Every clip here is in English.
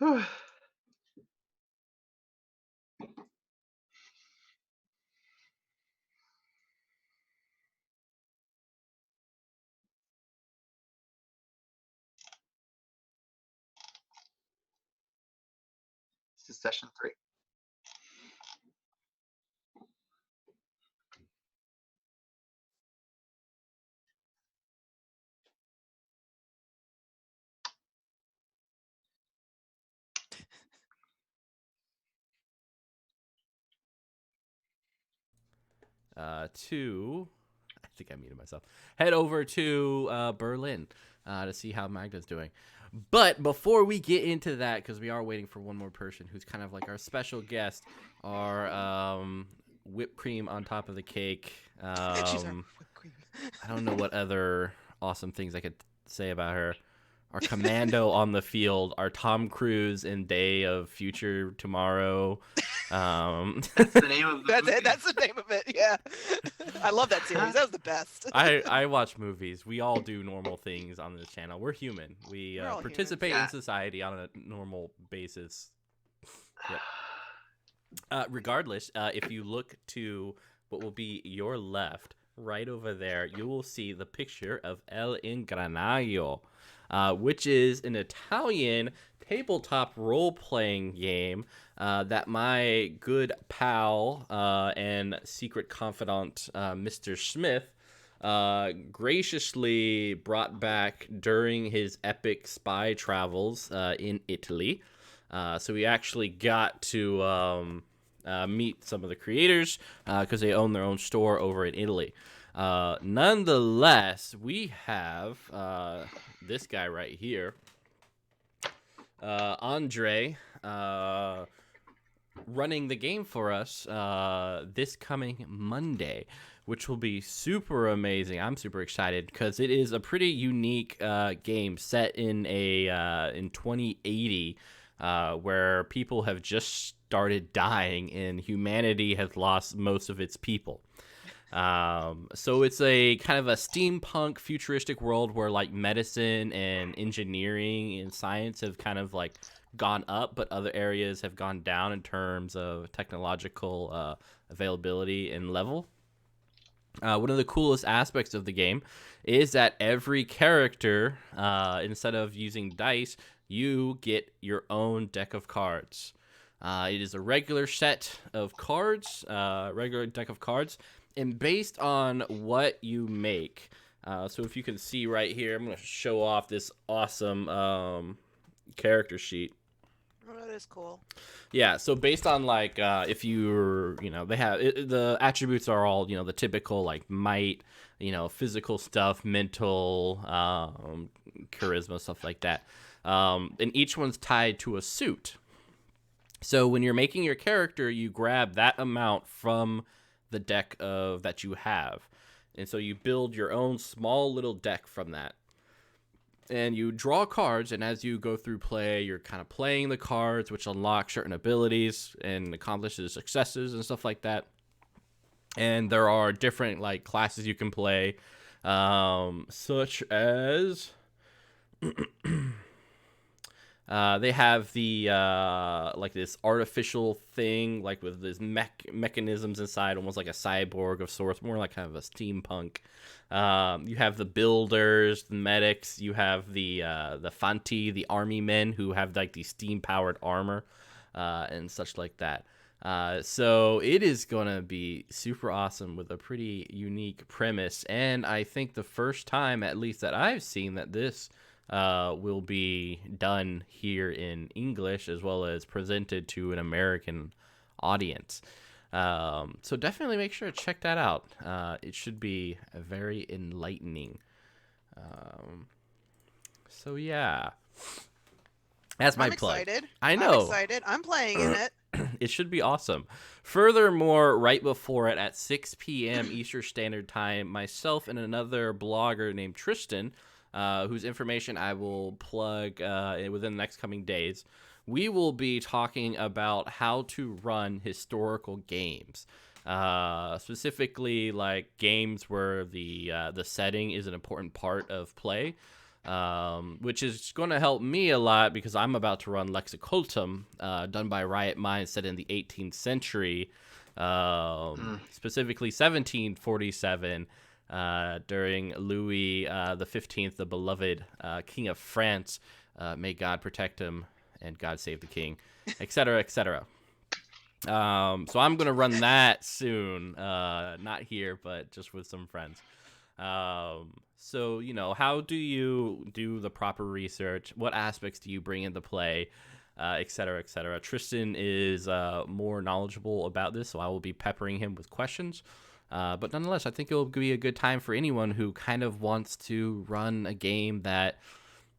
This is session 3. I think I muted myself. Head over to Berlin to see how Magda's doing. But before we get into that, because we are waiting for one more person who's kind of like our special guest, our whipped cream on top of the cake. She's our whipped cream. I don't know what other awesome things I could say about her. Our commando on the field, our Tom Cruise in Day of Future Tomorrow. That's the name of the That's movie. it. That's the name of it. Yeah. I love that series. That was the best. I watch movies. We all do normal things on this channel. We're human. We We're all participate humans. in society on a normal basis. Yep. Regardless, if you look to what will be your left, right over there, you will see the picture of El Ingranajo, which is an Italian tabletop role-playing game that my good pal and secret confidant, Mr. Smith, graciously brought back during his epic spy travels in Italy. So we actually got to meet some of the creators because they own their own store over in Italy. Nonetheless, we have this guy right here, Andre, running the game for us this coming Monday, which will be super amazing. I'm super excited because it is a pretty unique game set in in 2080, where people have just started dying and humanity has lost most of its people. So it's a kind of a steampunk futuristic world where like medicine and engineering and science have kind of like gone up, but other areas have gone down in terms of technological availability and level. One of the coolest aspects of the game is that every character, instead of using dice, you get your own deck of cards. It is a regular set of cards, regular deck of cards, and based on what you make. So if you can see right here, I'm going to show off this awesome character sheet. Oh, that is cool. Yeah, so based on like if you're, they have the attributes are all, the typical like might, physical stuff, mental, charisma, stuff like that. And each one's tied to a suit. So when you're making your character, you grab that amount from the deck of that you have. And so you build your own small little deck from that. And you draw cards, and as you go through play, you're kind of playing the cards, which unlock certain abilities and accomplishes successes and stuff like that. And there are different like classes you can play, such as they have the like this artificial thing, like with this mechanisms inside, almost like a cyborg of sorts, more like kind of a steampunk. You have the builders, the medics. You have the Fanti, the army men who have like these steam powered armor and such like that. So it is gonna be super awesome with a pretty unique premise, and I think the first time, at least that I've seen, that this will be done here in English as well as presented to an American audience. So definitely make sure to check that out. It should be very enlightening. So yeah, that's my I'm plug. excited. I I'm know. excited. I'm playing in it. It should be awesome. Furthermore, right before it at 6 p.m. Eastern Standard Time, myself and another blogger named Tristan, whose information I will plug within the next coming days, we will be talking about how to run historical games. Specifically, like games where the setting is an important part of play. which is going to help me a lot because I'm about to run Lexicultum, done by Riot Minds, set in the 18th century, specifically 1747, during Louis the 15th, the beloved King of France. May God protect him and God save the king, etc., etc. So I'm going to run that soon, not here, but just with some friends. So, how do you do the proper research? What aspects do you bring into play, et cetera, et cetera? Tristan is more knowledgeable about this, so I will be peppering him with questions. But nonetheless, I think it will be a good time for anyone who kind of wants to run a game that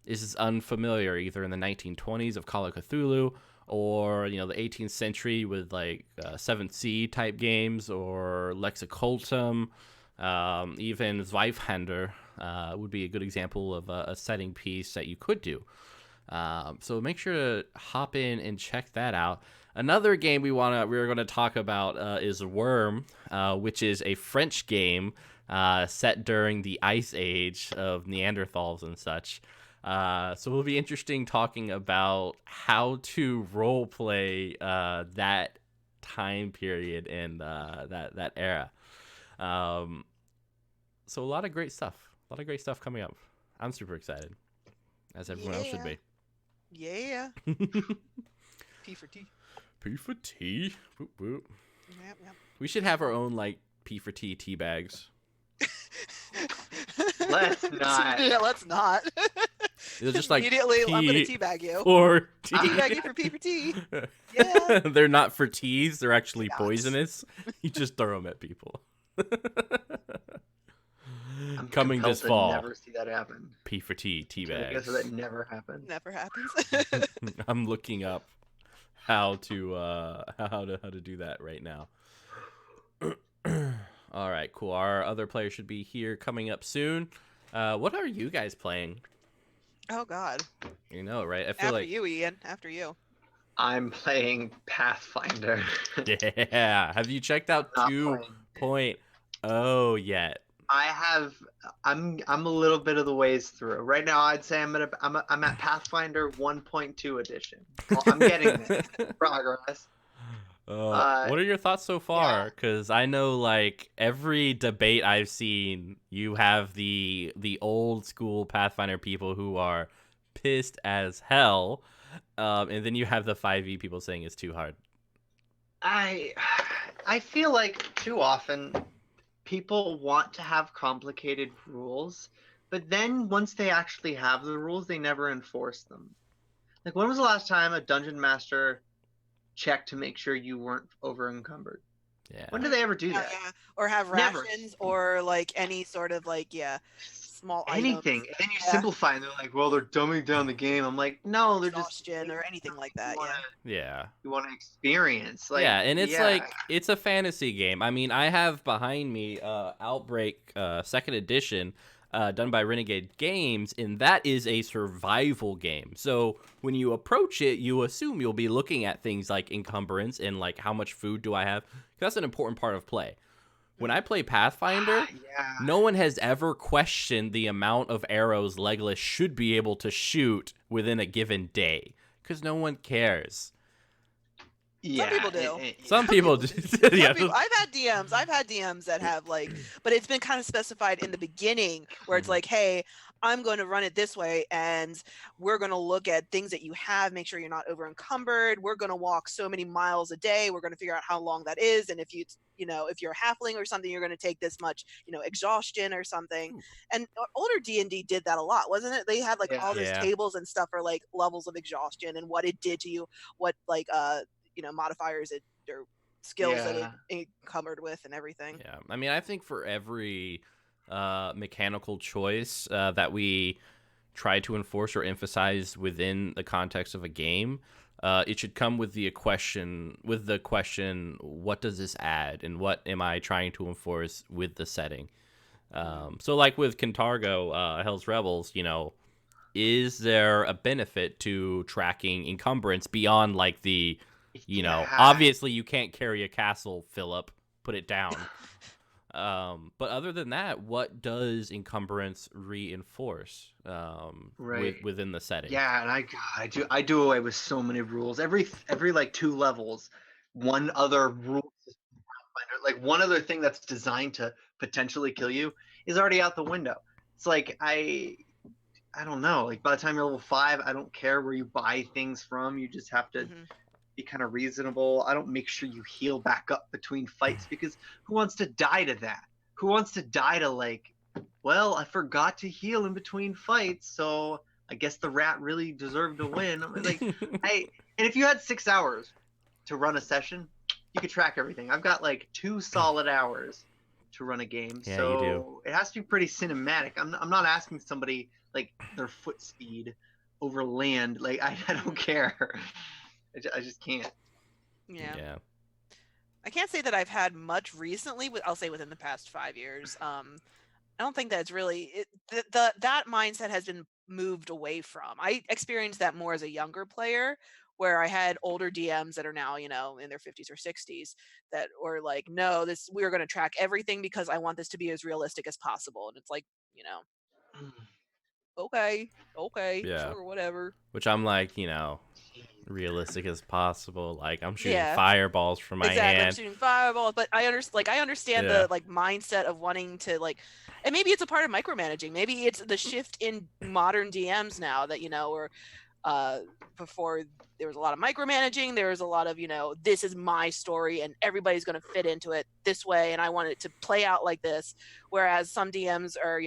is unfamiliar, either in the 1920s of Call of Cthulhu, or the 18th century with like 7th Sea type games, or Lexicultum, even Zweifhander would be a good example of a setting piece that you could do. So make sure to hop in and check that out. Another game we're going to talk about is Worm, which is a French game set during the Ice Age of Neanderthals and such. So it'll be interesting talking about how to role play that time period and that era. So a lot of great stuff. Coming up. I'm super excited, as everyone else should be. Yeah. P for T. P for T. Boop, boop. Yep. We should have our own like P for T tea bags. Let's not. Yeah, let's not. They're just like immediately. P I'm gonna teabag you. for tea. Teabag you for P for T. Yeah. They're not for teas. They're actually Not. poisonous. You just throw them at people. I'm Coming compelled this to fall. Never see that happen. P for T tea I guess bags. that never happened. Never happens. I'm looking up how to do that right now. All right, cool. Our other player should be here coming up soon. What are you guys playing? Oh God. You know, right? I feel After like you, Ian. After you. I'm playing Pathfinder. yeah. Have you checked out Not 2.0 yet? I have. I'm a little bit of the ways through. Right now, I'd say I'm at Pathfinder 1.2 edition. Well, I'm getting there. Progress. What are your thoughts so far? Because I know, like, every debate I've seen, you have the old school Pathfinder people who are pissed as hell, and then you have the 5e people saying it's too hard. I feel like too often people want to have complicated rules, but then once they actually have the rules, they never enforce them. Like, when was the last time a dungeon master checked to make sure you weren't over encumbered? Yeah. When do they ever do that? Yeah. Or have Never. rations or like any sort of like small Anything. items. And then you Yeah. simplify and they're like, well, they're dumbing down the game. I'm like, no, they're just Exhaustion or anything like that. Yeah. you want to experience. Like, yeah, and it's like it's a fantasy game. I mean, I have behind me Outbreak 2nd edition, done by Renegade Games, and that is a survival game. So when you approach it, you assume you'll be looking at things like encumbrance and like how much food do I have. That's an important part of play. When I play Pathfinder, no one has ever questioned the amount of arrows Legolas should be able to shoot within a given day, because no one cares. Some people do. Some people do. Yeah. I've had DMs that have like, but it's been kind of specified in the beginning where it's like, hey, I'm going to run it this way, and we're going to look at things that you have, make sure you're not over encumbered. We're going to walk so many miles a day. We're going to figure out how long that is, and if you're a halfling or something, you're going to take this much, exhaustion or something. And older D&D did that a lot, wasn't it? They had like all those tables and stuff for like levels of exhaustion and what it did to you, what like modifiers or skills that it encumbered with and everything. Yeah, I mean, I think for every mechanical choice that we try to enforce or emphasize within the context of a game, it should come with the question, what does this add, and what am I trying to enforce with the setting? So like with Cantargo, Hell's Rebels, is there a benefit to tracking encumbrance beyond like the obviously you can't carry a castle, Philip, put it down. But other than that, what does encumbrance reinforce Right. within the setting? Yeah, and I do away with so many rules. Every like 2 levels, one other rule system, like one other thing that's designed to potentially kill you is already out the window. It's like I don't know. Like by the time you're level 5, I don't care where you buy things from. You just have to Hmm. be kind of reasonable. I don't make sure you heal back up between fights because who wants to die to that? Who wants to die to like, well, I forgot to heal in between fights, so I guess the rat really deserved to win. I mean, like and if you had 6 hours to run a session, you could track everything. I've got like 2 solid hours to run a game, Yeah, you do. so it has to be pretty cinematic. I'm not asking somebody like their foot speed over land. Like I don't care. I just can't. Yeah. Yeah. I can't say that I've had much recently. I'll say within the past 5 years. I don't think that's really that mindset has been moved away from. I experienced that more as a younger player, where I had older DMs that are now, in their 50s or 60s that were like, no, we're going to track everything because I want this to be as realistic as possible. And it's like, okay, Yeah. sure, whatever. Which I'm like, realistic as possible. Like I'm shooting Yeah. fireballs from my Exactly, I'm hand. shooting fireballs, but I understand Yeah. the mindset of wanting to and maybe it's a part of micromanaging. Maybe it's the shift in modern DMs now that or before there was a lot of micromanaging. There was a lot of this is my story and everybody's going to fit into it this way, and I want it to play out like this. Whereas some DMs are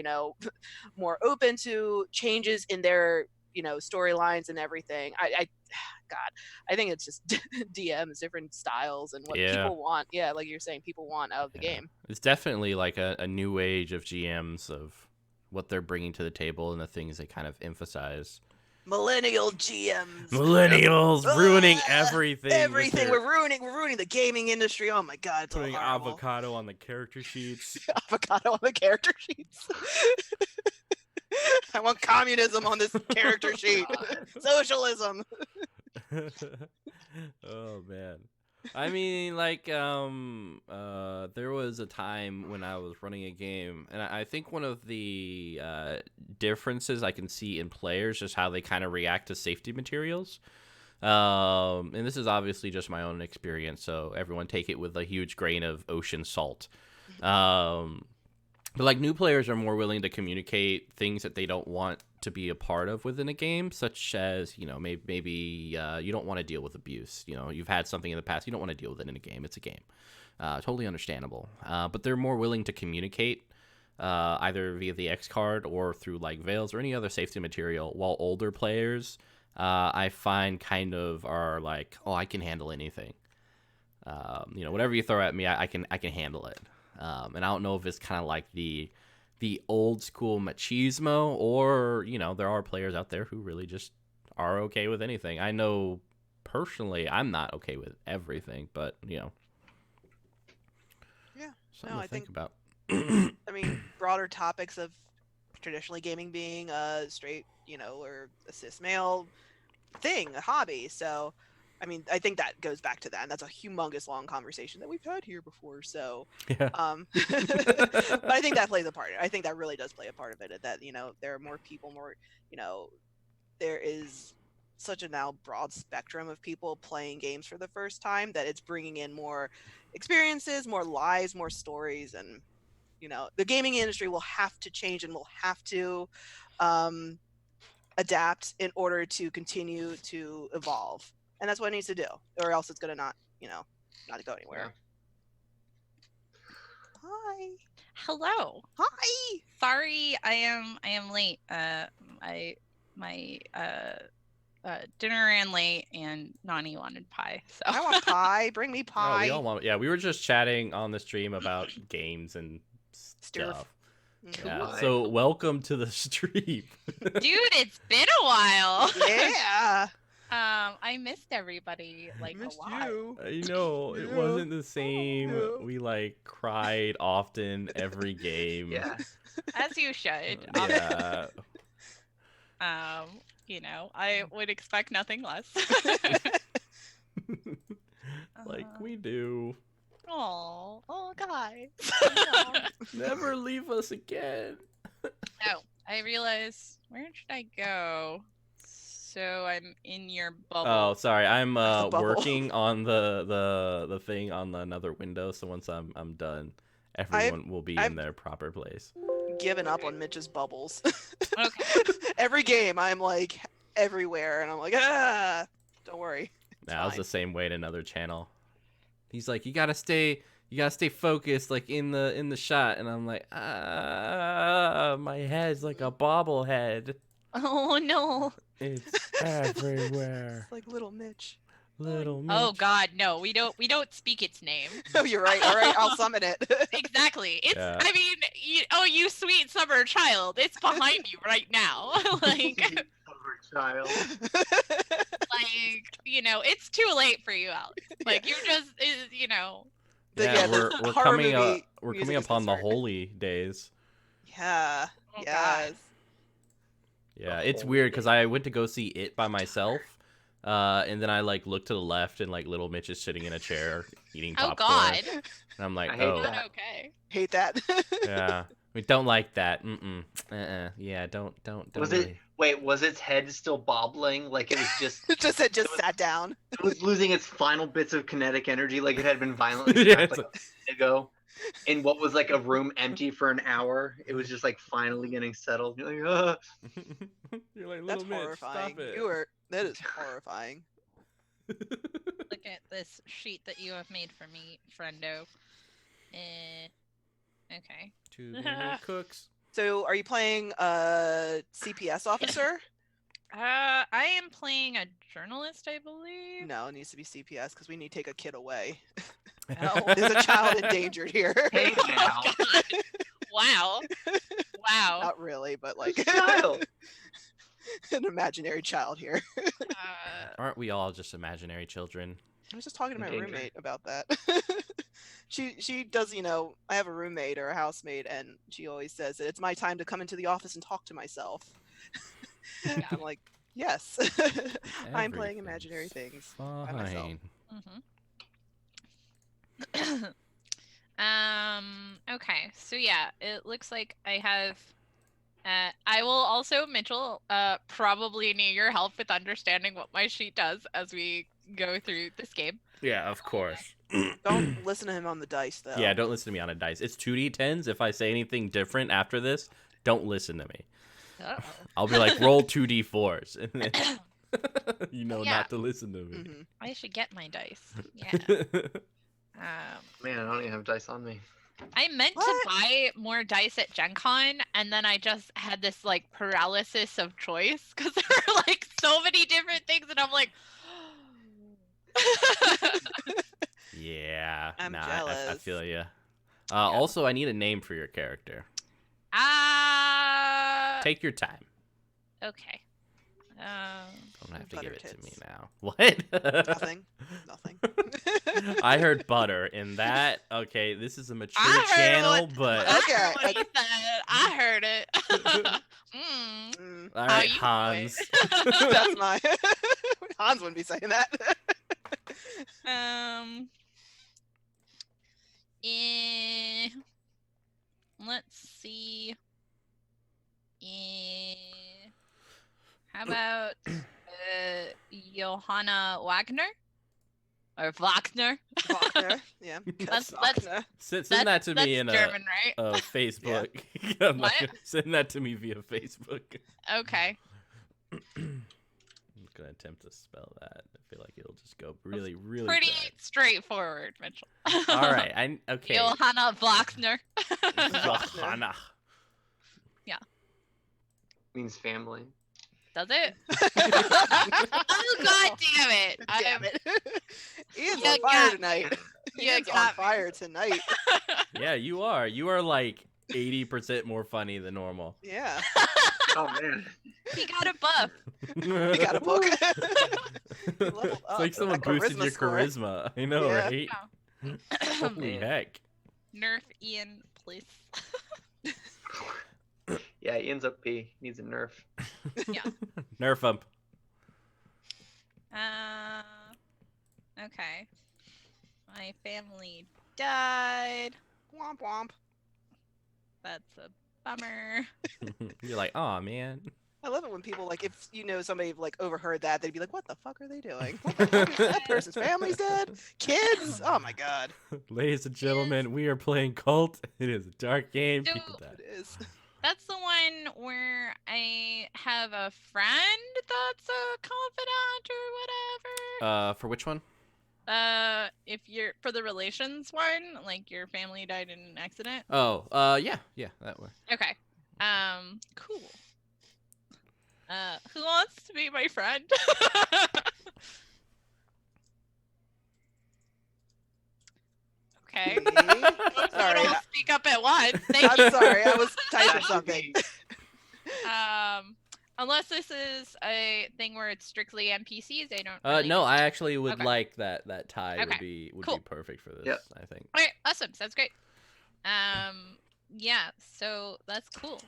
more open to changes in their storylines and everything. God, I think it's just DMs, different styles, and what Yeah. people want. Yeah, like you're saying, people want out of the game. It's definitely like a new age of GMs of what they're bringing to the table and the things they kind of emphasize. Millennial GMs. Millennials ruining everything. Everything. We're ruining the gaming industry. Oh my god, it's putting all horrible. avocado on the character sheets. Avocado on the character sheets. I want communism on this character sheet. Socialism. Oh man. I mean, like, there was a time when I was running a game, and I think one of the differences I can see in players is how they kind of react to safety materials. And this is obviously just my own experience, so everyone take it with a huge grain of ocean salt. But like new players are more willing to communicate things that they don't want to be a part of within a game, such as maybe you don't want to deal with abuse. You've had something in the past, you don't want to deal with it in a game. It's a game, totally understandable. But they're more willing to communicate either via the X card or through like veils or any other safety material. While older players, I find kind of are like, oh, I can handle anything. Whatever you throw at me, I can handle it. And I don't know if it's kind of like the old school machismo, or there are players out there who really just are okay with anything. I know personally I'm not okay with everything, but Yeah. something to think about. I mean, broader topics of traditionally gaming being a straight, or a cis male thing, a hobby. So I mean, I think that goes back to that, and that's a humongous long conversation that we've had here before. So, Yeah. but I think that plays a part. I think that really does play a part of it. That there are more people, there is such a now broad spectrum of people playing games for the first time that it's bringing in more experiences, more lives, more stories, and the gaming industry will have to change and will have to adapt in order to continue to evolve. And that's what it needs to do, or else it's gonna not go anywhere. Yeah. Hi. Hello. Hi. Sorry, I am late. My dinner ran late, and Nani wanted pie. So I want pie. Bring me pie. Oh, we all want. Yeah, we were just chatting on the stream about games and stuff. Yeah. So welcome to the stream. Dude, it's been a while. Yeah. I missed everybody a lot. You. I know it wasn't the same. Yeah. We cried often every game. Yeah. As you should. Yeah. I would expect nothing less. We do. Oh, guys. Never leave us again. Oh, I realize. Where should I go? So I'm in your bubble. Oh, sorry. I'm bubble. working on the thing on another window. So once I'm done, everyone will be in their proper place. Given up on Mitch's bubbles. Okay. Every game, I'm like everywhere, and I'm like, don't worry. That was fine. the same way in another channel. He's like, you gotta stay focused, like in the shot, and I'm like, my head's like a bobblehead. Oh no. It's everywhere. It's like little Mitch. Little Mitch. Oh God, no. We don't speak its name. Oh, you're right. All right, I'll summon it. Exactly. It's. Yeah. I mean, you sweet summer child. It's behind you right now. Like, Child. it's too late for you, Alex. Like, you just, Yeah, the we're horror coming movie we're music coming is upon the concerned. holy days. Yeah. Oh, Yes. Yeah, it's weird because I went to go see it by myself, and then I like looked to the left and like little Mitch is sitting in a chair eating oh popcorn, God. and I'm like, I hate oh, that. Not okay. Hate that. yeah, we don't like that. Yeah, don't. Was really. it? Wait, was its head still bobbling? Like it was just It just sat down. it was losing its final bits of kinetic energy, like it had been violently Yeah, stabbed it's like a minute ago. In what was like a room empty for an hour, it was just like finally getting settled. You're like, You're like, That's little Mitch, horrifying. stop it. That is horrifying. Look at this sheet that you have made for me, friendo. Okay. Too many cooks. So, are you playing a CPS officer? I am playing a journalist, I believe. No, it needs to be CPS because we need to take a kid away. Oh. There's a child endangered here. hey now, God. Wow. Wow. Not really, but like child. an imaginary child here. Aren't we all just imaginary children? I was just talking to my Danger. roommate about that. She does, I have a roommate or a housemate, and she always says that it's my time to come into the office and talk to myself. I'm like, yes, I'm playing imaginary things by myself. Fine. Okay, so yeah, it looks like I have I will also, Mitchell, probably need your help with understanding what my sheet does as we go through this game. Yeah, of course. Don't listen to him on the dice, though. Yeah, don't listen to me on a dice. It's 2d10s. If I say anything different after this, don't listen to me. Uh-oh. I'll be like, roll 2d4s. And then Yeah. not to listen to me. Mhm. I should get my dice. Yeah. Man, I don't even have dice on me. I meant to What? buy more dice at Gen Con, and then I just had this like paralysis of choice because there were like so many different things, and I'm like, Yeah. I'm I jealous. feel you. Also, I need a name for your character. Take your time. Okay. Don't have to Butter give it to me tits. now. What? Nothing. Nothing. I heard butter in that. Okay, this is a mature I heard channel, what- but I Okay, heard what he said. I heard it. Mm, all How right, you do Hans. that's my. Hans wouldn't be saying that. Let's see. How about Johanna Wagner or Wagner? Wagner. Yeah. Let's- Wagner. Send that to me that's in German, right? Facebook. I'm What? like, send that to me via Facebook. Okay. I'm gonna attempt to spell that. I feel like it'll just go really, really Pretty straightforward, Mitchell. bad. All right, okay. Johanna Wagner. Johanna. Means family. Does it? Oh God damn it! Damn it. Ian's You on fire got- tonight. you Ian's on got me. fire tonight. Yeah, you are. You are like 80% more funny than normal. Yeah. Oh man. He got a buff. You got a book. It's leveled up. like someone That boosted charisma your score. charisma. I know, Yeah. right? Holy heck. Nerf Ian, please. Yeah, he ends up P. Needs a nerf. Nerf him. Okay. my family died. Womp womp. That's a bummer. You're like, oh man. I love it when people like, if you know somebody like overheard that, they'd be like, "What the fuck are they doing? What the fuck is that person's family's dead? Kids? Oh my god!" Ladies and gentlemen, we are playing Kult. It is a dark game. So- People die. It is. That's the one where I have a friend that's a confidant or whatever. For which one? If you're for the relations one, like your family died in an accident. Oh, yeah, that one. Okay. Cool. Who wants to be my friend? Okay. Me? Don't Sorry, all speak up at once. Thank I'm you. sorry. I was typing That should something. be- Unless this is a thing where it's strictly NPCs, I don't. Really No, I actually would Okay. like that tie would Okay, be cool. perfect for this. Yep. I think. Okay, awesome. Sounds great. Yeah. So that's cool.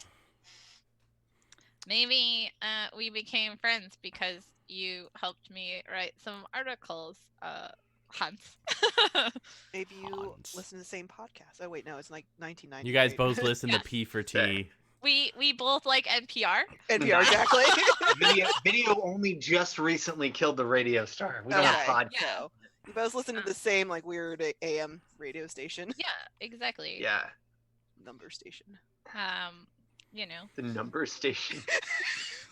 Maybe we became friends because you helped me write some articles. Hans. Maybe you Hans. listen to the same podcast. Oh wait, no, it's like 1990. You guys both listen Yes. to P for T. We both like NPR. NPR exactly. Video only just recently killed the radio star. We don't Okay. have podcast. Yeah. So you both listen to the same like weird AM radio station, Yeah, exactly. Yeah, number station. You know. the number station.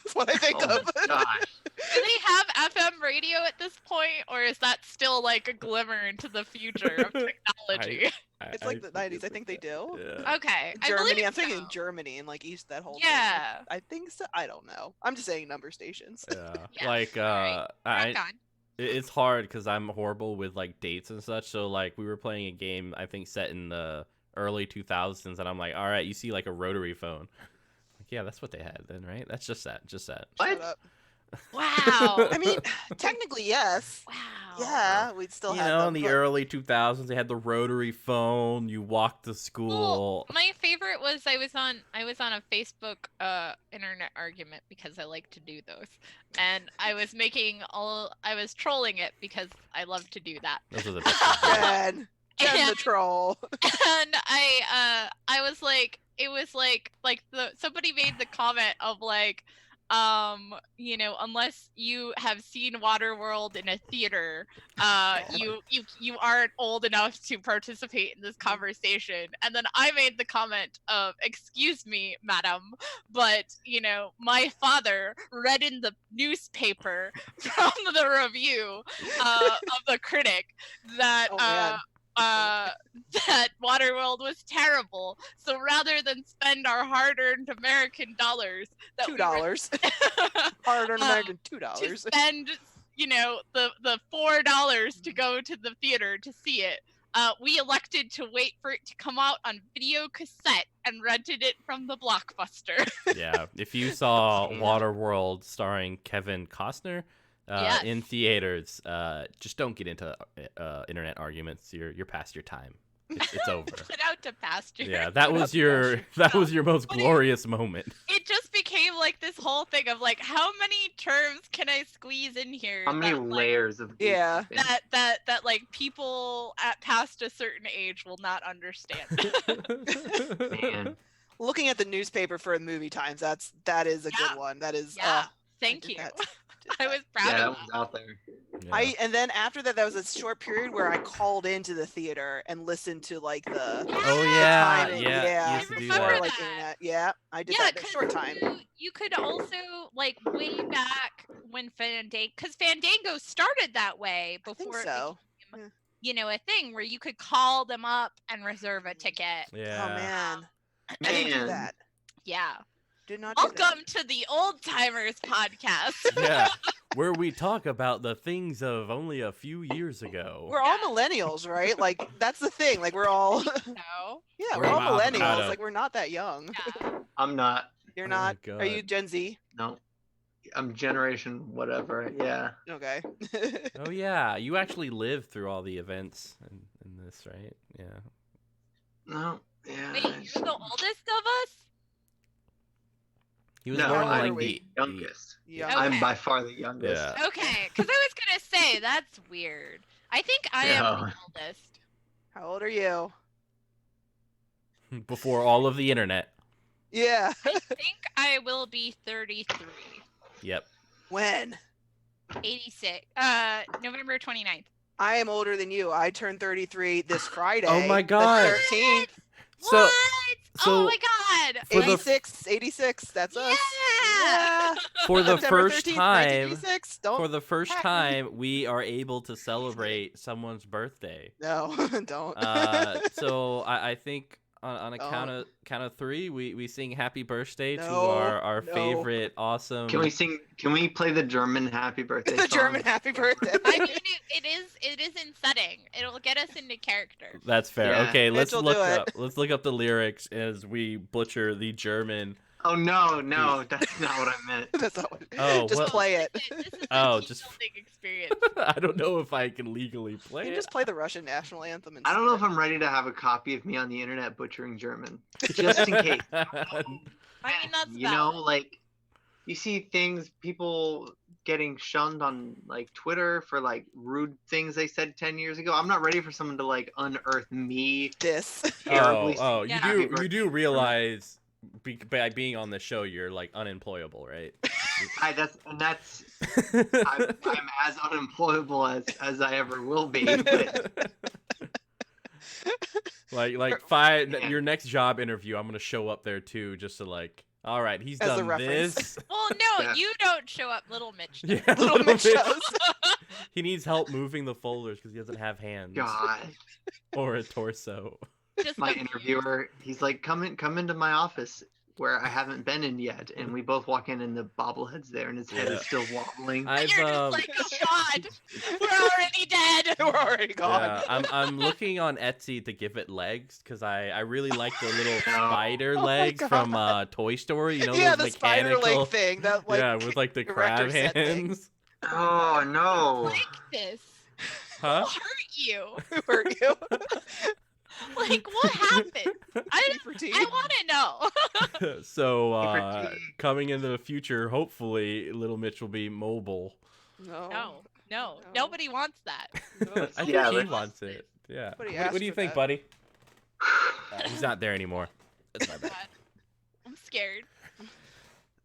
That's what I think Oh of. my gosh. Do they have FM radio at this point, or is that still like a glimmer into the future of technology? It's like the 90s. I think they do. Yeah. Okay. I Germany. believe I'm thinking so. Germany and like East that whole thing. Yeah. I think so. I don't know. I'm just saying number stations. Yeah. Yeah, Like alright. I Rock on. it's hard because I'm horrible with like dates and such. So like we were playing a game I think set in the early 2000s, and I'm like, all right, you see like a rotary phone. Like, yeah, that's what they had then, right? That's just that. Shut What? up. Wow. I mean, technically yes. Wow. Yeah, we'd still You have know, them, in the but- early 2000s, they had the rotary phone. You walked to school. My favorite was I was on a Facebook internet argument because I like to do those, and I was trolling it because I love to do that. Those are the best ones. Jen. Jen the And- troll. And I was like, it was like somebody made the comment of like, you know, unless you have seen Waterworld in a theater, you aren't old enough to participate in this conversation. And then I made the comment of, excuse me, madam, but you know, my father read in the newspaper from the review of the critic that Oh, man. that Waterworld was terrible. So rather than spend our hard-earned American dollars, that we were- $2. Hard-earned American to $2. spend, you know, the $4 to go to the theater to see it, we elected to wait for it to come out on video cassette and rented it from the Blockbuster. Yeah, if you saw Damn. Waterworld starring Kevin Costner Yes. in theaters, just don't get into internet arguments. You're past your time. It's over. Put out to pasture. Yeah, that was your most But it- glorious moment. It just became like this whole thing of like, how many terms can I squeeze in here? How many that, like, layers of Yeah. that like people at past a certain age will not understand. Man. Looking at the newspaper for movie times, that is a Yeah. good one. That is Yeah. I Thank did you. that. I was proud Yeah, that of was that. out there. Yeah. And then after that, there was a short period where I called into the theater and listened to like the Oh yeah, timing. yeah. Yeah, you used to do remember before that. like that. internet. Yeah, I did Yeah, that in a short time. You could also like way back when Fandango started that way I think before it so. became, you know, a thing where you could call them up and reserve a ticket. Yeah. Oh man, I didn't do Man. that. Yeah. Did not. Do that. Welcome to the Old Timers podcast. Yeah, where we talk about the things of only a few years ago. We're all millennials, right? Like that's the thing. Like we're all. So, Yeah, We're we're all about how millennials. to- Like we're not that young. yeah. I'm not. You're Oh not. my Are you God. Gen Z? No. I'm generation whatever. Yeah. Okay. Oh yeah, you actually lived through all the events in this, right? Yeah. No. Yeah. Wait, I you're just- the oldest of us? He was No, born in I'm like the the youngest. Yeah. Okay. I'm by far the youngest. Yeah. Okay, because I was gonna say that's weird. I think I am Yeah. the oldest. How old are you? Before all of the internet. Yeah. I think I will be 33. Yep. When? 86. November 29th. I am older than you. I turned 33 this Friday. Oh my God. The 13th. So- What? so oh my god. for the 86. That's us. Yeah. for the September first 13th, time 1986. Don't. for the first hack me. time we are able to celebrate someone's birthday. No, don't. So I think on a Don't. count of three, we sing happy birthday to No, our no. favorite awesome. Can we play the German happy birthday The song? German happy birthday. I mean, it is in setting. It'll get us into character. That's fair. Yeah. Okay, let's Mitchell, look do it. up. Let's look up the lyrics as we butcher the German. Oh no, that's not what I meant. That's not what. Oh, just well- play it. This is Oh, a just- team-building experience. I don't know if I can legally play You it. just play the Russian national anthem instead. I don't know if I'm ready to have a copy of me on the internet butchering German, just in case. I mean, that's You know, valid. like you see things, people getting shunned on like Twitter for like rude things they said 10 years ago. I'm not ready for someone to like unearth me this. terribly. Oh, Yeah. Happy you birthday. do realize by being on the show you're like unemployable, right? That's I'm as unemployable as I ever will be. But like five Yeah. your next job interview, I'm gonna show up there too, just to like, all right, he's As a done reference. this. Well, no, Yeah. you don't show up, Little Mitch. does. Yeah, Little Mitch Mitch. does. He needs help moving the folders because he doesn't have hands God, or a torso. Just my confused. interviewer, he's like, come into my office where I haven't been in yet, and we both walk in, and the bobblehead's there, and his head Yeah. is still wobbling. I've You're just like, oh god, we're already dead. We're already gone. yeah, I'm looking on Etsy to give it legs because I really like the little spider Oh my legs from God. Toy Story. You know, yeah, those the spider mechanical. leg thing. That like. yeah, with like the erector crab set thing. hands. Oh no! Like this. Huh? Who hurt you? hurt you. Like, what happened? I want to know. So Fatigue. coming into the future, hopefully, little Mitch will be mobile. No. No, nobody wants that. No. I think Yeah, he but- wants it. Yeah. Nobody What asked do you for think, that. buddy? He's not there anymore. That's my God. I'm scared.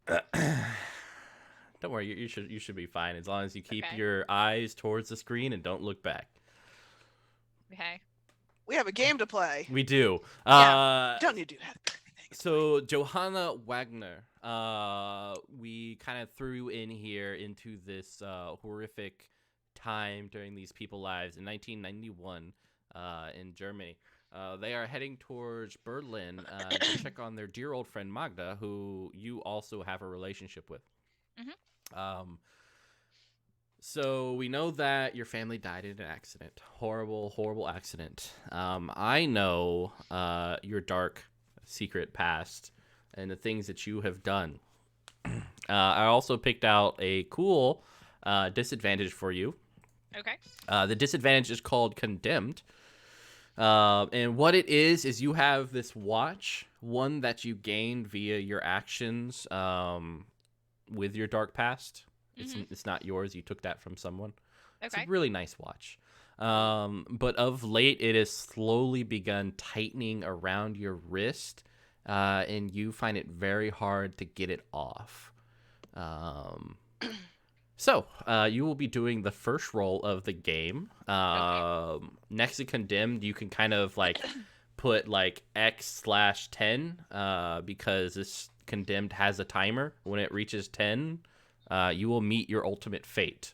bad. Don't worry, you should be fine as long as you keep Okay. your eyes towards the screen and don't look back. Okay. We have a game to play. We do. You don't need to do that. So Johanna Wagner, we kind of threw in here into this horrific time during these people's lives in 1991 in Germany. They are heading towards Berlin to check on their dear old friend Magda, who you also have a relationship with. So we know that your family died in an accident. Horrible, horrible accident. I know your dark secret past and the things that you have done. I also picked out a cool disadvantage for you. Okay. The disadvantage is called Condemned. And what it is you have this watch, one that you gained via your actions with your dark past. It's not yours. You took that from someone. It's Okay. a really nice watch. But of late, it has slowly begun tightening around your wrist, and you find it very hard to get it off. So, you will be doing the first roll of the game. Next to Condemned, you can kind of like put like X/10 because this Condemned has a timer. When it reaches 10, you will meet your ultimate fate.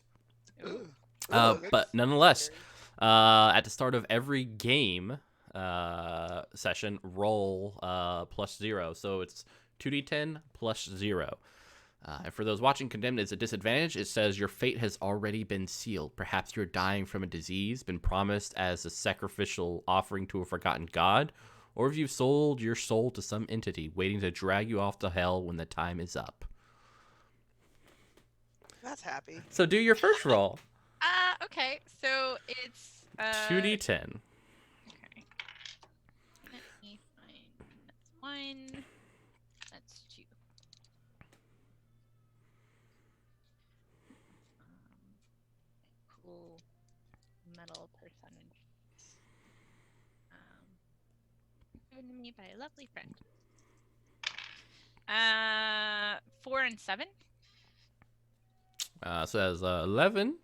But nonetheless, at the start of every game session, roll +0. So it's 2d10 +0. And for those watching, Condemned is a disadvantage. It says your fate has already been sealed. Perhaps you're dying from a disease, been promised as a sacrificial offering to a forgotten god, or if you've sold your soul to some entity waiting to drag you off to hell when the time is up. That's happy. So do your first roll. Okay. So it's 2d10. Okay. Let me find. That's 1. That's 2. Cool. metal percentage. Given to me by a lovely friend. 4 and 7. So that's 11.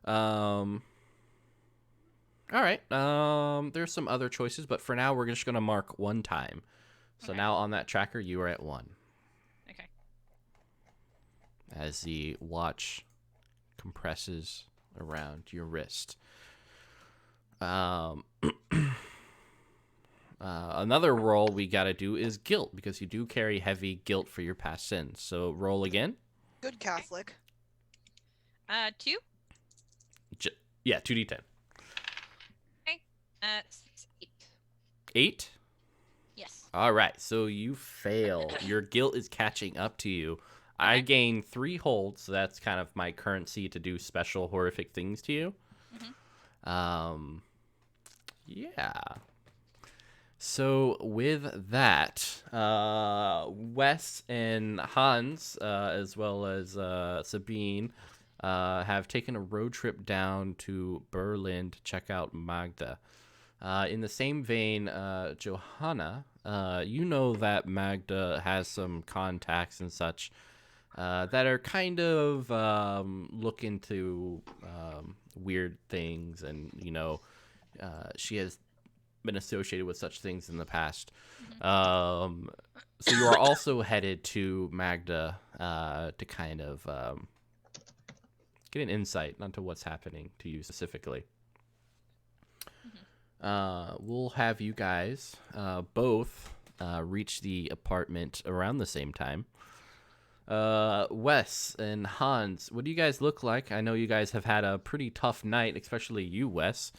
All right. There's some other choices, but for now, we're just gonna mark 1 time. So Okay. now on that tracker, you are at 1. Okay. As the watch compresses around your wrist. Another roll we gotta do is guilt, because you do carry heavy guilt for your past sins. So roll again. Good Catholic. 2. Yeah, 2d10. Okay. 8. 8. Yes. All right, so you fail. Your guilt is catching up to you. I Okay. gain 3 holds, so that's kind of my currency to do special horrific things to you. Yeah. So with that, Wes and Hans, as well as Sabine, have taken a road trip down to Berlin to check out Magda. In the same vein, Johanna, you know that Magda has some contacts and such that are kind of look into weird things, and she has been associated with such things in the past. So you are also headed to Magda to kind of get an insight onto what's happening to you specifically. We'll have you guys both reach the apartment around the same time. Wes and Hans, what do you guys look like? I know you guys have had a pretty tough night, especially you, Wes.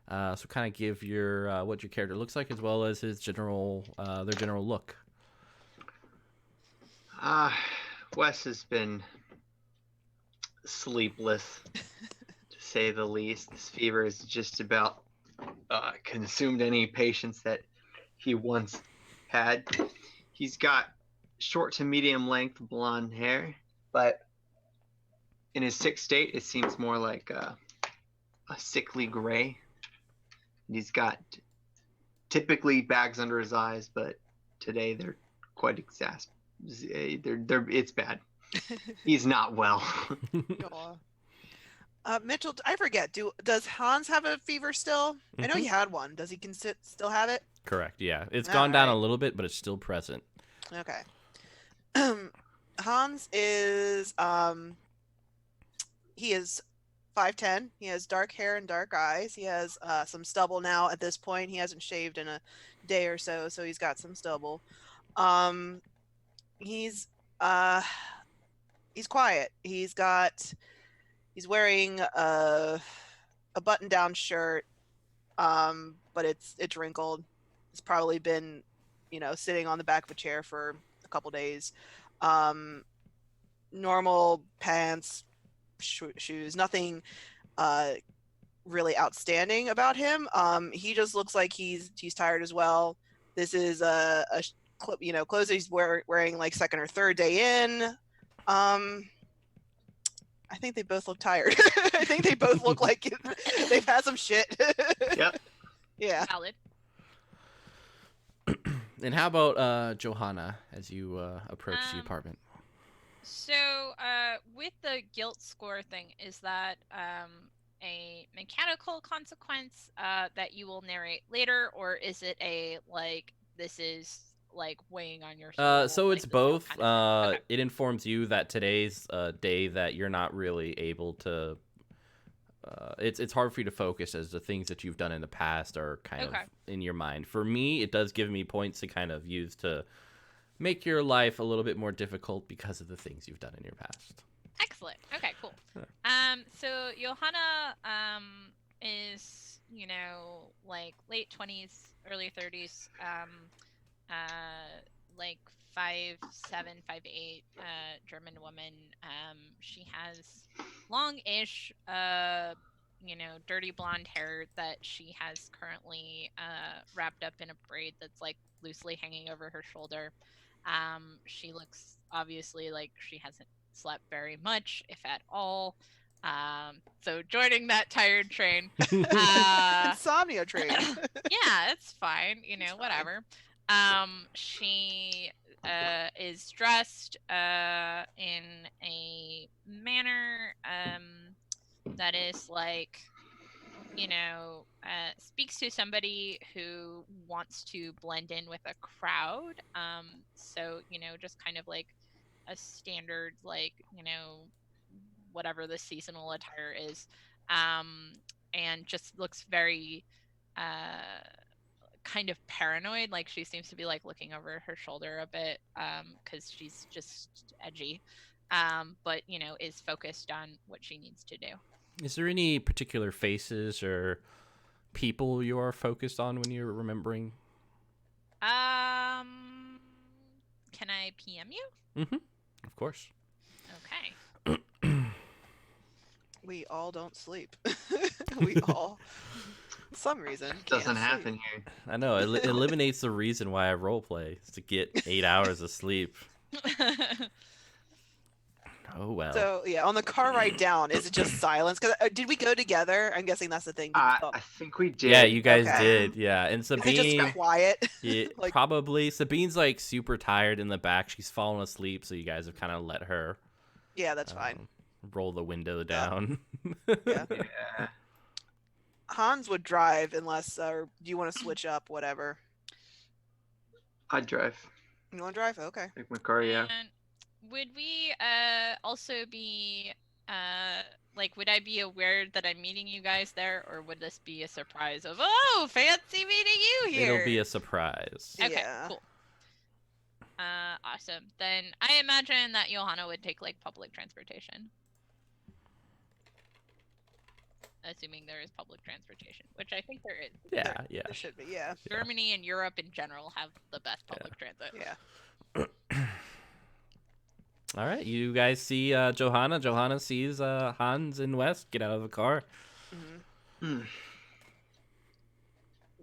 So kind of give your what your character looks like, as well as his general their general look. Wes has been sleepless, to say the least. This fever has just about consumed any patience that he once had. He's got short to medium length blonde hair, but in his sick state, it seems more like a sickly gray. He's got typically bags under his eyes, but today they're quite it's bad. He's not well. Mitchell, I forget. Does Hans have a fever still? I know he had one. Does he still have it? Correct. Yeah, it's gone down a little bit, but it's still present. Okay. Hans is he is 5'10". He has dark hair and dark eyes. He has some stubble now at this point. He hasn't shaved in a day or so, so he's got some stubble. He's quiet. He's wearing a button-down shirt, but it's wrinkled. It's probably been, sitting on the back of a chair for a couple days. Normal pants, shoes, nothing really outstanding about him. He just looks like he's tired as well. This is clothes that he's wearing like second or third day in. I think they both look tired. I think they both look like they've had some shit. Yep. Yeah. Valid. And how about Johanna as you approach the apartment? So, with the guilt score thing, is that a mechanical consequence that you will narrate later, or is it this is weighing on your soul? So it's both. Okay. It informs you that today's a day that you're not really able to. It's hard for you to focus, as the things that you've done in the past are kind of in your mind. For me, it does give me points to kind of use to make your life a little bit more difficult because of the things you've done in your past. Excellent. Okay, cool. So Johanna is, late 20s, early 30s, 5'7", 5'8", German woman. She has long-ish, dirty blonde hair that she has currently wrapped up in a braid that's loosely hanging over her shoulder. She looks obviously like she hasn't slept very much, if at all. So joining that tired train. Insomnia train. Yeah, it's fine. You know, It's fine. whatever. She is dressed in a manner that is like, speaks to somebody who wants to blend in with a crowd. So, just kind of like a standard, like, whatever the seasonal attire is. And just looks very kind of paranoid. Like she seems to be like looking over her shoulder a bit because she's just edgy. But, is focused on what she needs to do. Is there any particular faces or people you are focused on when you're remembering? Can I PM you? Mm-hmm. Of course. Okay. We all don't sleep. We all, for some reason, Doesn't can't happen sleep. here. I know. It eliminates the reason why I roleplay, is to get 8 hours of sleep. Oh, well. So yeah, on the car ride down, is it just silence? Because did we go together? I'm guessing that's the thing. Did we- I think we did. Yeah, you guys Okay. did. Yeah, and is it Sabine... just quiet? Yeah, Like- probably. Sabine's like super tired in the back. She's fallen asleep, so you guys have kind of let her Yeah, that's fine. roll the window down. Yeah. Yeah. Hans would drive unless, or do you want to switch up? Whatever. I'd drive. You want to drive? Okay. Like my car, yeah. And would we also be like, would I be aware that I'm meeting you guys there, or would this be a surprise of, oh, fancy meeting you here? It'll be a surprise. Okay, Yeah. cool. Awesome. Then I imagine that Johanna would take like public transportation. Assuming there is public transportation, which I think there is. Yeah, yeah. There should be. Yeah. Germany and Europe in general have the best public transit. Yeah. All right, you guys see Johanna. Johanna sees Hans and Wes get out of the car. Mm-hmm.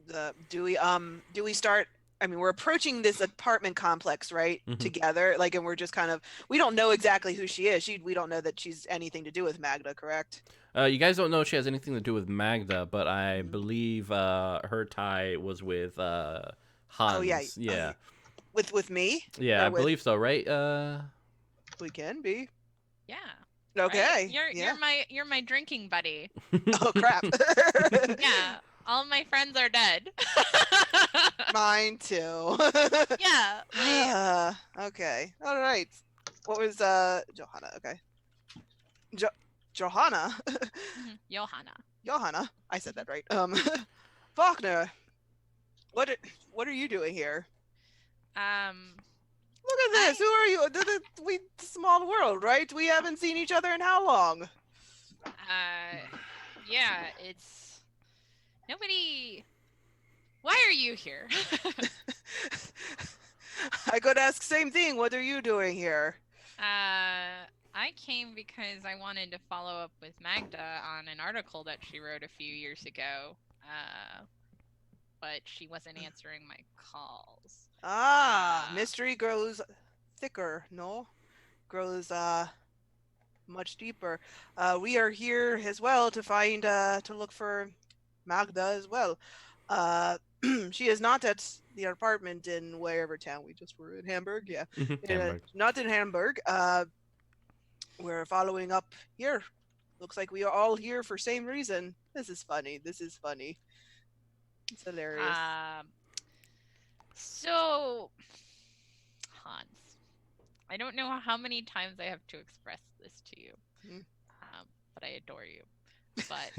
Hmm. Do we start? I mean, we're approaching this apartment complex, right? Mhm. Together, like, and we're just kind of, we don't know exactly who she is. We don't know that she's anything to do with Magda, correct? You guys don't know if she has anything to do with Magda, but I believe her tie was with Hans. Oh yeah. Yeah. With me? Yeah, Or I with- believe so, right? We can be. Yeah. Okay. Right? You're my drinking buddy. Oh crap. Yeah. All my friends are dead. Mine too. Yeah. Okay. All right. What was Johanna? Okay. Johanna. Johanna. Johanna. I said that right. Faulkner. What are you doing here? Look at this. Who are you? We small world, right? We haven't seen each other in how long? Yeah, it's nobody. Why are you here? I could ask same thing. What are you doing here? I came because I wanted to follow up with Magda on an article that she wrote a few years ago. But she wasn't answering my calls. Mystery grows thicker, no? Grows much deeper. We are here as well to find to look for Magda as well. She is not at the apartment in wherever town we just were in Hamburg. Yeah. Hamburg. Not in Hamburg. We're following up here. Looks like we are all here for same reason. This is funny. It's hilarious. So, Hans, I don't know how many times I have to express this to you, but I adore you. But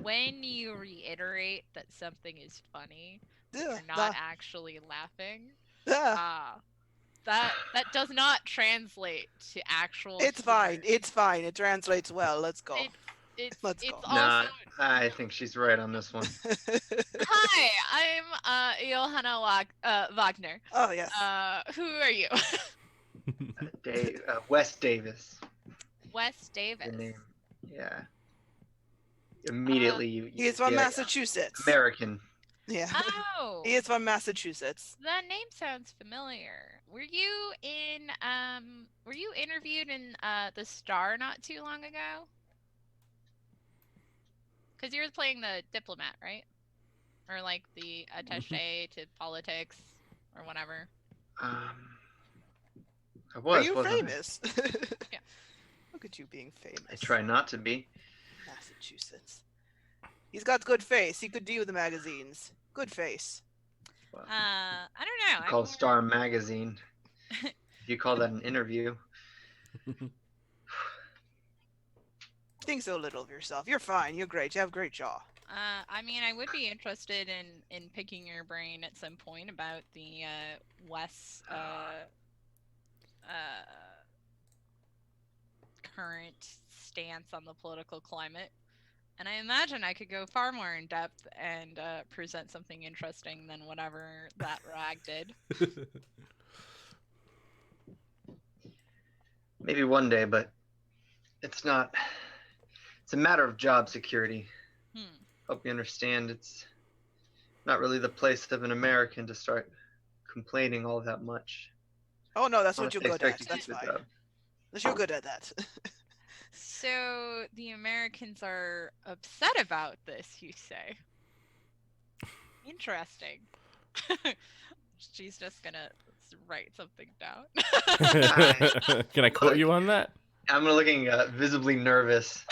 when you reiterate that something is funny, you're not actually laughing. That does not translate to actual. It's fine. It's fine. It translates well. Let's go. Let's go. Also... Nah, I think she's right on this one. Hi, I'm Johanna Wagner. Oh yes. Who are you? Wes Davis. Wes Davis. The name. Yeah. Immediately you. He's from yeah, Massachusetts. American. Yeah. Oh, He is from Massachusetts. that name sounds familiar. Were you interviewed in the Star not too long ago? Because you were playing the diplomat, right? Or like the attaché to politics or whatever. I Are was, you wasn't famous? Yeah. Look at you being famous. I try not to be. Massachusetts. He's got good face. He could do with the magazines. Good face. Well, I don't know. called Star Magazine. If you call that an interview. Think so little of yourself. You're fine. You're great. You have a great jaw. I mean, I would be interested in picking your brain at some point about the Wes current stance on the political climate. And I imagine I could go far more in depth and present something interesting than whatever that rag did. Maybe one day, but it's not. It's a matter of job security. Hope you understand. It's not really the place of an American to start complaining all that much. Oh no, that's what Unless you're they good at. expect you to That's keep a fine. job. You're good at that. So the Americans are upset about this, you say? Interesting. She's just gonna write something down. Can I quote you on that? I'm looking visibly nervous.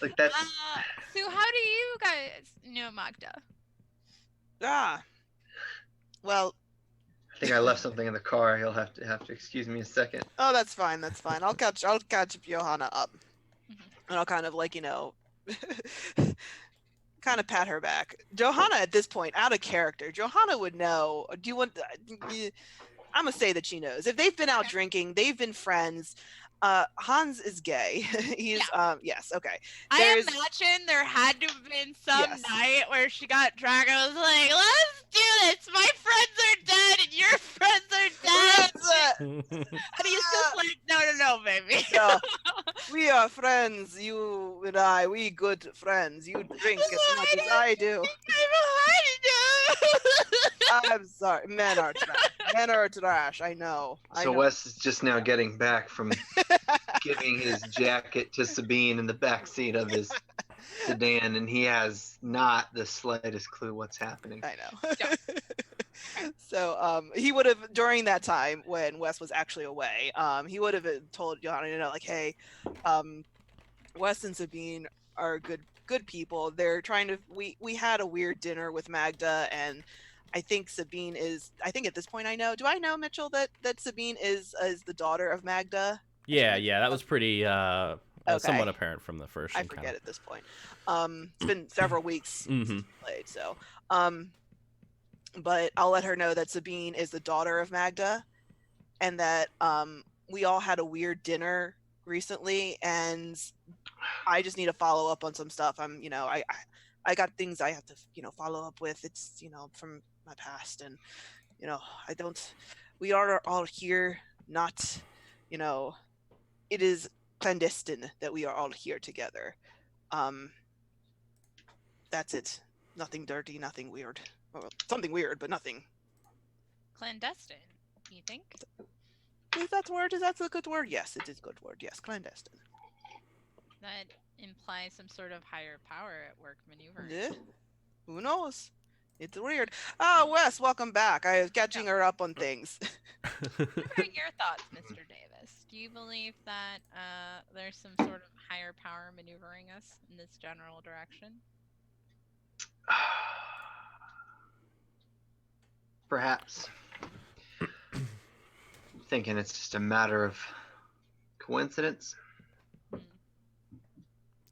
Like that's. So how do you guys know Magda? Well, I think I left something in the car. You'll have to excuse me a second. oh, that's fine. That's fine. I'll catch Johanna up, and I'll kind of kind of pat her back. Johanna, at this point, out of character, Johanna would know. Do you want? I'm gonna say that she knows. If they've been out drinking, they've been friends. Hans is gay. He's yes, okay. I imagine there had to have been some night where she got dragged. I was like, let's do this. My friends are dead and your friends are dead. And he's just like, no, baby. No, we are friends. You and I, we good friends. You drink as much as I do. I'm sorry. Men are trash. Men are trash. I know. So Wes is just now getting back from giving his jacket to Sabine in the backseat of his sedan, and he has not the slightest clue what's happening. I know. So he would have, during that time when Wes was actually away, he would have told Johanna, like, hey, Wes and Sabine are good people. They're trying to. We had a weird dinner with Magda, and I think Sabine is. I think at this point I know. Do I know, Mitchell, that Sabine is the daughter of Magda? Yeah, that was pretty somewhat apparent from the first. I forget at this point. It's been several weeks since we played, so. But I'll let her know that Sabine is the daughter of Magda, and that we all had a weird dinner recently, and I just need to follow up on some stuff. I got things I have to follow up with. It's from my past, and I don't. We are all here, not it is clandestine that we are all here together. That's it. Nothing dirty, nothing weird. Well, something weird, but nothing. Clandestine, you think? Is that a good word? Yes, it is a good word. Yes, clandestine. That implies some sort of higher power at work maneuvering. Yeah. Who knows? It's weird. Oh, Wes, welcome back. I was catching her up on things. What are your thoughts, Mr. Davis? Do you believe that there's some sort of higher power maneuvering us in this general direction? Perhaps. Thinking it's just a matter of coincidence.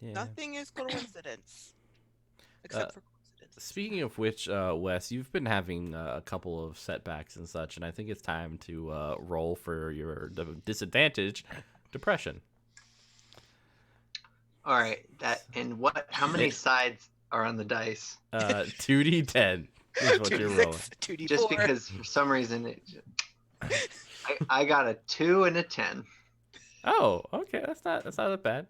Yeah. Nothing is coincidence. Except for coincidence. Speaking of which, Wes, you've been having a couple of setbacks and such, and I think it's time to roll for your disadvantage, depression. All right, how many sides are on the dice? 2d10 is what you're rolling. 2d4. Just because for some reason I got a 2 and a 10. Oh, okay, that's not that bad.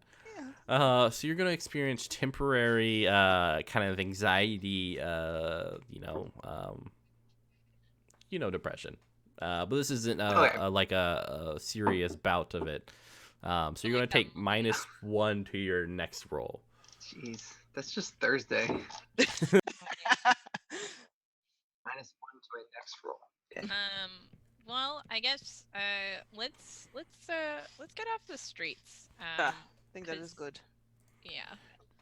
So you're gonna experience temporary kind of anxiety, depression. But this isn't Okay. like a serious bout of it. So you're gonna take -1 to your next roll. Jeez, that's just Thursday. -1 to my next roll. Okay. Well, I guess let's get off the streets. I think that is 'Cause- good. Yeah.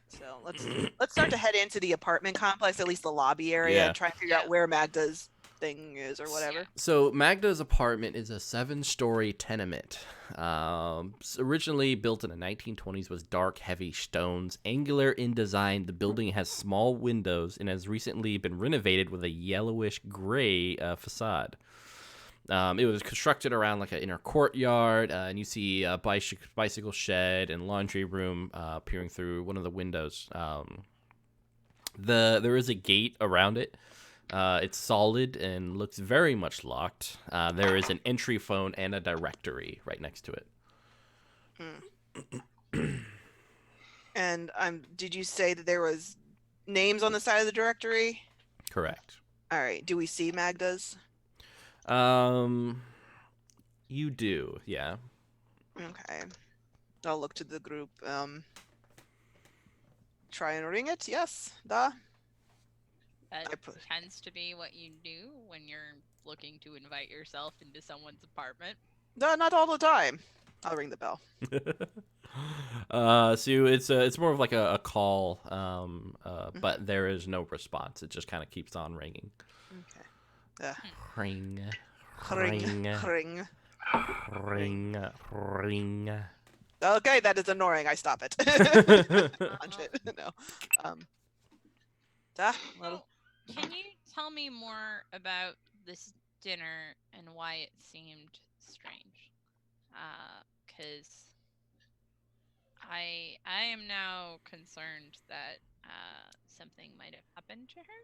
So let's start to head into the apartment complex, at least the lobby area, Yeah. and try and figure out where Magda's thing is or whatever. So Magda's apartment is a 7-story tenement. Originally built in the 1920s, was dark, heavy stones, angular in design. The building has small windows and has recently been renovated with a yellowish gray facade. It was constructed around like an inner courtyard, and you see a bicycle shed and laundry room peering through one of the windows. There is a gate around it. It's solid and looks very much locked. There is an entry phone and a directory right next to it. And did you say that there was names on the side of the directory? Correct. All right. Do we see Magda's? You do, yeah. Okay. I'll look to the group. Try and ring it. Yes. Da. That I put- tends to be what you do when you're looking to invite yourself into someone's apartment. Da. Not all the time. I'll ring the bell. So it's more of like a call, but there is no response. It just kind of keeps on ringing. Okay. Ring, Ring. ring, Ring. ring. Okay, that is annoying. I stop it. Punch it. No. Well, Can you tell me more about this dinner and why it seemed strange? Because I am now concerned that something might have happened to her.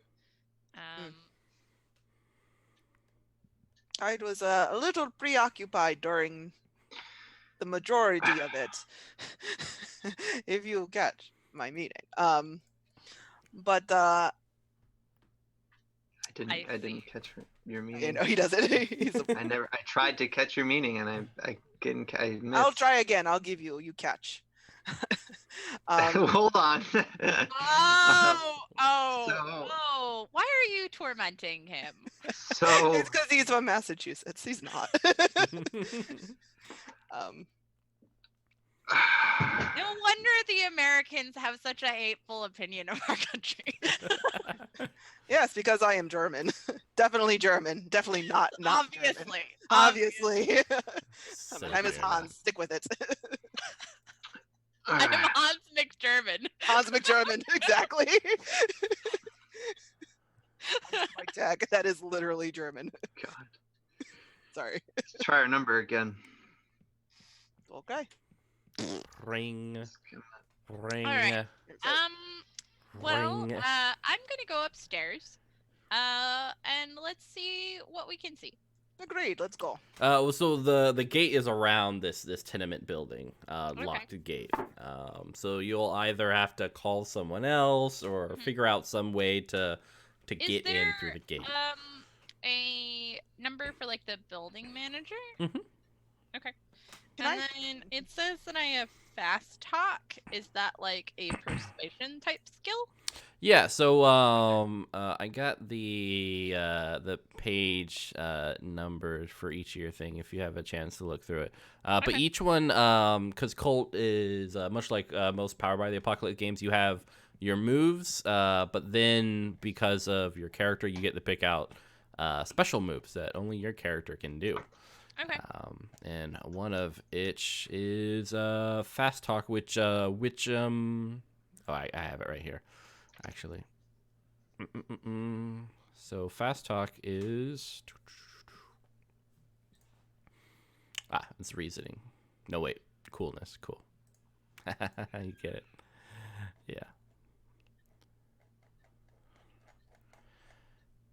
I was a little preoccupied during the majority of it, if you catch my meaning. But I I didn't see. catch your you meaning. know, he doesn't. I tried to catch your meaning and I missed. I'll try again. I'll give you catch. Hold on. Oh! Why are you tormenting him? So It's because he's from Massachusetts. He's not. No wonder the Americans have such a hateful opinion of our country. Yes, because I am German. Definitely German. Definitely not German. Obviously. So My name is German. Hans. Stick with it. I'm Hans McGerman. Hans McGerman. Exactly. Freitag. That is literally German. God. Sorry. Let's try our number again. Okay. Ring, ring. All right. Well, Ring. I'm gonna go upstairs. And let's see what we can see. Agreed. Let's go. So the gate is around this tenement building, locked gate. So you'll either have to call someone else or figure out some way to get in through the gate. A number for like the building manager? Mhm. Okay. Can Then it says that I have fast talk. Is that like a persuasion type skill? Yeah, so I got the page numbers for each of your thing if you have a chance to look through it. But Okay. each one, because Kult is much like most Powered by the Apocalypse games, you have your moves, but then because of your character, you get to pick out special moves that only your character can do. Okay. And one of each is fast talk, which I have it right here. Actually. So fast talk is it's reasoning. No, wait, coolness. Cool. You get it. Yeah.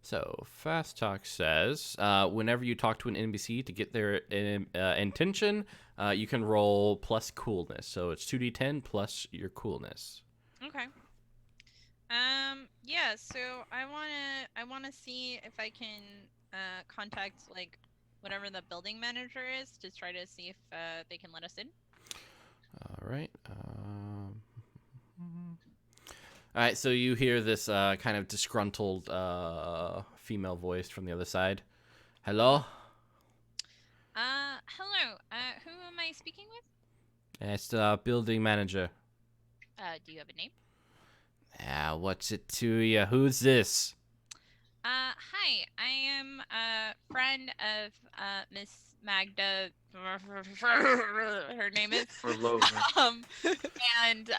So, Fast Talk says, whenever you talk to an NPC to get their intention, you can roll plus coolness. So it's 2d10 plus your coolness. Okay. Yeah, so I wanna see if I can contact like whatever the building manager is to try to see if they can let us in. All right. All right, so you hear this kind of disgruntled female voice from the other side. Hello? Hello. Who am I speaking with? It's the building manager. Do you have a name? What's it to you? Who's this? Hi. I am a friend of Miss Magda. Her name is. And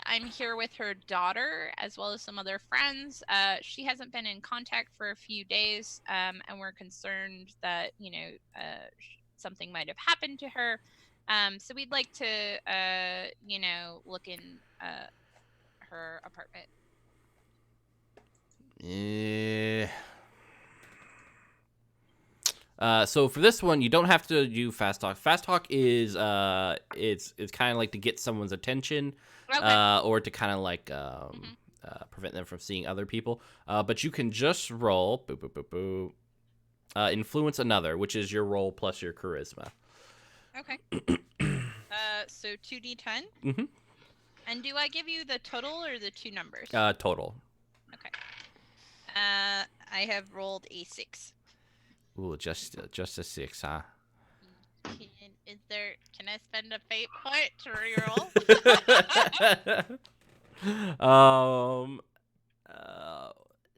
I'm here with her daughter as well as some other friends. She hasn't been in contact for a few days, and we're concerned that something might have happened to her. So we'd like to look in her apartment. Yeah. So for this one, you don't have to do fast talk. Fast talk is it's kind of like to get someone's attention, Okay. or to kind of like prevent them from seeing other people. But you can just roll influence another, which is your roll plus your charisma. Okay. So 2d10. Mm-hmm. And do I give you the total or the two numbers? Total. Okay. I have rolled a 6. Ooh, just a 6, huh? Can I spend a fate point to reroll?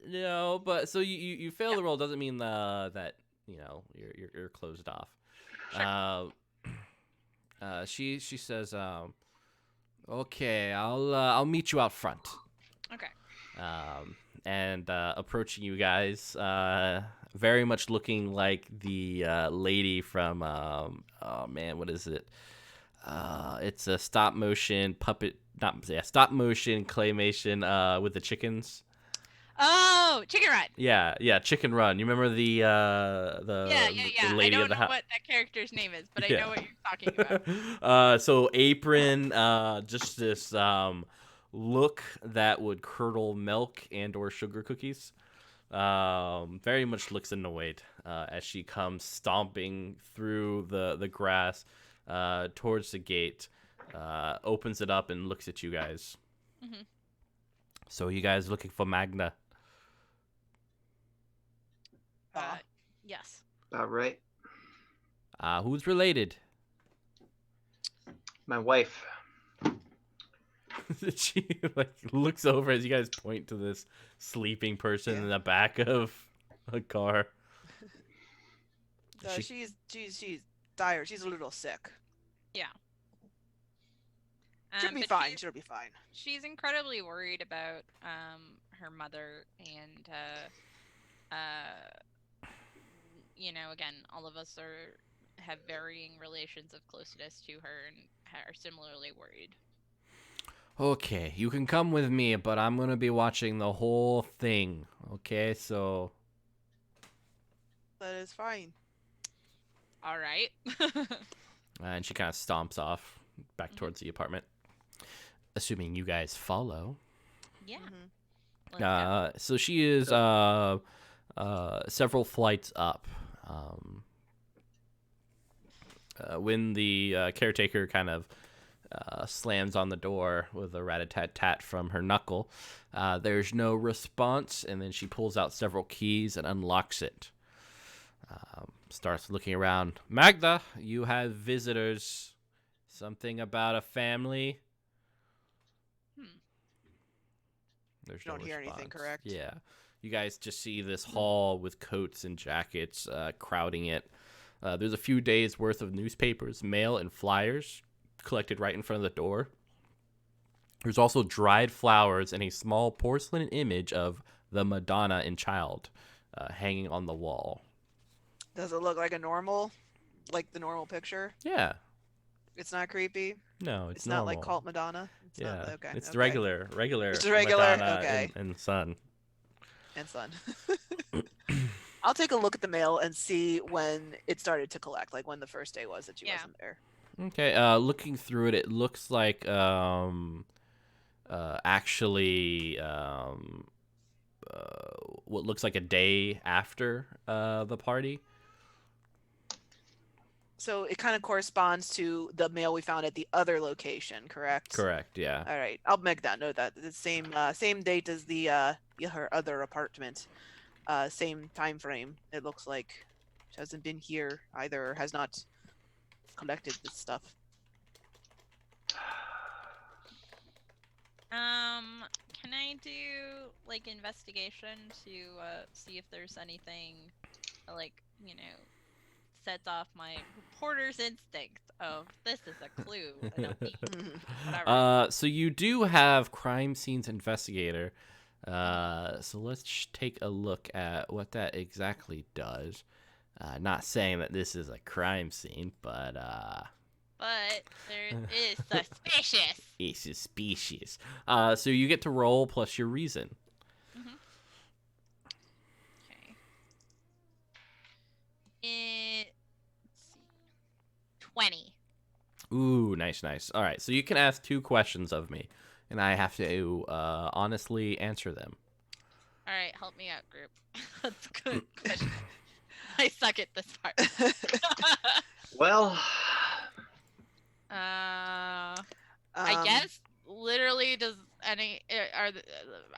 No, but so you fail the roll doesn't mean that you're closed off. Sure. She says, okay, I'll meet you out front. Okay. And approaching you guys, very much looking like the lady from oh man, what is it? It's a stop motion claymation with the chickens. Oh, Chicken Run. Yeah, Chicken Run. You remember the Yeah. the lady I of don't the know house? what that character's name is, but I Yeah. know what you're talking about. So apron, just this look that would curdle milk and or sugar cookies. Very much looks annoyed as she comes stomping through the grass towards the gate, opens it up and looks at you guys. Mm-hmm. So you guys looking for Magna? Yes. About right. Who's related? My wife. She like looks over as you guys point to this sleeping person in the back of a car. She's tired. She's a little sick. Yeah. She'll be fine. She'll be fine. She's incredibly worried about her mother, and again, all of us have varying relations of closeness to her and are similarly worried. Okay, you can come with me, but I'm gonna be watching the whole thing. Okay, so That is fine. All right. and she kind of stomps off back towards the apartment, assuming you guys follow. Yeah. Mm-hmm. Let's go. So she is several flights up. When the caretaker kind of slams on the door with a rat-a-tat-tat from her knuckle, there's no response, and then she pulls out several keys and unlocks it. Starts looking around. Magda, you have visitors. Something about a family? There's You don't hear anything, response. correct? Yeah. You guys just see this hall with coats and jackets crowding it. There's a few days' worth of newspapers, mail, and flyers collected right in front of the door. There's also dried flowers and a small porcelain image of the Madonna and Child hanging on the wall. Does it look like the normal picture? Yeah. It's not creepy. No, It's not like normal. Cult Madonna. It's Yeah. not, okay. It's okay. regular. It's regular, Madonna okay. and Son. and son. I'll take a look at the mail and see when it started to collect, like when the first day was that she wasn't there. Okay. Looking through it, it looks like actually what looks like a day after the party. So it kind of corresponds to the mail we found at the other location, correct? Correct. Yeah. All right, I'll make that note. That the same date as the her other apartment, same time frame. It looks like she hasn't been here either, or has not collected this stuff. Can I do like investigation to see if there's anything like, you know, sets off my reporter's instinct of this is a clue. I don't need whatever. So you do have crime scenes investigator. So let's take a look at what that exactly does. Not saying that this is a crime scene, but there is suspicious. it's suspicious. So you get to roll plus your reason. Okay. Let's see. 20. Ooh, nice. All right, so you can ask 2 questions of me, and I have to honestly answer them. All right, help me out, group. That's a good question. I suck at this part. Well, I guess literally does any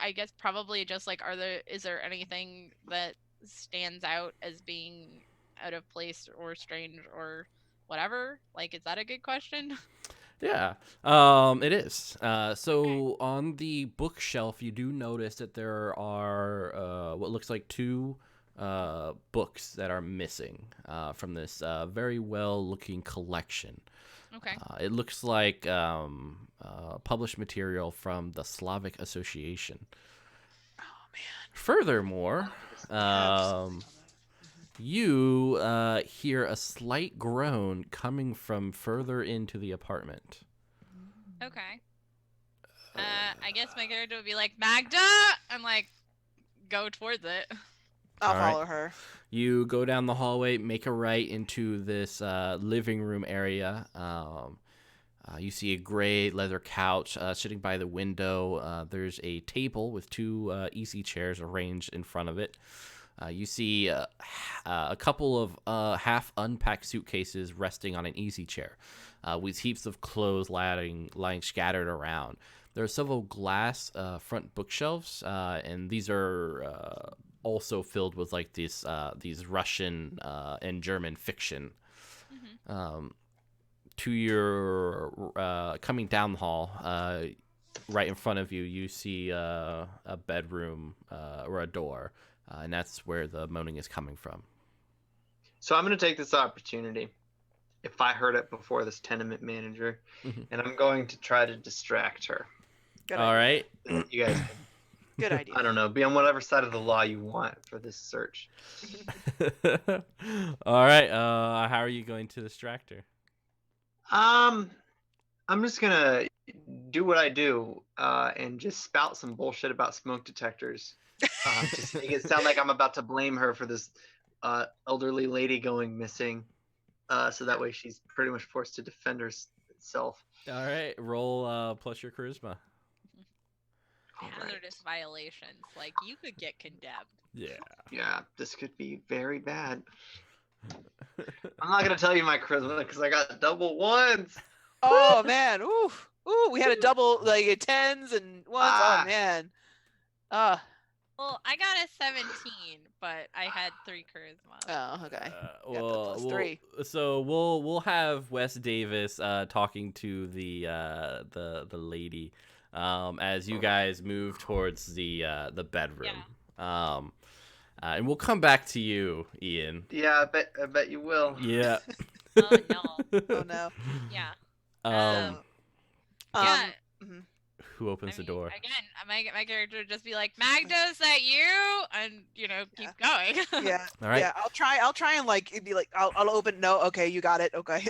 I guess probably just like is there anything that stands out as being out of place or strange or whatever? Like, is that a good question? Yeah, it is. So on the bookshelf, you do notice that there are what looks like 2 books that are missing from this very well-looking collection. Okay. It looks like published material from the Slavic Association. Oh man. Furthermore, you hear a slight groan coming from further into the apartment. Okay. I guess my character would be like, Magda, and like go towards it. I'll All right. follow her. You go down the hallway, make a right into this living room area. You see a gray leather couch sitting by the window. There's a table with 2 easy chairs arranged in front of it. You see a couple of half-unpacked suitcases resting on an easy chair, with heaps of clothes lying scattered around. There are several glass front bookshelves, and these are also filled with like these Russian and German fiction. To your coming down the hall, right in front of you, you see a bedroom or a door, and that's where the moaning is coming from. so I'm going to take this opportunity, if I heard it before this tenement manager, and I'm going to try to distract her. Good All idea. right. You guys, Good idea. I don't know, be on whatever side of the law you want for this search. All right. How are you going to distract her? I'm just gonna do what I do and just spout some bullshit about smoke detectors. Just make it sound like I'm about to blame her for this elderly lady going missing. So that way she's pretty much forced to defend herself. All right. Roll plus your charisma. Hazardous violations. Like, you could get condemned. Yeah. Yeah, this could be very bad. I'm not gonna tell you my charisma because I got double 1s. Oh man. Ooh. We had a double, like 10s and 1s. Oh man. Well, I got a 17, but I had 3 charisma. Oh, okay. Well, plus 3. So we'll have Wes Davis talking to the lady as you guys move towards the bedroom. Yeah. And we'll come back to you, Ian. Yeah, I bet you will. Yeah. Oh no. Oh no. Yeah. Yeah. Mhm. Who opens the door? Again, my character would just be like, Magda, is that you? And keep going. Yeah. All right. Yeah. I'll try and like it'd be like I'll open. No. Okay. You got it. Okay.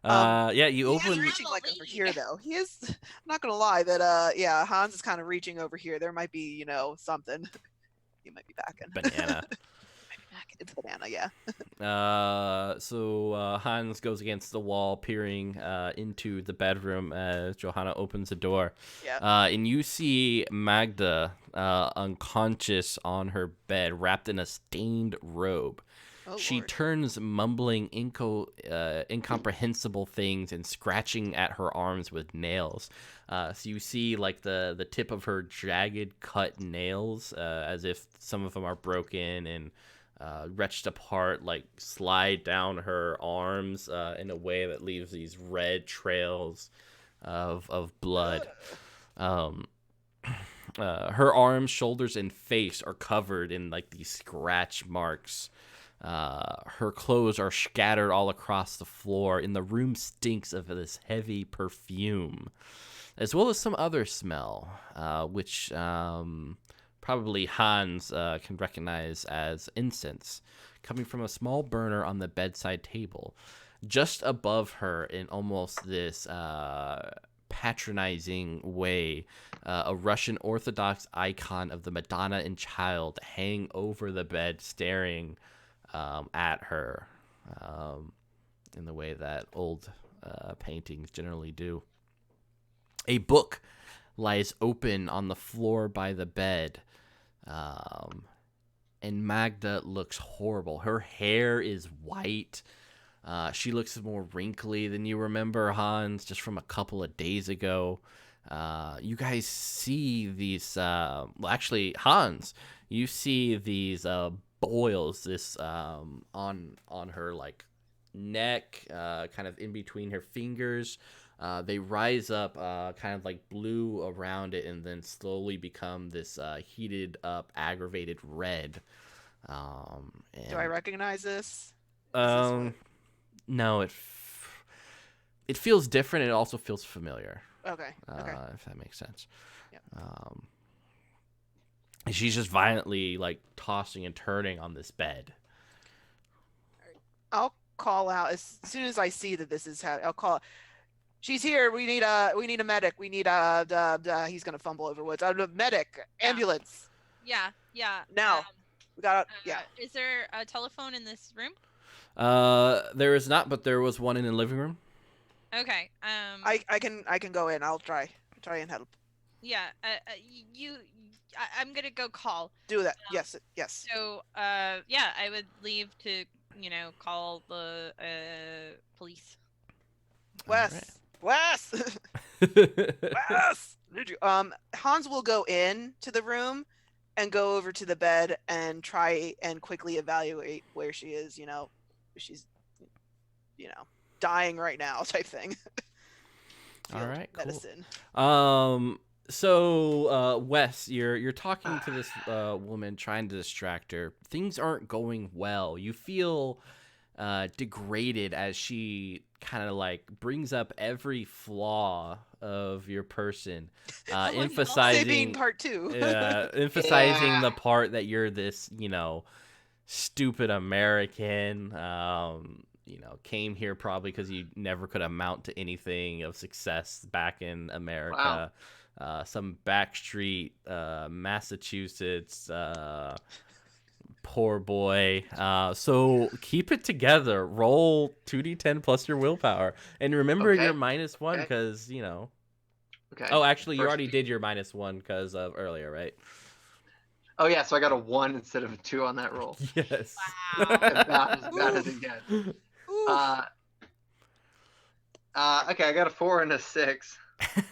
Yeah. You He is open. reaching like over here though. He is. I'm not gonna lie that yeah, Hans is kind of reaching over here. There might be something. He might be back in. Banana. It's banana, yeah. So Hans goes against the wall, peering into the bedroom as Johanna opens the door. Yeah. And you see Magda unconscious on her bed, wrapped in a stained robe. Oh, She Lord. turns, mumbling incomprehensible things and scratching at her arms with nails. So you see like the tip of her jagged cut nails, as if some of them are broken and wretched apart, like slide down her arms in a way that leaves these red trails of blood. Her arms, shoulders, and face are covered in like these scratch marks. Her clothes are scattered all across the floor, and the room stinks of this heavy perfume, as well as some other smell, which probably Hans can recognize as incense, coming from a small burner on the bedside table. Just above her, in almost this patronizing way, a Russian Orthodox icon of the Madonna and Child hang over the bed, staring at her in the way that old paintings generally do. A book lies open on the floor by the bed, and Magda looks horrible. Her hair is white. She looks more wrinkly than you remember, Hans, just from a couple of days ago. You guys see these, well, actually, Hans, you see these boils, this on her like neck, kind of in between her fingers. They rise up kind of like blue around it and then slowly become this heated up, aggravated red. Do I recognize this? No, it feels different. It also feels familiar. Okay. If that makes sense. Yeah. And she's just violently like tossing and turning on this bed. I'll call out as soon as I see that this is how I'll call. She's here. We need a medic. We need he's gonna fumble over words. A medic, ambulance. Yeah. Now we got. Yeah. Is there a telephone in this room? There is not, but there was one in the living room. Okay. I can go in. I'll try and help. Yeah. I'm gonna go call. Do that. Yes. So, yeah, I would leave to, call the police. Wes. Did you? Hans will go in to the room and go over to the bed and try and quickly evaluate where she is. She's, dying right now, type thing. All right. Medicine. Cool. So, Wes, you're talking to this woman, trying to distract her. Things aren't going well. You feel degraded as she kind of like brings up every flaw of your person, emphasizing part 2. emphasizing the part that you're this, stupid American. Came here probably because you never could amount to anything of success back in America. Wow. Some backstreet, Massachusetts, poor boy. So keep it together. Roll 2d10 plus your willpower, and remember your -1 because Okay. Oh, actually, you already did your -1 because of earlier, right? Oh yeah, so I got a 1 instead of a 2 on that roll. Yes. Wow. As bad as it gets. Okay, I got a 4 and a 6.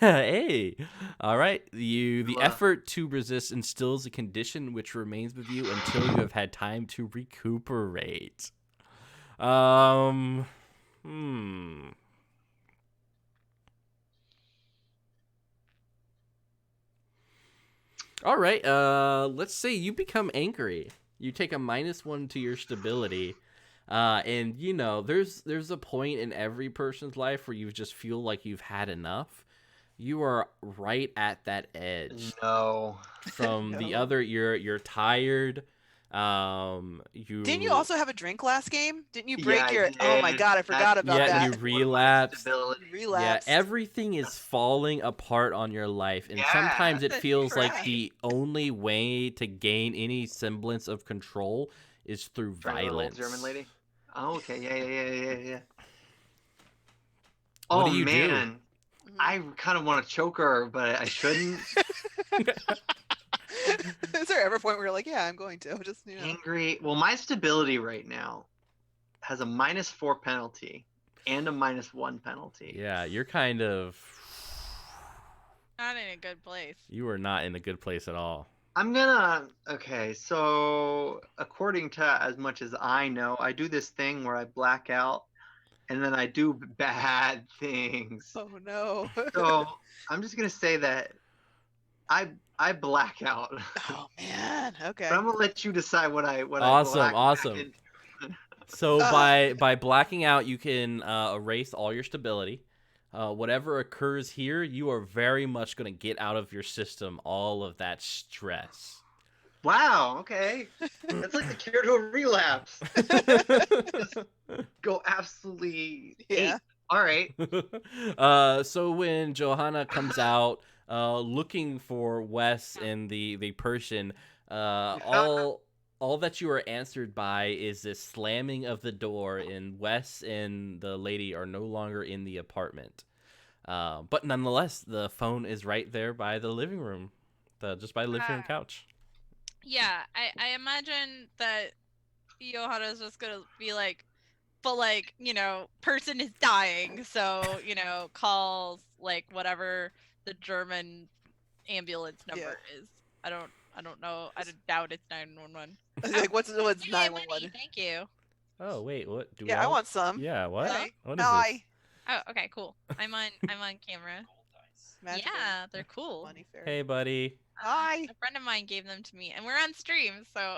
Hey, all right. The effort to resist instills a condition which remains with you until you have had time to recuperate. All right. Let's say you become angry. You take a -1 to your stability. And there's a point in every person's life where you just feel like you've had enough. You are right at that edge. No. From the other, you're tired. You Didn't you also have a drink last game? Didn't you break Yeah, I your? Oh my did. god, I forgot about yeah, that. you One of my relapsed. stability. Yeah, Relapsed. everything is falling apart on your life, and sometimes it That's feels like right. the only way to gain any semblance of control is through Trying to roll violence. German lady. Oh, okay. Yeah. What Oh do you do? man, I kind of want to choke her, but I shouldn't. Is there ever a point where you're like, yeah, I'm going to just Angry. Well, my stability right now has a -4 penalty and a -1 penalty. Yeah, you're kind of. Not in a good place. You are not in a good place at all. I'm gonna. Okay, so according to as much as I know, I do this thing where I black out, and then I do bad things. Oh no. So I'm just gonna say that I black out. Oh man. Okay. But I'm gonna let you decide what I Awesome, black awesome. into. So by blacking out, you can erase all your stability. Whatever occurs here, you are very much going to get out of your system all of that stress. Wow. Okay. That's like the cure to a relapse. Go absolutely. Yeah. ape. All right. So when Johanna comes out looking for Wes and the person, all that you are answered by is this slamming of the door, and Wes and the lady are no longer in the apartment. But nonetheless, the phone is right there by the living room, just by the living room couch. Yeah, I imagine that Johanna's just gonna be like, but like, person is dying, so, calls like whatever the German ambulance number is. I don't know. I doubt it's 911. Like what's Hey, money, 911? thank you. Oh wait, what? Yeah, I want some. Yeah, what? Hey. What is Hi. Oh, okay, cool. I'm on camera. Magical Yeah, they're cool. money fairy. this? Hey, buddy. Hi. A friend of mine gave them to me, and we're on stream, so.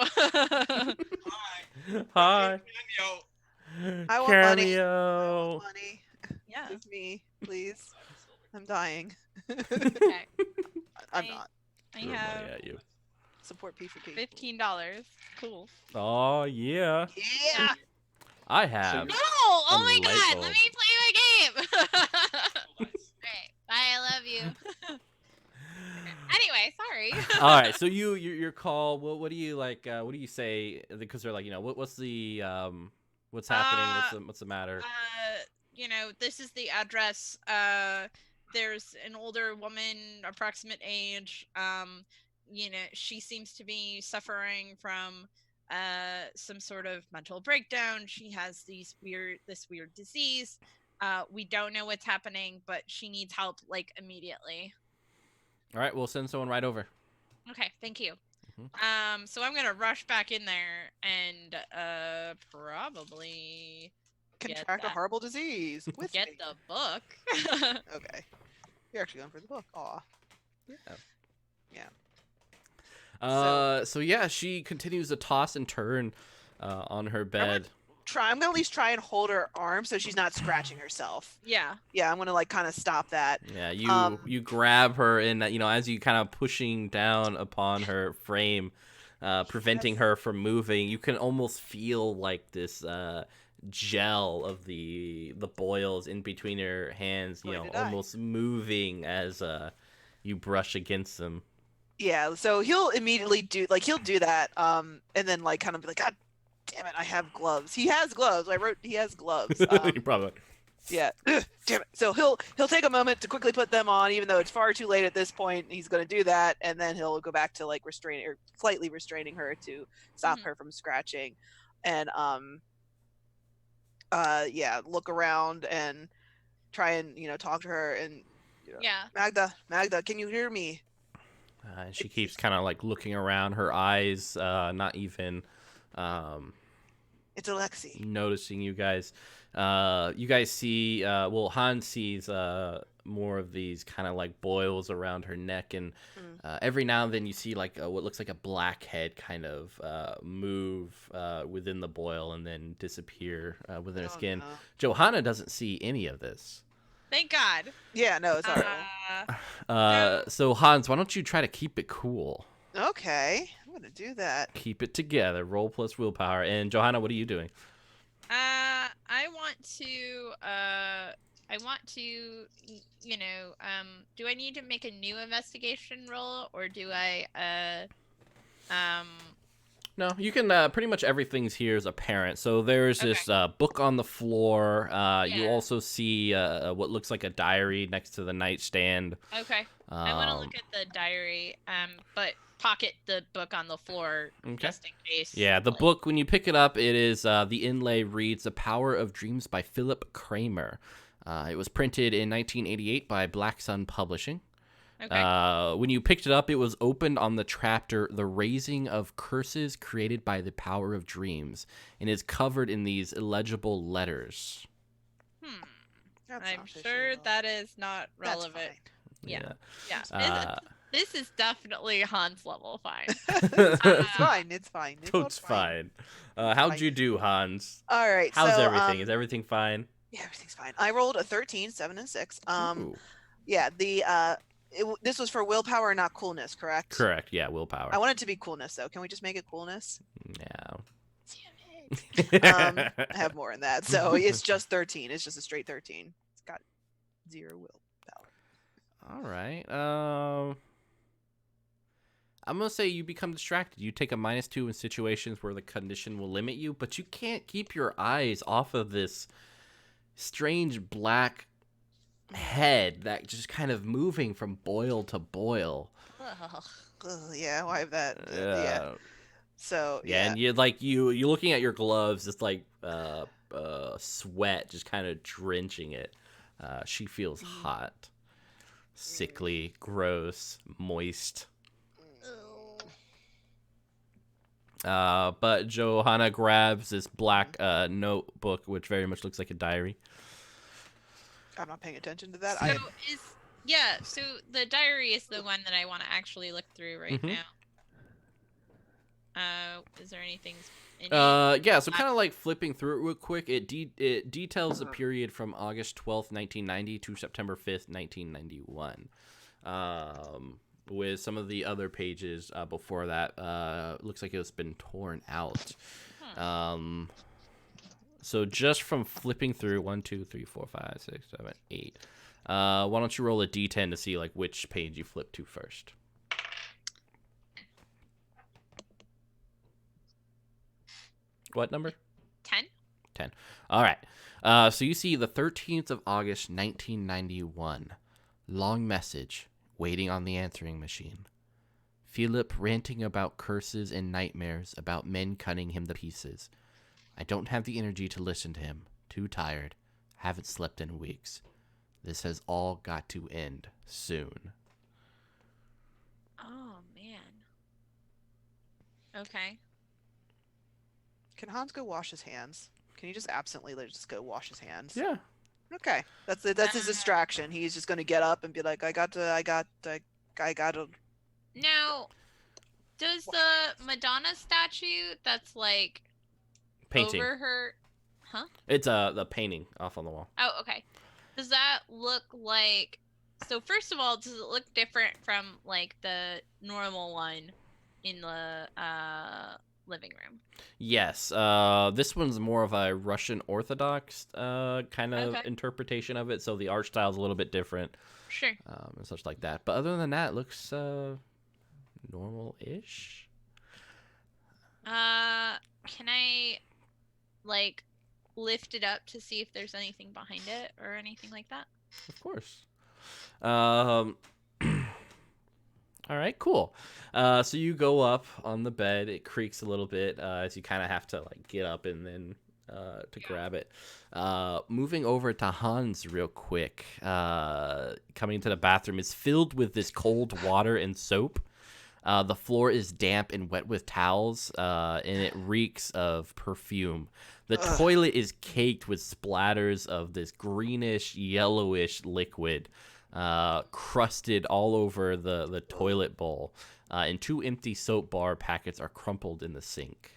Hi. I want money. Cameo. Money. Yeah. Give me, please. I'm dying. Okay. I'm not. I Throw money have at you. Support P for P. $15. Cool. Oh yeah. Yeah. I have. No! Oh my light god! bulb. Let me play my game! Alright. Bye, I love you. Anyway, sorry. All right. So your call. What do you like? What do you say? Because they're like, what's the what's happening? What's the matter? This is the address. There's an older woman, approximate age. She seems to be suffering from some sort of mental breakdown. She has this weird disease. We don't know what's happening, but she needs help like immediately. All right. We'll send someone right over. Okay, thank you. Mhm. So I'm gonna rush back in there and probably Contract a horrible disease with get me. the book. Okay. You're actually going for the book. Aw. So yeah, she continues to toss and turn on her bed. I'm gonna at least try and hold her arm so she's not scratching herself. Yeah. Yeah, I'm gonna like kind of stop that. Yeah, you grab her and as you kind of pushing down upon her frame, preventing her from moving, you can almost feel like this gel of the boils in between her hands, almost moving as you brush against them. Yeah, so he'll immediately do that, and then like kind of be like, God damn it, I have gloves. He has gloves. I wrote he has gloves. You probably. Yeah. Damn it. So he'll take a moment to quickly put them on, even though it's far too late at this point. He's gonna do that, and then he'll go back to like slightly restraining her to stop her from scratching, and look around and try and talk to her and Magda, can you hear me? She keeps kind of like looking around, her eyes not even It's Alexi. noticing you guys. You guys see, Hans sees more of these kind of like boils around her neck, and every now and then you see like what looks like a black head kind of move within the boil and then disappear within her skin. No. Johanna doesn't see any of this. Thank God. Yeah, no, it's alright. So Hans, why don't you try to keep it cool? Okay. gonna do that. Keep it together. Roll plus willpower. And Johanna, what are you doing? I want to, do I need to make a new investigation roll, or do I, No, you can pretty much everything's here is apparent. So there's this book on the floor. You also see what looks like a diary next to the nightstand. Okay. I want to look at the diary, but pocket the book on the floor just in case. Yeah, the book, when you pick it up, it is the inlay reads "The Power of Dreams" by Philip Kramer. It was printed in 1988 by Black Sun Publishing. Okay. When you picked it up, it was opened on the chapter "The Raising of Curses Created by the Power of Dreams," and is covered in these illegible letters. I'm sure that is not relevant. Yeah. This is definitely Hans level fine. It's fine. It's fine. How'd you do, Hans? All right. How's everything? Is everything fine? Yeah, everything's fine. I rolled a 13, 7, and 6. Ooh. Yeah, this was for willpower, not coolness, correct? Correct. Yeah, willpower. I want it to be coolness, though. Can we just make it coolness? No. Damn it. I have more in that, so it's just 13. It's just a straight 13. It's got 0 willpower. All right. I'm going to say you become distracted. You take a -2 in situations where the condition will limit you, but you can't keep your eyes off of this strange black head that just kind of moving from boil to boil. Yeah, why have that? Yeah. So, yeah. And you're looking at your gloves, it's like sweat just kind of drenching it. She feels hot, sickly, gross, moist. But Johanna grabs this black notebook, which very much looks like a diary. I'm not paying attention to that. So the diary is the one that I want to actually look through right now. Is there anything in it? Yeah, so kind of like flipping through it real quick, it details the period from August 12th, 1990 to September 5th, 1991. With some of the other pages before that, looks like it's been torn out. So just from flipping through 1, 2, 3, 4, 5, 6, 7, 8. Why don't you roll a d10 to see like which page you flip to first? What number? 10. 10. All right. So you see the 13th of August, 1991. Long message. Waiting on the answering machine. Philip ranting about curses and nightmares about men cutting him to pieces. I don't have the energy to listen to him. Too tired. Haven't slept in weeks. This has all got to end soon. Oh, man. Okay. Can Hans go wash his hands? Can he just absently just go wash his hands? Yeah. Okay, that's his distraction. He's just gonna get up and be like, I got to. Now, does the Madonna statue that's like Painting. over her? Huh? It's the painting off on the wall. Oh, okay. Does that look like? So first of all, does it look different from like the normal one in the living room? Yes. This one's more of a Russian Orthodox kind of interpretation of it, so the art style is a little bit different. Sure. And such like that. But other than that, it looks normal-ish. Can I like lift it up to see if there's anything behind it or anything like that? Of course. All right, cool. So you go up on the bed. It creaks a little bit as you kind of have to like get up and then to grab it. Moving over to Hans real quick. Coming into the bathroom is filled with this cold water and soap. The floor is damp and wet with towels, and it reeks of perfume. The toilet is caked with splatters of this greenish, yellowish liquid. Crusted all over the toilet bowl, and 2 empty soap bar packets are crumpled in the sink.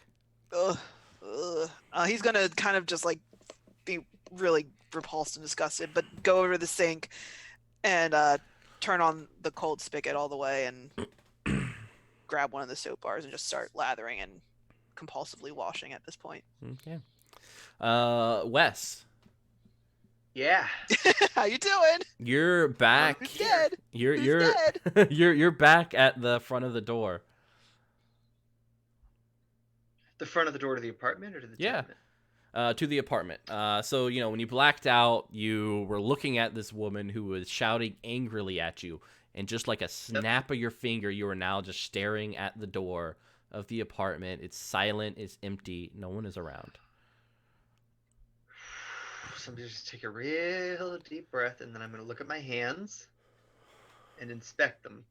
He's gonna kind of just like be really repulsed and disgusted, but go over to the sink and turn on the cold spigot all the way and grab one of the soap bars and just start lathering and compulsively washing at this point. Okay. Wes, Yeah. How you doing? you're back. Who's dead? You're Who's dead? you're back at the front of the door. The front of the door to the apartment or to the Yeah. tenement? To the apartment. So, you know, when you blacked out, you were looking at this woman who was shouting angrily at you, and just like a snap of your finger, you are now just staring at the door of the apartment. It's silent, it's empty, no one is around. So I'm just take a real deep breath, and then I'm going to look at my hands and inspect them.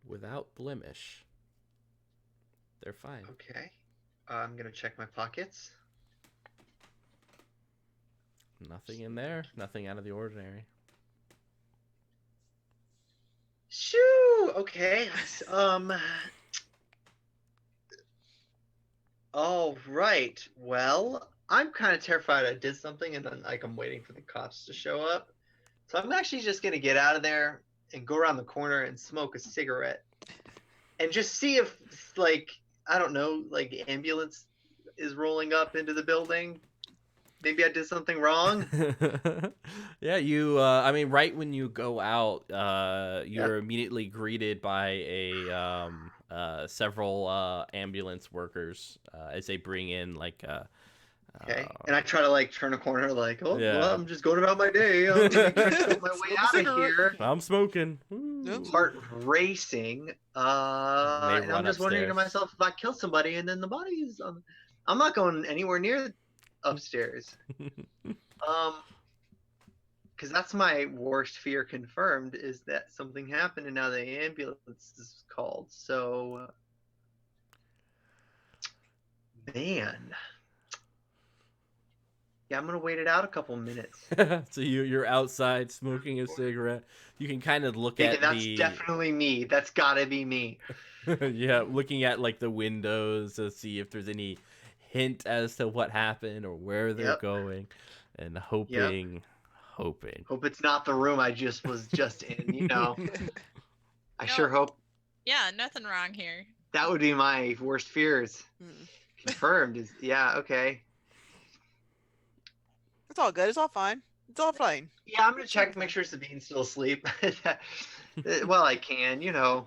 Without blemish. They're fine. Okay. I'm going to check my pockets. Nothing in there, nothing out of the ordinary. Shoo! Okay. All right. Well, I'm kind of terrified I did something, and then I'm waiting for the cops to show up. So I'm actually just gonna get out of there and go around the corner and smoke a cigarette, and just see if, I don't know, the ambulance is rolling up into the building. Maybe I did something wrong. Yeah, you. I mean, right when you go out, you're immediately greeted by several ambulance workers as they bring in Okay. And I try to turn a corner, Yeah. well, I'm just going about my day. I'm trying to get my way out of here. I'm smoking. Woo. Heart racing. And run I'm just wondering to upstairs. myself, if I kill somebody and then the body's I'm not going anywhere near upstairs. Because that's my worst fear confirmed, is that something happened and now the ambulance is called. So, man. Yeah, I'm gonna wait it out a couple minutes. So you're outside smoking a cigarette. You can kind of look Thinking at that's the definitely me. That's gotta be me. yeah, looking at the windows to see if there's any hint as to what happened or where they're going, and hoping. Hope it's not the room I was just in. I sure hope. Yeah, nothing wrong here. That would be my worst fears. Confirmed. Okay. It's all good. It's all fine. It's all fine. Yeah, I'm gonna check, make sure Sabine's still asleep. Well, I can. I'm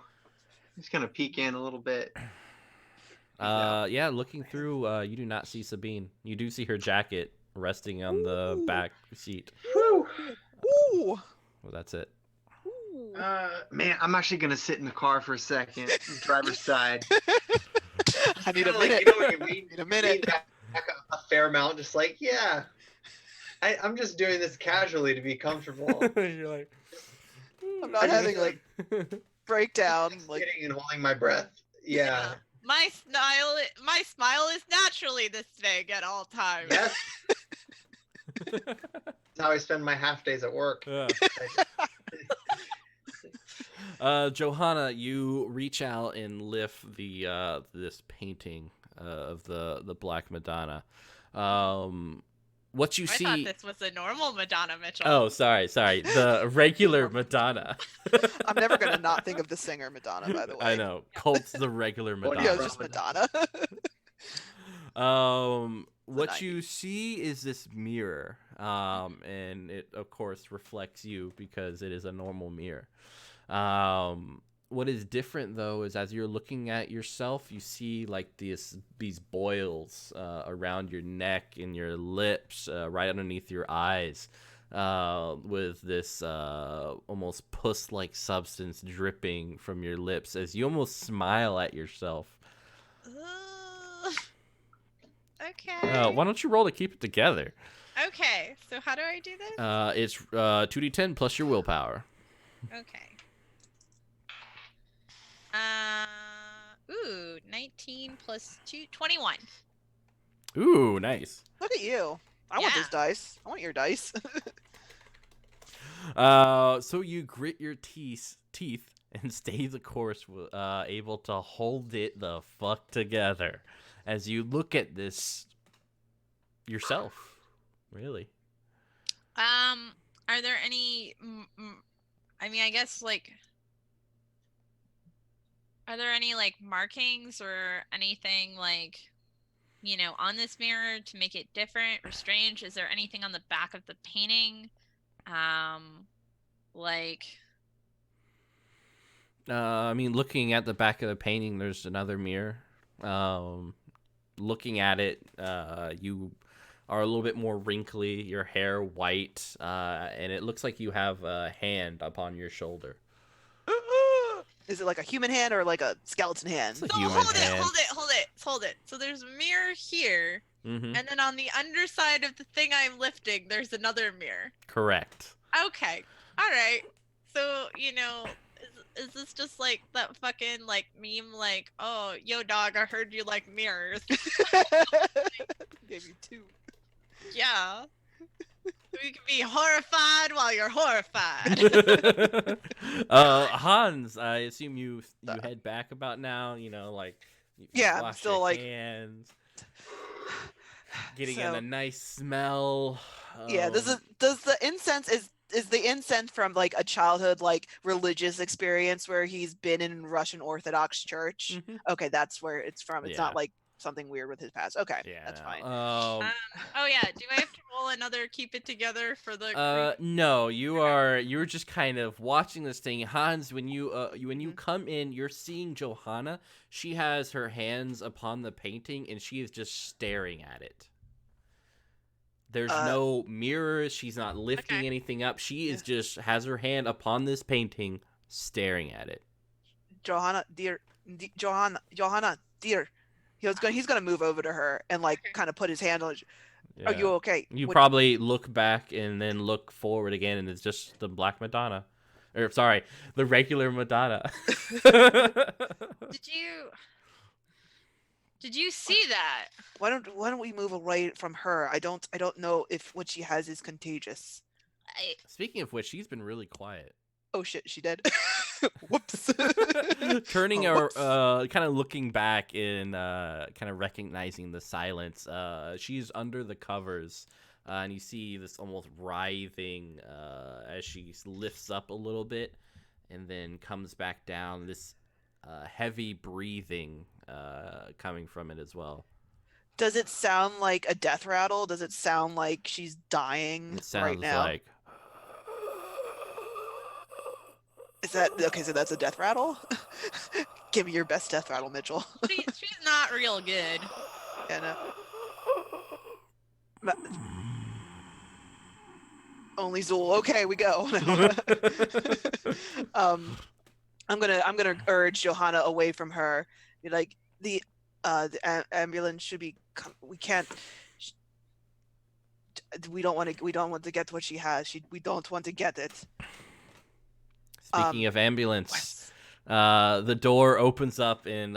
just gonna peek in a little bit. Yeah, looking through, you do not see Sabine. You do see her jacket resting on the back seat. Whew. Ooh. Well, that's it. Man, I'm actually gonna sit in the car for a second, driver's side. I need a minute. Need a minute. Lean back a fair amount, just I'm just doing this casually to be comfortable. You're like, I'm not having breakdown. Sitting and holding my breath. Yeah. My smile is naturally this big at all times. Yes. That's how I spend my half days at work. Yeah. Johanna, you reach out and lift the this painting of the Black Madonna. What you see? I thought this was a normal Madonna, Mitchell. Oh, sorry. The regular Madonna. I'm never gonna not think of the singer Madonna, by the way. I know. Cult's the regular Madonna. Yeah, it's just Madonna. What you see is this mirror, and it of course reflects you because it is a normal mirror. What is different though is as you're looking at yourself, you see these boils around your neck and your lips, right underneath your eyes, with this almost pus-like substance dripping from your lips as you almost smile at yourself. Okay. Why don't you roll to keep it together? Okay, so how do I do this? It's 2d10 plus your willpower. Okay. 19 plus 2, 21. Ooh, nice. Look at you. I want those dice. I want your dice. So you grit your teeth and stay the course, able to hold it the fuck together as you look at this yourself. Really? Are there any? I mean, I guess Are there any like markings or anything like, on this mirror to make it different or strange? Is there anything on the back of the painting? Like, I mean, looking at the back of the painting, there's another mirror. Looking at it, you are a little bit more wrinkly, your hair white, and it looks like you have a hand upon your shoulder. Is it like a human hand or like a skeleton hand? It's a so human hold hand. hold it. So there's a mirror here, Mm-hmm. and then on the underside of the thing I'm lifting, there's another mirror. Correct. Okay. All right. So, is this just like that fucking like meme like, oh, yo dog, I heard you like mirrors. Gave you 2. Yeah. We can be horrified while you're horrified. Hans, I assume you head back about now, like you Yeah, I'm wash still your like hands, getting in So- a nice smell. Yeah, does the incense is the incense from like a childhood like religious experience where he's been in Russian Orthodox Church? Mhm. Okay, that's where it's from. It's Yeah. not like something weird with his past. Okay, Yeah, that's no. fine. Oh yeah, do I have to roll another keep it together for the No, you're just kind of watching this thing. Hans, when you come in, you're seeing Johanna. She has her hands upon the painting and she is just staring at it. There's no mirrors. She's not lifting Okay. anything up. She is just has her hand upon this painting, staring at it. Johanna, dear, Johanna, dear. He's gonna move over to her and like kind of put his hand on. Yeah. Are you okay? You What- probably look back and then look forward again, and it's just the Black Madonna, or sorry, the regular Madonna. Did you see that? Why don't we move away from her? I don't know if what she has is contagious. Speaking of which, she's been really quiet. Oh shit, she dead. Whoops. Turning Oh, her, kind of looking back and kind of recognizing the silence. She's under the covers, and you see this almost writhing as she lifts up a little bit, and then comes back down. This heavy breathing coming from it as well. Does it sound like a death rattle? Does it sound like she's dying It sounds right now? like. Is that okay? So that's a death rattle. Give me your best death rattle, Mitchell. She's not real good. Yeah, no. But- Only Zool. Okay, we go. I'm gonna urge Johanna away from her. Be like the ambulance should be. We can't. We don't want to get what she has. We don't want to get it. Speaking of ambulance, Wes. the door opens up and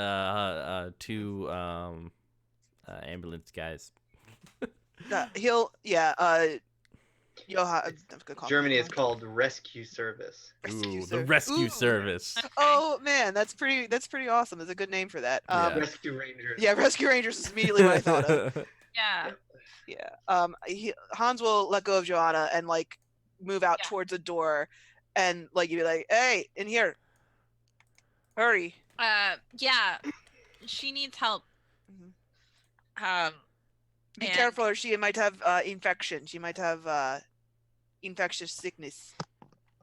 two ambulance guys. Johanna. I'm gonna call him Germany is Johanna. called Rescue Service. Rescue Ooh, the Service. rescue Ooh. service. Okay. Oh man, that's pretty awesome. That's a good name for that. Yeah. Rescue Rangers. Yeah, Rescue Rangers is immediately what I thought of. Yeah. Yeah. Hans will let go of Johanna and like move out Yeah. towards the door, and like you'd be like, "Hey, in here, hurry!" Yeah. She needs help. Mhm. Be And- careful, or she might have infection. She might have infectious sickness.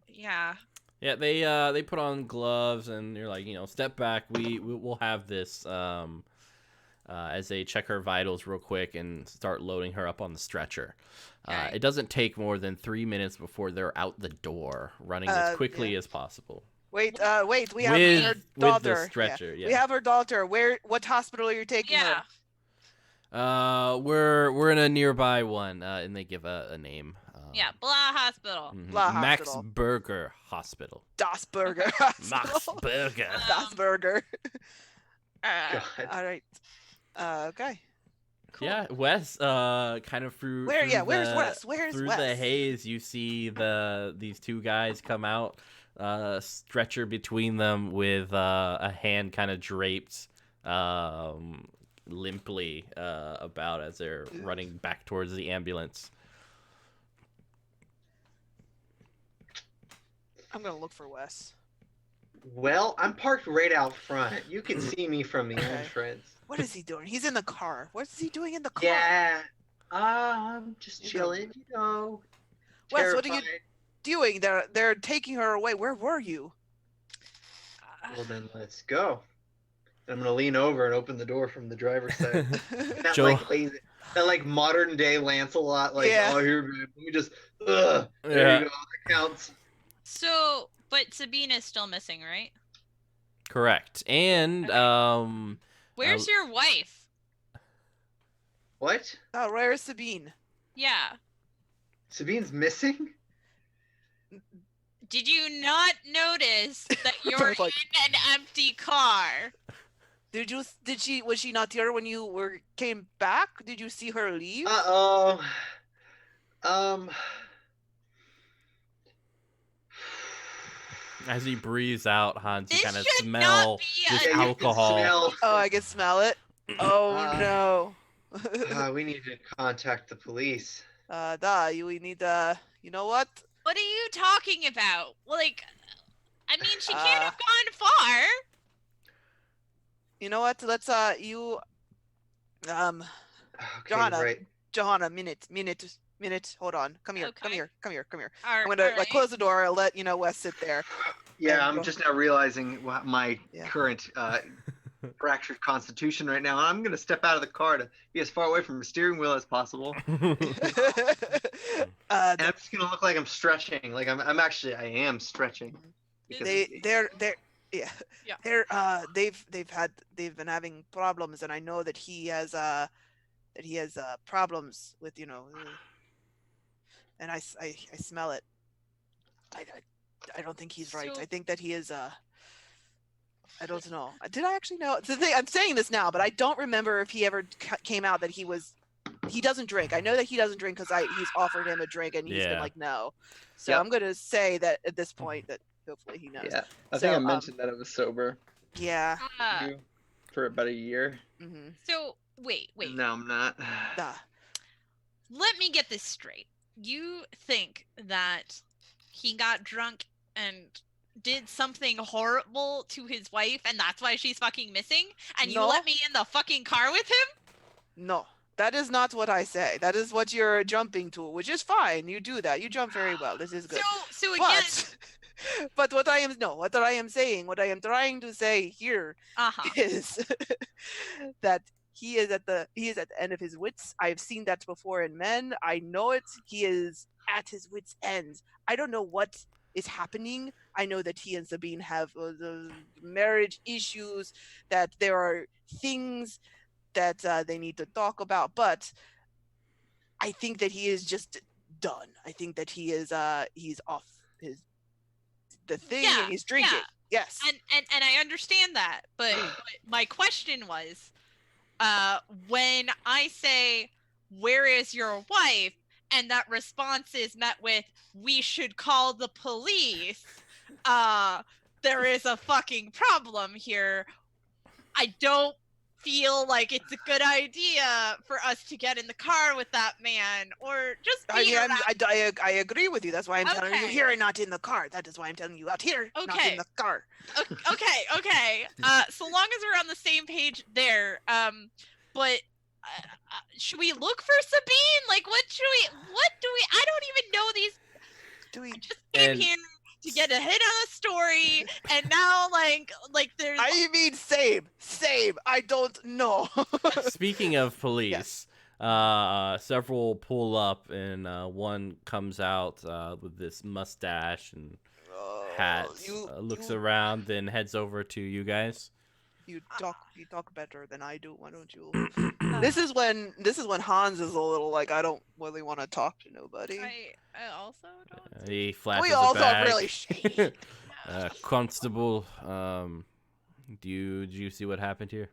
Yeah. Yeah, they put on gloves and you're like, step back. We'll have this. As they check her vitals real quick and start loading her up on the stretcher. Okay. It doesn't take more than 3 minutes before they're out the door, running as quickly yeah. as possible. Wait, we have With her the daughter. Yeah. stretcher, yeah. We have her daughter. What hospital are you taking Yeah. her? We're in a nearby one, and they give a name. Yeah. Blah Hospital. Mhm. Blah Max Hospital. Burger Hospital. Das Burger Max Hospital. Burger. Das Burger. God. All right. Okay. Cool. Yeah, Wes. Kind of through. Where? through Yeah. Where's the- Wes? Where's Through Wes? the haze, you see these two guys come out, stretcher between them with a hand kind of draped limply about as they're running back towards the ambulance. I'm gonna look for Wes. Well, I'm parked right out front. You can see me from the Okay. entrance. What is he doing? He's in the car. What is he doing in the car? Yeah. I'm just He's gonna- chilling, you know. Wes, what are Terrified. you doing? They're taking her away. Where were you? Well, then let's go. I'm gonna lean over and open the door from the driver's side. That Joe- that like modern day Lancelot, like, Yeah. oh, here, babe, let me just, there Yeah. you go, that counts. So, but Sabina's still missing, right? Correct. And Okay. Where's your wife? What? Oh, where is Sabine? Yeah. Sabine's missing? Did you not notice that you're Like- in an empty car? Was she not here when you came back? Did you see her leave? Uh-oh. as he breathes out, Hans, you This kind of should smell not be this a- Yeah, you can alcohol. smell. Oh, I can smell it. Oh no. We need to contact the police. We need you know what? What are you talking about? Like, I mean, she can't have Uh, gone far. You know what? Let's Okay, Johanna. right. Johanna, minute. Hold on. Come here. Okay. Come here. All I'm gonna like close the door. I'll let Wes sit there. Yeah, And I'm just now realizing my Yeah. current fractured constitution right now. I'm gonna step out of the car to be as far away from the steering wheel as possible, and I'm just gonna look like I'm stretching. Like I am stretching. because they're yeah. Yeah. They've been having problems, and I know that he has problems with and I smell it. I don't think he's right. So- I think that he is I don't know. Did I actually know? The thing, I'm saying this now, but I don't remember if he ever came out that he doesn't drink. I know that he doesn't drink because he's offered him a drink and he's been Yeah. like no. So Yep. I'm gonna say that at this point that hopefully he knows. Yeah, I So, think I mentioned that I was sober Yeah. for about a year. Mm-hmm. So wait. No, I'm not. Let me get this straight. You think that he got drunk and did something horrible to his wife, and that's why she's fucking missing? And you No. let me in the fucking car with him? No, that is not what I say. That is what you're jumping to, which is fine. You do that. You jump very well. This is good. So again, But what I am saying, what I am trying to say here is that he is at the end of his wits. I've seen that before in men. I know it. He is at his wits' end. I don't know what is happening. I know that he and Sabine have the marriage issues, that there are things that they need to talk about, but I think that he is just done. I think that he is he's off the thing and he's drinking. Yes. And I understand that, but my question was, when I say, "Where is your wife?" and that response is met with, "We should call the police," there is a fucking problem here. I don't feel like it's a good idea for us to get in the car with that man, or just be around. I agree with you. That's why I'm telling you Okay. here and not in the car. That is why I'm telling you out here, not in Okay. the car. Okay. So long as we're on the same page there. But should we look for Sabine? Like, what do we? I don't even know these. Do we? I just came And- here to get a hit on a story, and now like there's. I mean, same. I don't know. Speaking of police, several pull up, and one comes out with this mustache and hat, looks around, then heads over to you guys. You talk better than I do. Why don't you? This is when Hans is a little like, I don't really want to talk to nobody. I also don't. He flashes We a also bag. really shady. Constable, did you see what happened here?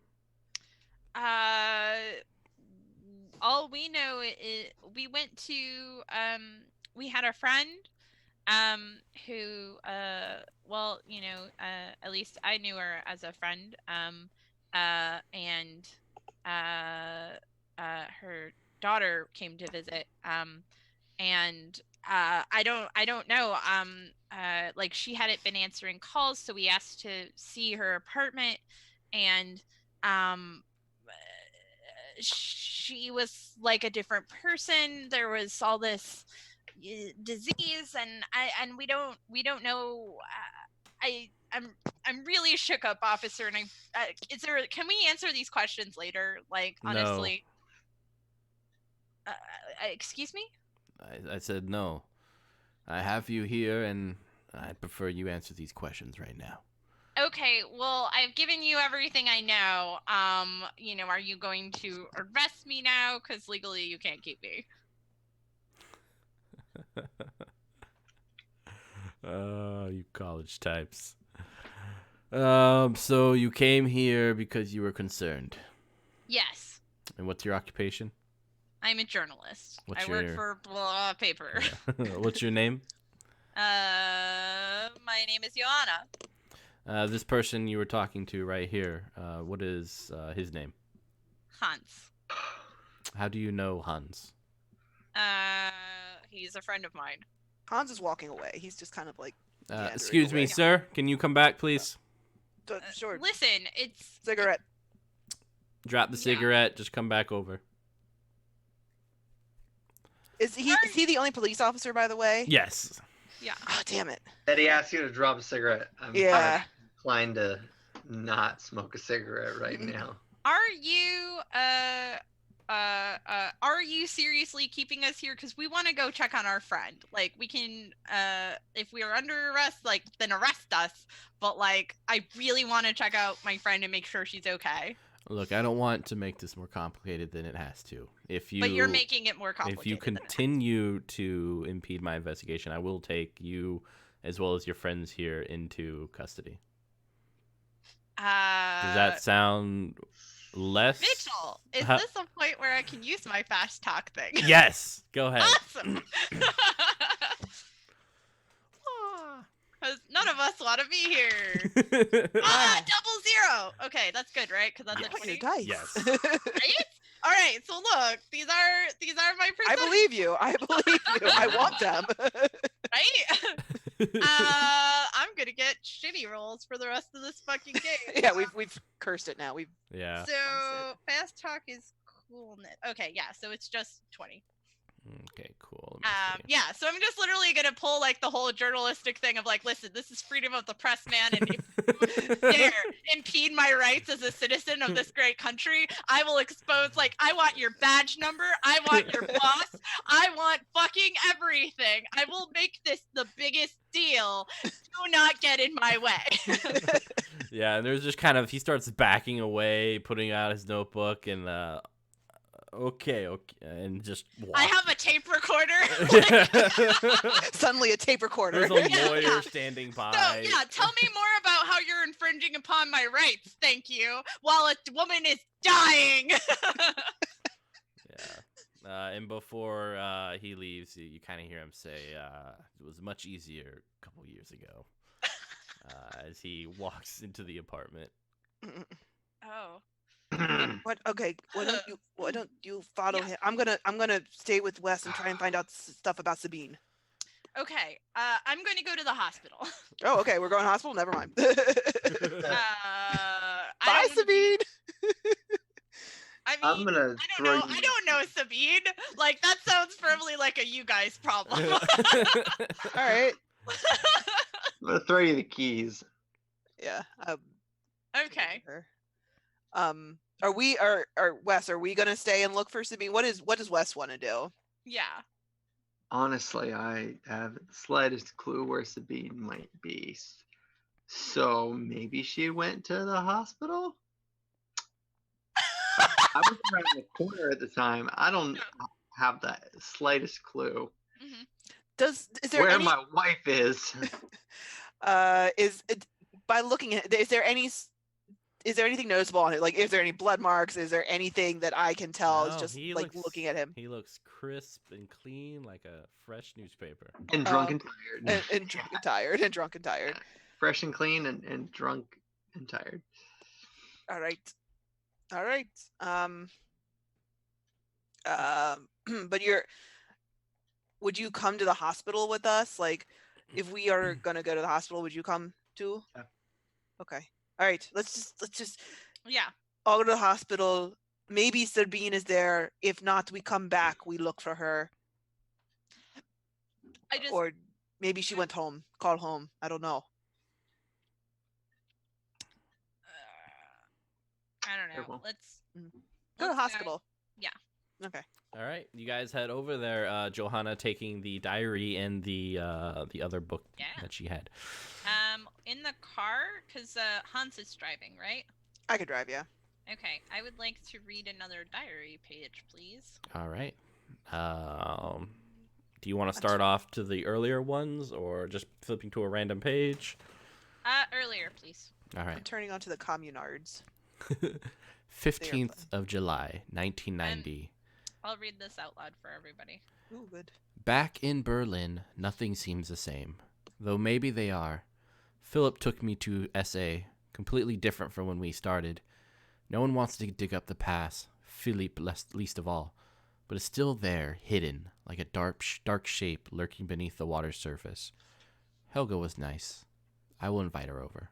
All we know is we went to we had a friend who at least I knew her as a friend, and her daughter came to visit, and I don't know. Like she hadn't been answering calls, so we asked to see her apartment, and um, she was like a different person. There was all this disease, and we don't know. I'm really shook up, officer, and is there? Can we answer these questions later? Like No. honestly. Excuse me? I said no. I have you here, and I prefer you answer these questions right now. Okay, well, I've given you everything I know. You know, are you going to arrest me now? Because legally you can't keep me. You college types. So you came here because you were concerned. Yes, And what's your occupation? I'm a journalist. What's I work for blah paper. Yeah. What's your name? My name is Joanna. This person you were talking to right here, what is his name? Hans. How do you know Hans? He's a friend of mine. Hans is walking away. He's just kind of like. Excuse me, away. sir. Can you come back, please? Sure. Listen, it's Cigarette. Drop the cigarette. Just come back over. Is he the only police officer, by the way? Yes. Yeah. Oh, damn it. Eddie asked you to drop a cigarette. I'm Yeah. inclined to not smoke a cigarette right now. Are you seriously keeping us here? Because we want to go check on our friend. Like, we can, if we are under arrest, like, then arrest us. But, like, I really want to check out my friend and make sure she's okay. Look, I don't want to make this more complicated than it has to. But you're making it more complicated. If you continue to impede my investigation, I will take you as well as your friends here into custody. Does that sound less? Mitchell, is this a point where I can use my fast talk thing? Yes. Go ahead. Awesome. Because none of us want to be here. 000. Okay, that's good, right? Because that's a 20. Dice. Yes. Right? All right. So look, these are my I percentages. believe you. I want them. Right? I'm gonna get shitty rolls for the rest of this fucking game. Yeah, we've cursed it now. Yeah. So fast talk is coolness. Okay, yeah. So it's just 20. Okay, cool. Let me see. Yeah, so I'm just literally gonna pull like the whole journalistic thing of like, listen, this is freedom of the press, man, and if you dare impede my rights as a citizen of this great country, I will expose, like, I want your badge number, I want your boss, I want fucking everything. I will make this the biggest deal. Do not get in my way. Yeah, and there's just kind of, he starts backing away, putting out his notebook, and okay, and just walk. I have a tape recorder. Suddenly a tape recorder. There's a lawyer standing by. So, yeah, tell me more about how you're infringing upon my rights, thank you, while a woman is dying. Yeah. And before he leaves, you kind of hear him say, it was much easier a couple years ago, as he walks into the apartment. Oh. What? Okay. Why don't you follow him? I'm gonna stay with Wes and try and find out stuff about Sabine. Okay. I'm going to go to the hospital. Oh, okay. We're going to hospital. Never mind. Bye, Sabine. I mean, I'm gonna I don't know, Sabine. Like, that sounds firmly like a you guys problem. All right. I'm gonna throw you the keys. Yeah. Okay. Wes, are we gonna stay and look for Sabine? What does Wes want to do? Yeah. Honestly, I haven't the slightest clue where Sabine might be. So maybe she went to the hospital? I was around the corner at the time. I don't have the slightest clue. Mm-hmm. Is there where any, my wife is? By looking at is there anything noticeable on it? Like, is there any blood marks? Is there anything that I can tell? No, Is just like looking at him. He looks crisp and clean, like a fresh newspaper. And drunk and tired. And drunk and tired. And drunk and tired. Fresh and clean and drunk and tired. All right. But would you come to the hospital with us? Like, if we are gonna go to the hospital, would you come too? Yeah. Okay. All right. Let's just Yeah. all go to the hospital. Maybe Sabine is there. If not, we come back. We look for her, I just or maybe she went home. Called home. I don't know. I don't know. Careful. Let's Go to let's the hospital. Yeah. Okay. All right, you guys head over there. Johanna taking the diary and the other book Yeah. that she had. In the car, because Hans is driving, right? I could drive. Yeah. Okay. I would like to read another diary page, please. All right. Do you want to start off to the earlier ones or just flipping to a random page? Earlier, please. All I'm right. turning onto the communards. 15th of July, 1990. I'll read this out loud for everybody. Ooh, good. Back in Berlin, nothing seems the same. Though maybe they are. Philip took me to SA, completely different from when we started. No one wants to dig up the past, Philippe least of all. But it's still there, hidden, like a dark shape lurking beneath the water's surface. Helga was nice. I will invite her over.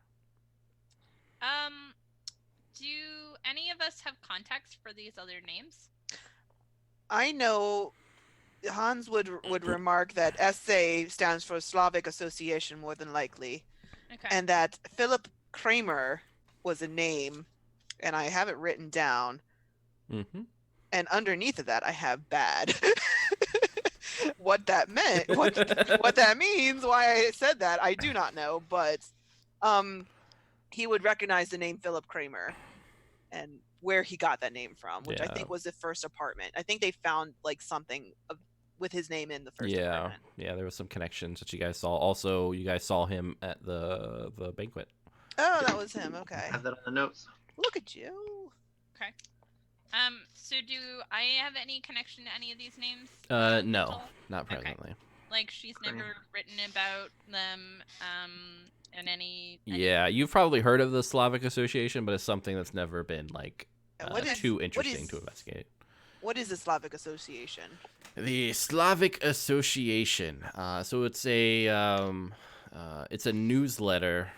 Do any of us have context for these other names? I know Hans would remark that SA stands for Slavic Association more than likely, Okay. and that Philip Kramer was a name, and I have it written down. Mm-hmm. And underneath of that, I have bad. What that meant, what that means, why I said that, I do not know. But he would recognize the name Philip Kramer and where he got that name from, which I Yeah. think was the first apartment. I think they found like something with his name in the first apartment. Yeah, there was some connections that you guys saw. Also, you guys saw him at the banquet. Oh, that was him. Okay. I have that on the notes. Look at you. Okay. So do I have any connection to any of these names? No, Rachel? not Okay. presently. Like she's never written about them in any Yeah, you've probably heard of the Slavic Association, but it's something that's never been like What is- too what interesting is- to investigate. What is the Slavic Association? The Slavic Association. So it's a newsletter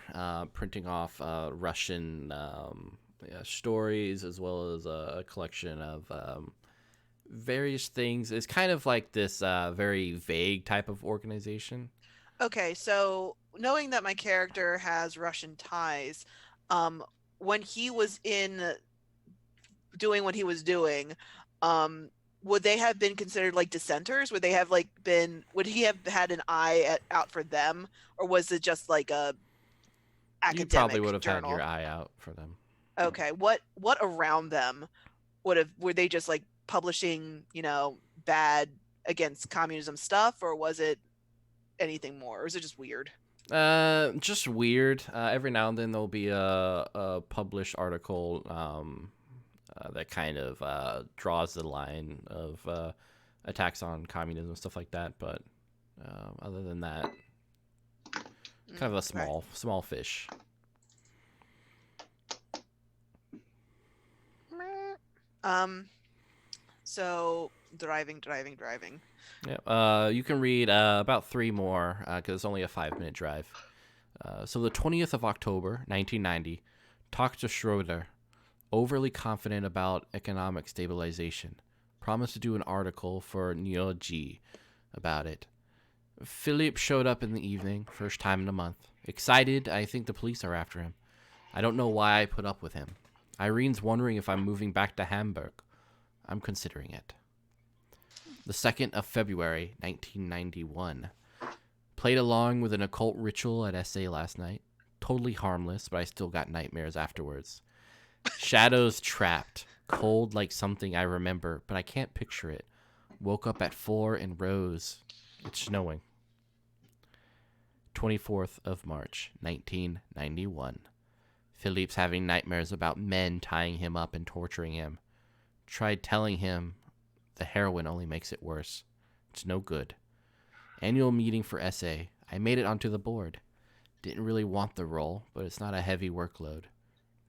printing off Russian stories as well as a collection of various things. It's kind of like this very vague type of organization. Okay, so knowing that my character has Russian ties, when he was in doing what he was doing, would they have been considered like dissenters? Would he have had an eye out for them, or was it just like a academic You probably would have journal? had your eye out for them. Okay, what around them were they just like publishing, bad against communism stuff, or was it anything more, or is it just weird? Just weird. Every now and then there'll be a published article that kind of draws the line of attacks on communism, stuff like that. But other than that, kind of a small fish. So driving. Yeah. You can read about 3 more because it's only a 5-minute drive. So the 20th of October, 1990, talked to Schroeder, overly confident about economic stabilization, promised to do an article for Neo G about it. Philippe showed up in the evening, first time in a month. Excited, I think the police are after him. I don't know why I put up with him. Irene's wondering if I'm moving back to Hamburg. I'm considering it. The 2nd of February, 1991. Played along with an occult ritual at SA last night. Totally harmless, but I still got nightmares afterwards. Shadows trapped. Cold like something I remember, but I can't picture it. Woke up at 4 and rose. It's snowing. 24th of March, 1991. Philippe's having nightmares about men tying him up and torturing him. Tried telling him the heroin only makes it worse. It's no good. Annual meeting for SA. I made it onto the board. Didn't really want the role, but it's not a heavy workload.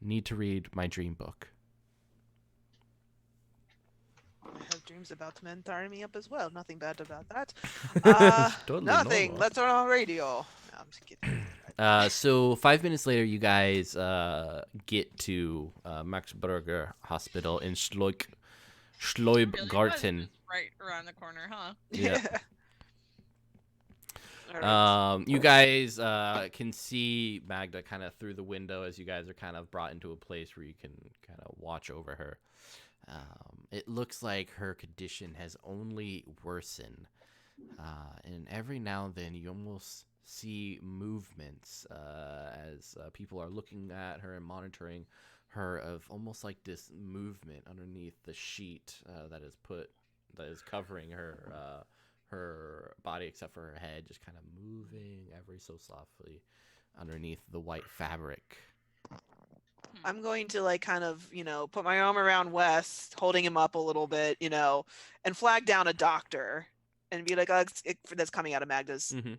Need to read my dream book. I have dreams about men tying me up as well. Nothing bad about that. Totally Nothing. normal. Let's turn on radio. No, I'm just kidding. So 5 minutes later, you guys get to Max Berger Hospital in Really was Schleubgarten. just right around the corner, huh? Yeah. All right. You guys can see Magda kind of through the window as you guys are kind of brought into a place where you can kind of watch over her. It looks like her condition has only worsened. And every now and then you almost see movements as people are looking at her and monitoring her of almost like this movement underneath the sheet that is covering her body except for her head, just kind of moving ever so softly underneath the white fabric. I'm going to like kind of, put my arm around Wes, holding him up a little bit, and flag down a doctor and be like, that's coming out of Magda's, Mhm.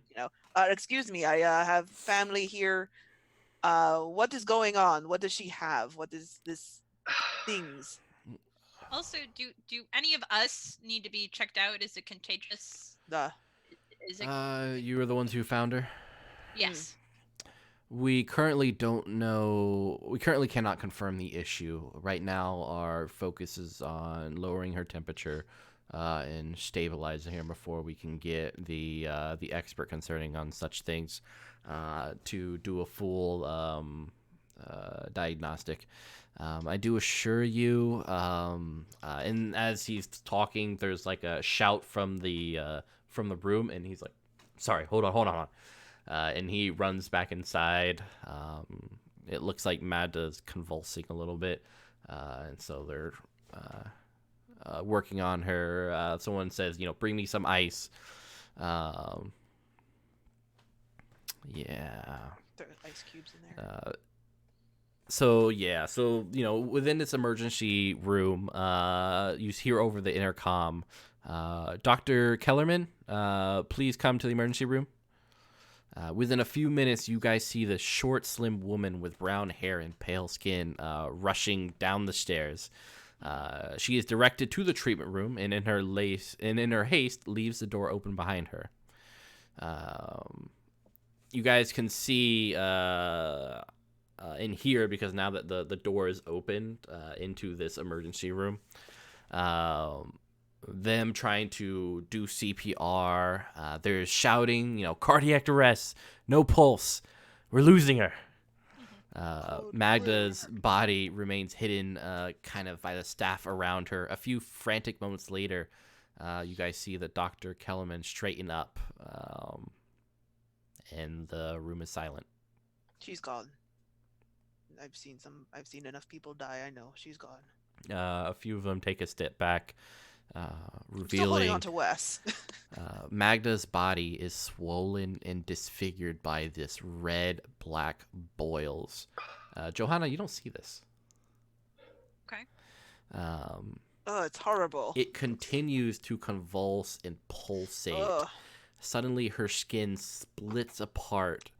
Excuse me, I have family here. What is going on? What does she have? What is this things? Also, do any of us need to be checked out? Is it contagious? Is it? You were the ones who found her? Yes. We currently don't know. We currently cannot confirm the issue. Right now, our focus is on lowering her temperature and stabilizing her before we can get the expert concerning on such things to do a full diagnostic. I do assure you, and as he's talking, there's like a shout from the room, and he's like, "Sorry, hold on." And he runs back inside. It looks like Magda's convulsing a little bit, and so they're working on her. Someone says, bring me some ice. Yeah. There are ice cubes in there. So within this emergency room, you hear over the intercom, Dr. Kellerman, please come to the emergency room. Within a few minutes, you guys see the short, slim woman with brown hair and pale skin rushing down the stairs. She is directed to the treatment room, and in her haste, leaves the door open behind her. You guys can see in here, because now that the door is opened into this emergency room, them trying to do CPR. There's shouting, cardiac arrest, no pulse, we're losing her. Magda's body remains hidden kind of by the staff around her. A few frantic moments later, you guys see that Dr. Kellerman straighten up, and the room is silent. She's gone. I've seen enough people die. I know she's gone. A few of them take a step back, revealing Still holding on to Wes. Magda's body is swollen and disfigured by this red-black boils. Johanna, you don't see this. Okay. It's horrible. It continues to convulse and pulsate. Ugh. Suddenly, her skin splits apart,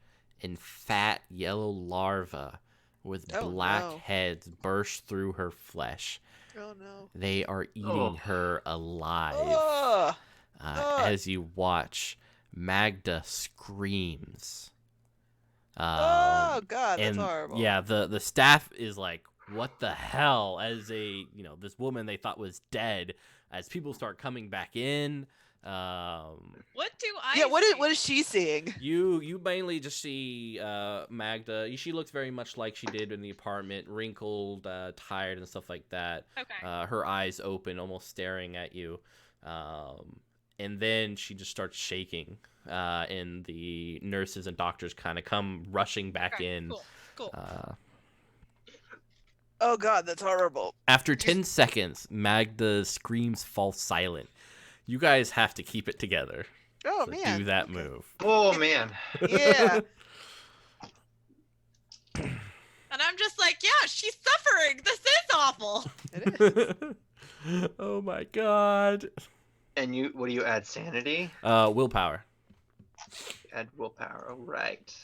and fat yellow larvae with black heads burst through her flesh. Oh no. They are eating her alive. As you watch, Magda screams. Oh God, that's horrible. Yeah, the staff is like, what the hell? As this woman they thought was dead, as people start coming back in. What do I? Yeah, see? what is she seeing? You mainly just see Magda. She looks very much like she did in the apartment, wrinkled, tired, and stuff like that. Okay. Her eyes open, almost staring at you. And then she just starts shaking, and the nurses and doctors kind of come rushing back in. Cool. Oh God, that's horrible. After 10 seconds, Magda's screams fall silent. You guys have to keep it together. Oh to man. do that move. Oh man. Yeah. And I'm just like, yeah, she's suffering. This is awful. It is. Oh my god. And what do you add? Sanity? Willpower. Add willpower. All right.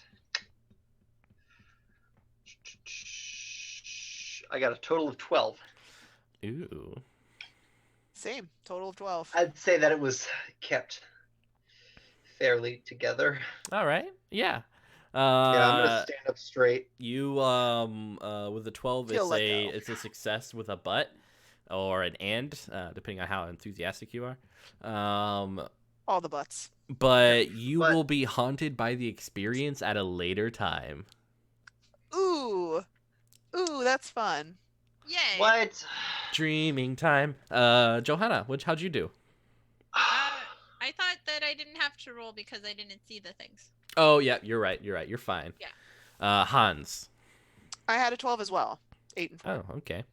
I got a total of 12. Ooh. Same. Total of 12. I'd say that it was kept fairly together. All right. Yeah. Yeah, I'm gonna stand up straight. You with the 12, He'll let go. it's a success with a but or an and, depending on how enthusiastic you are. All the butts. But you But- will be haunted by the experience at a later time. Ooh. Ooh, that's fun. Yay. What? Dreaming time. Johanna, how'd you do? I thought that I didn't have to roll because I didn't see the things. Oh yeah, you're right. You're fine. Yeah. Hans. I had a 12 as well. 8 and 4. Oh, okay.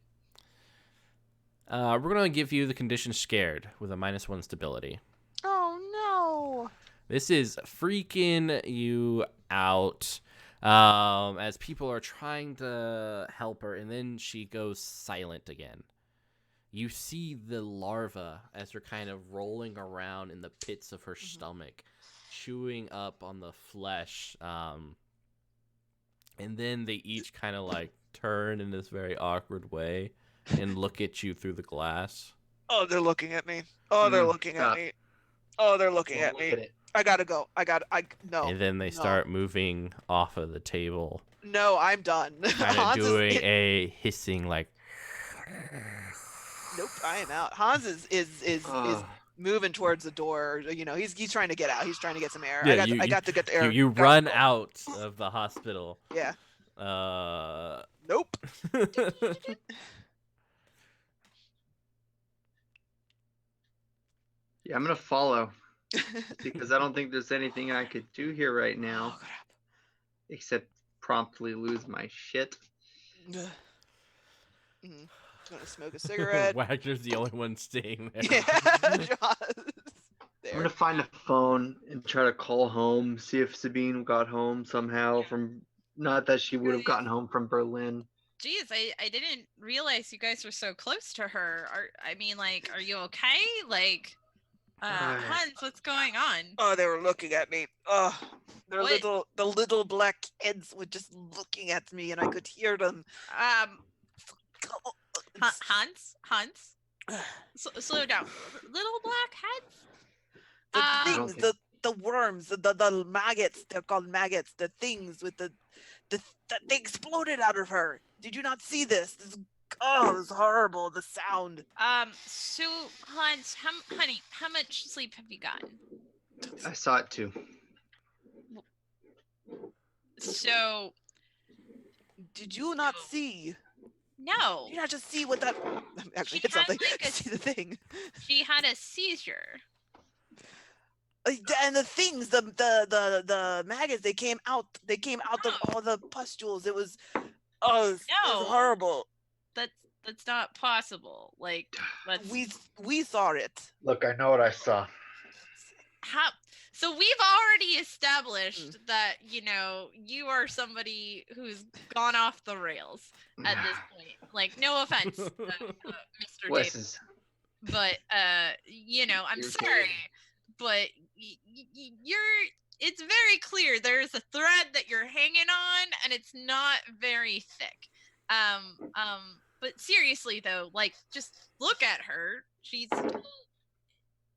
We're gonna give you the condition scared with a -1 stability. Oh no. This is freaking you out. As people are trying to help her, and then she goes silent again. You see the larva as they're kind of rolling around in the pits of her stomach, chewing up on the flesh. And then they each kind of like turn in this very awkward way and look at you through the glass. Oh, they're looking at me. Oh, they're looking stop. at me. Oh, they're looking Don't at look me. at it. I gotta go. No. And then they no. start moving off of the table, No, I'm done. kind of Hans doing is, a hissing like. Nope, I am out. Hans is moving towards the door. You know, he's trying to get out. He's trying to get some air. Yeah, I got to get the air. You Gotta run go. out of the hospital. Yeah. Uh. Nope. Yeah, I'm gonna follow because I don't think there's anything I could do here right now Oh, crap. except promptly lose my shit. Gonna smoke a cigarette. Wagner's the only one staying there. Yeah, John's there. I'm gonna find a phone and try to call home, see if Sabine got home somehow from. Not that she would have gotten home from Berlin. Jeez, I didn't realize you guys were so close to her. Are you okay? Like, Hans, what's going on? Oh, they were looking at me. Oh, What? the little black kids were just looking at me, and I could hear them. Hans, slow down. Little black heads. The I don't things, think- the worms, the maggots. They're called maggots. The things with they exploded out of her. Did you not see this? This is horrible. The sound. So Hans, honey, how much sleep have you gotten? I saw it too. So Did you not No. see? no, Did you not just see what that? Actually, She hit had, something. like, a- See the thing. she had a seizure. And the things, the maggots, they came out of all the pustules. It was, it was No. horrible. That's not possible. Like, let's We saw it. Look, I know what I saw. how. So we've already established that you are somebody who's gone off the rails at this point. Like, no offense, Mr. Wes Davis, is but I'm You're sorry, but it's very clear there's a thread that you're hanging on, and it's not very thick. But seriously though, like, just look at her. She's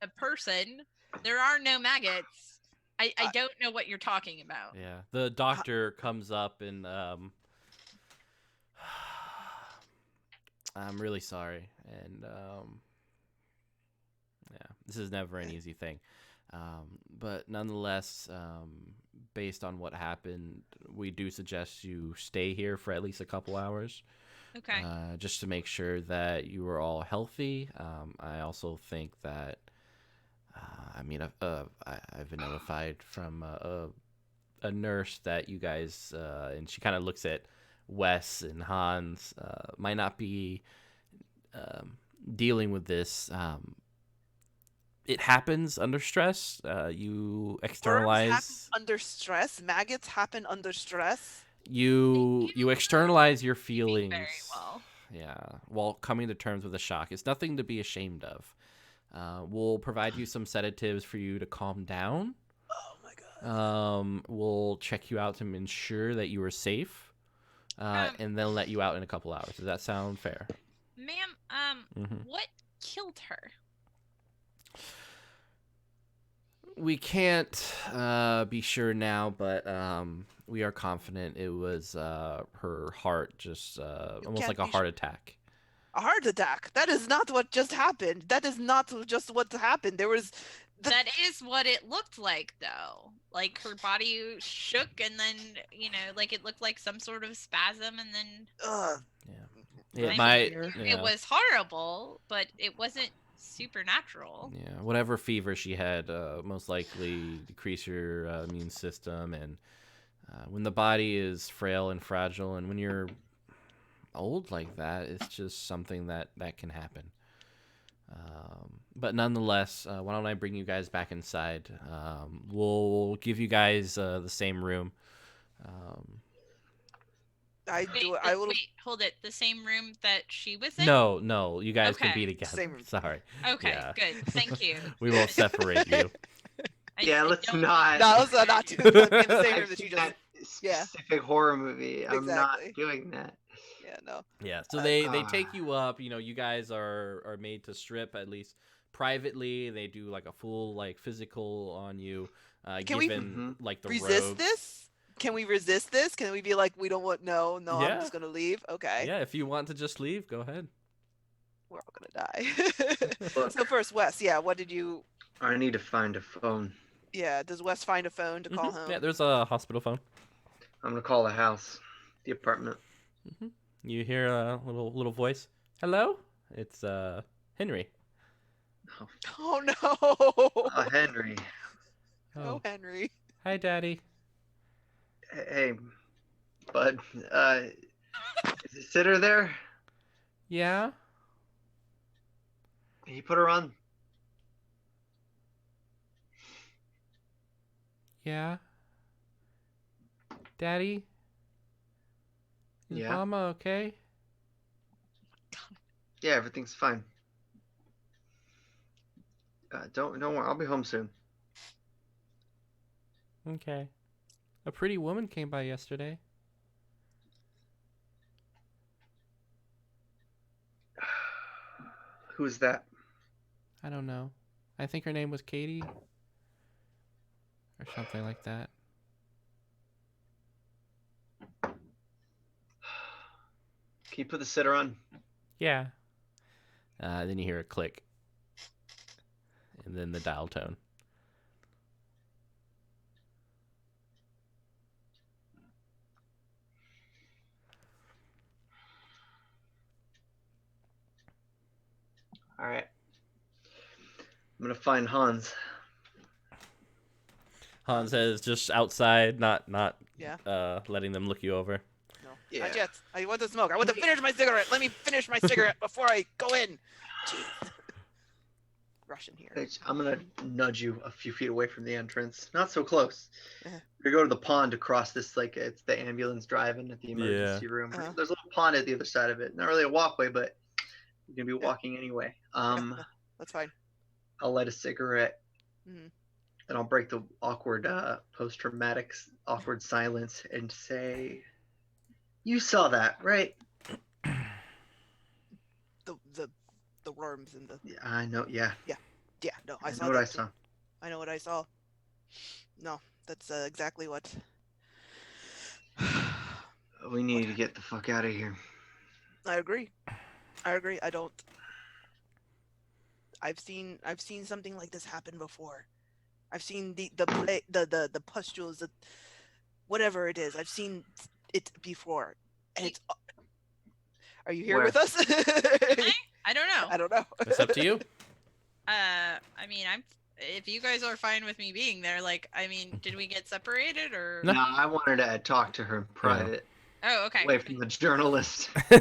a person. There are no maggots. I don't know what you're talking about. Yeah, the doctor comes up and I'm really sorry, and yeah, this is never an easy thing, but nonetheless, based on what happened, we do suggest you stay here for at least a couple hours. Okay. Just to make sure that you are all healthy. I also think that, I've been notified from a nurse that you guys, and she kind of looks at Wes and Hans, might not be dealing with this. It happens under stress. You Worms externalize. happen under stress. Maggots happen under stress. You externalize your feelings. Very well. Yeah, while coming to terms with the shock. It's nothing to be ashamed of. We'll provide you some sedatives for you to calm down. Oh my god. We'll check you out to ensure that you are safe, and then let you out in a couple hours. Does that sound fair? Ma'am, Mhm. what killed her? We can't be sure now, but we are confident it was her heart, just almost can't like a be heart attack. A heart attack. That is not what just happened. That is not just what happened. There was That is what it looked like, though. Like her body shook, and then like it looked like some sort of spasm, and then Yeah, I it mean, might. it was horrible, but it wasn't supernatural. Yeah, whatever fever she had most likely decrease your immune system, and when the body is frail and fragile, and when you're old like that, it's just something that can happen. But nonetheless, why don't I bring you guys back inside? We'll give you guys the same room. I Wait, do. I will. wait, hold it. The same room that she was in? No, you guys can Okay. be together. Same room. Sorry. Okay, Yeah. good. Thank you. We won't separate you. Yeah, I let's don't- not. No, let's not do in the same room I've that you seen just. that yeah. specific horror movie. I'm not Exactly. doing that. Yeah, no. Yeah, so they take you up. You guys are made to strip at least privately. They do like a full like physical on you. Can we given like the resist robes. this? Can we resist this? Can we be like, we don't want? No, I'm Yeah. just gonna leave. Okay. Yeah, if you want to just leave, go ahead. We're all gonna die. So first, Wes. Yeah. What did you? I need to find a phone. Yeah. Does Wes find a phone to call home? Yeah, there's a hospital phone. I'm gonna call the house, the apartment. You hear a little voice. Hello, it's Henry. Oh no. Oh, Henry. No, Henry. Hi, Daddy. Hey, bud. Is the sitter there? Yeah. Can you put her on? Yeah. Daddy. Is Yeah. Mama okay? Yeah, everything's fine. Don't worry. I'll be home soon. Okay. A pretty woman came by yesterday. Who's that? I don't know. I think her name was Katie. Or something like that. Can you put the sitter on? Yeah. Then you hear a click. And then the dial tone. All right. I'm gonna find Hans. Hans is just outside, not Yeah. letting them look you over. No. Yeah. Not yet. I want to smoke. I want to finish my cigarette. Let me finish my cigarette before I go in. Jeez. Russian here. I'm gonna nudge you a few feet away from the entrance. Not so close. Uh-huh. We go to the pond across this, like it's the ambulance driving at the emergency room. Uh-huh. There's a little pond at the other side of it. Not really a walkway, but you're gonna be walking anyway. That's fine. I'll light a cigarette, Mhm. and I'll break the awkward post-traumatic awkward silence and say, "You saw that, right?" The worms and the Yeah, I know. Yeah. yeah. No, I I saw know what I that too. saw. I know what I saw. No, that's exactly what. We need to get the fuck out of here. I agree. I don't. I've seen something like this happen before. I've seen the pustules, whatever it is. I've seen it before, and it's. Are you here Where? with us? I don't know. I don't know. It's up to you. I mean, if you guys are fine with me being there, like, I mean, did we get separated or? No. No, I wanted to talk to her in private, Oh, okay. away from the journalist. Okay,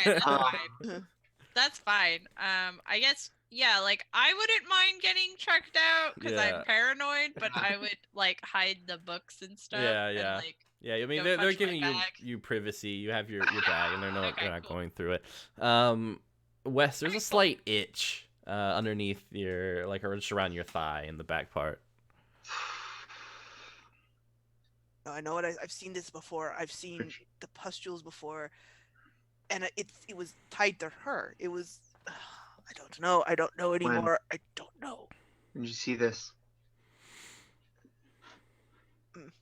that's Um, fine. That's fine. I guess, yeah, like, I wouldn't mind getting checked out because Yeah. I'm paranoid, but I would, like, hide the books and stuff. Yeah, and, yeah. like, Yeah, I mean Don't they're touch my giving bag. you privacy. You have your bag, and they're Okay, not cool. going through it. Wes, there's a slight itch underneath your or just around your thigh in the back part. No, I know what I've seen this before. I've seen the pustules before, and it was tied to her. It was. I don't know. I don't know When? anymore. I don't know. Did you see this? Mm.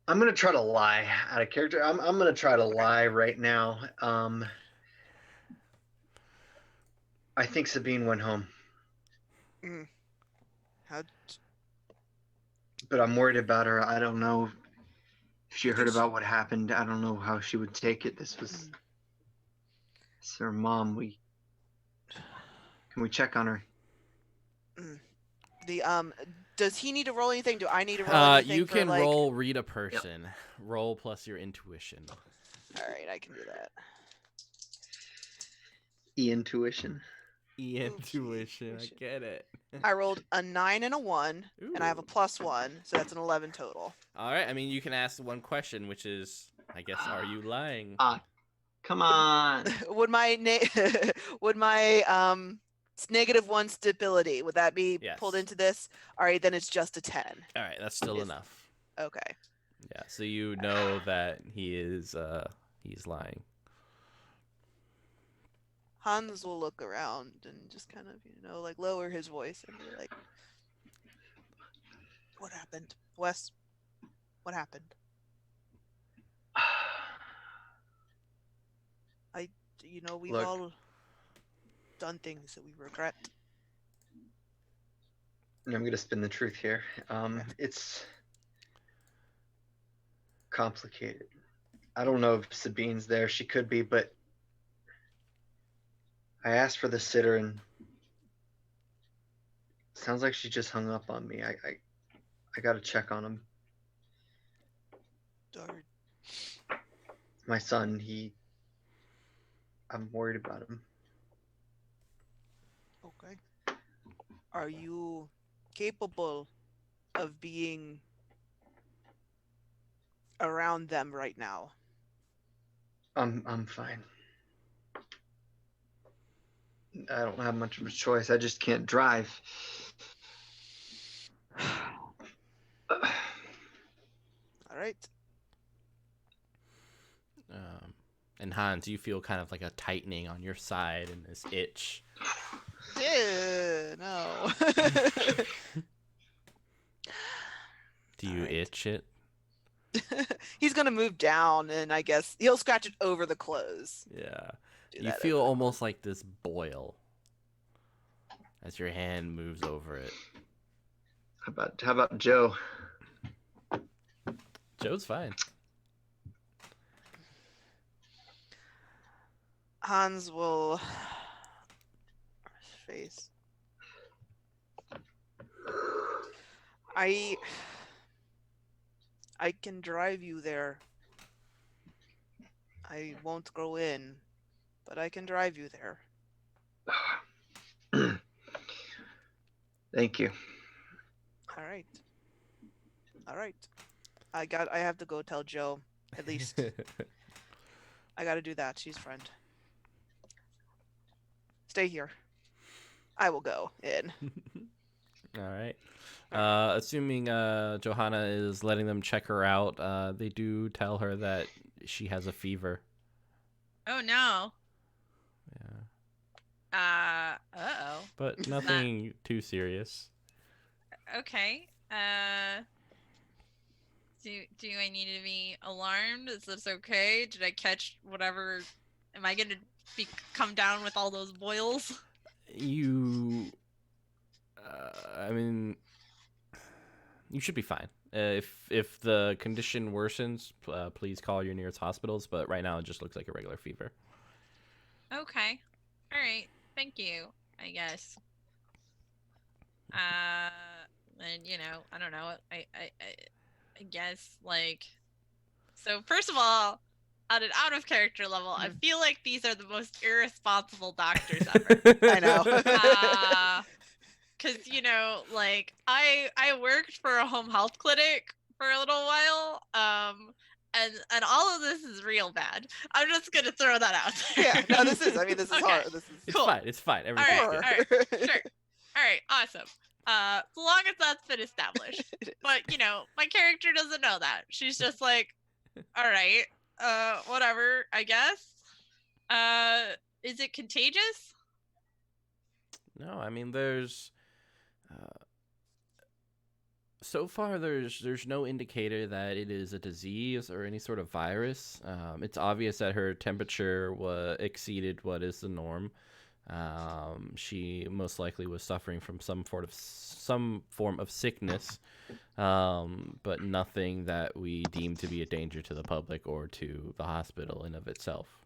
I'm gonna try to lie out of character. I'm gonna try to lie right now. I think Sabine went home, Mm. How? but I'm worried about her. I don't know if she You heard think about what happened. I don't know how she would take it. This was it's her mom. Can we check on her? The does he need to roll anything? Do I need to roll anything? You for, can like... roll read a person. Roll plus your intuition. All right, I can do that. Intuition. Intuition. I get it. I rolled a 9 and a 1, and I have a Ooh. +1, so that's an 11 total. All right. I mean, you can ask one question, which is, I guess, are you lying? Come on. Would my would my -1 stability, would that be pulled Yes. into this? All right, then it's just a 10. All right, that's still enough. Okay. Yeah. So you know that he's lying. Hans will look around and just kind of, like lower his voice and be like, "What happened, Wes? What happened?" We've Look. all done things that we regret. I'm gonna spin the truth here. It's complicated. I don't know if Sabine's there. She could be, but I asked for the sitter, and sounds like she just hung up on me. I gotta check on him. Darn. My son, I'm worried about him. Okay. Are you capable of being around them right now? I'm fine. I don't have much of a choice. I just can't drive. All right. And Hans, you feel kind of like a tightening on your side and this itch. No. Do you itch it? He's gonna move down, and I guess he'll scratch it over the clothes. Yeah. Do You that feel over the almost like this boil as your hand moves over it. How about Joe? Joe's fine. Hans will face. I can drive you there. I won't go in, but I can drive you there. Thank you. All right. All right. I have to go tell Joe, at least. I got to do that. She's friend. Stay here. I will go in. All right. Assuming Johanna is letting them check her out, they do tell her that she has a fever. Oh no. Yeah. Uh-oh. But nothing too serious. Okay. Do I need to be alarmed? Is this okay? Did I catch whatever? Am I gonna come down with all those boils? I mean, you should be fine. If the condition worsens, please call your nearest hospitals. But right now, it just looks like a regular fever. Okay. All right. Thank you. I guess. And I don't know. I guess like. So first of all, at an out of character level, I feel like these are the most irresponsible doctors ever. I know. Because like I worked for a home health clinic for a little while, and all of this is real bad. I'm just gonna throw that out there. Yeah, no, this is Okay. hard. It's Cool. fine. It's fine. Everything's All good. right, sure. All right, awesome. So long as that's been established. But my character doesn't know that. She's just like, all right, Whatever, I guess. Is it contagious? No, I mean there's so far there's no indicator that it is a disease or any sort of virus. It's obvious that her temperature exceeded what is the norm. She most likely was suffering from some form of sickness, but nothing that we deem to be a danger to the public or to the hospital in of itself.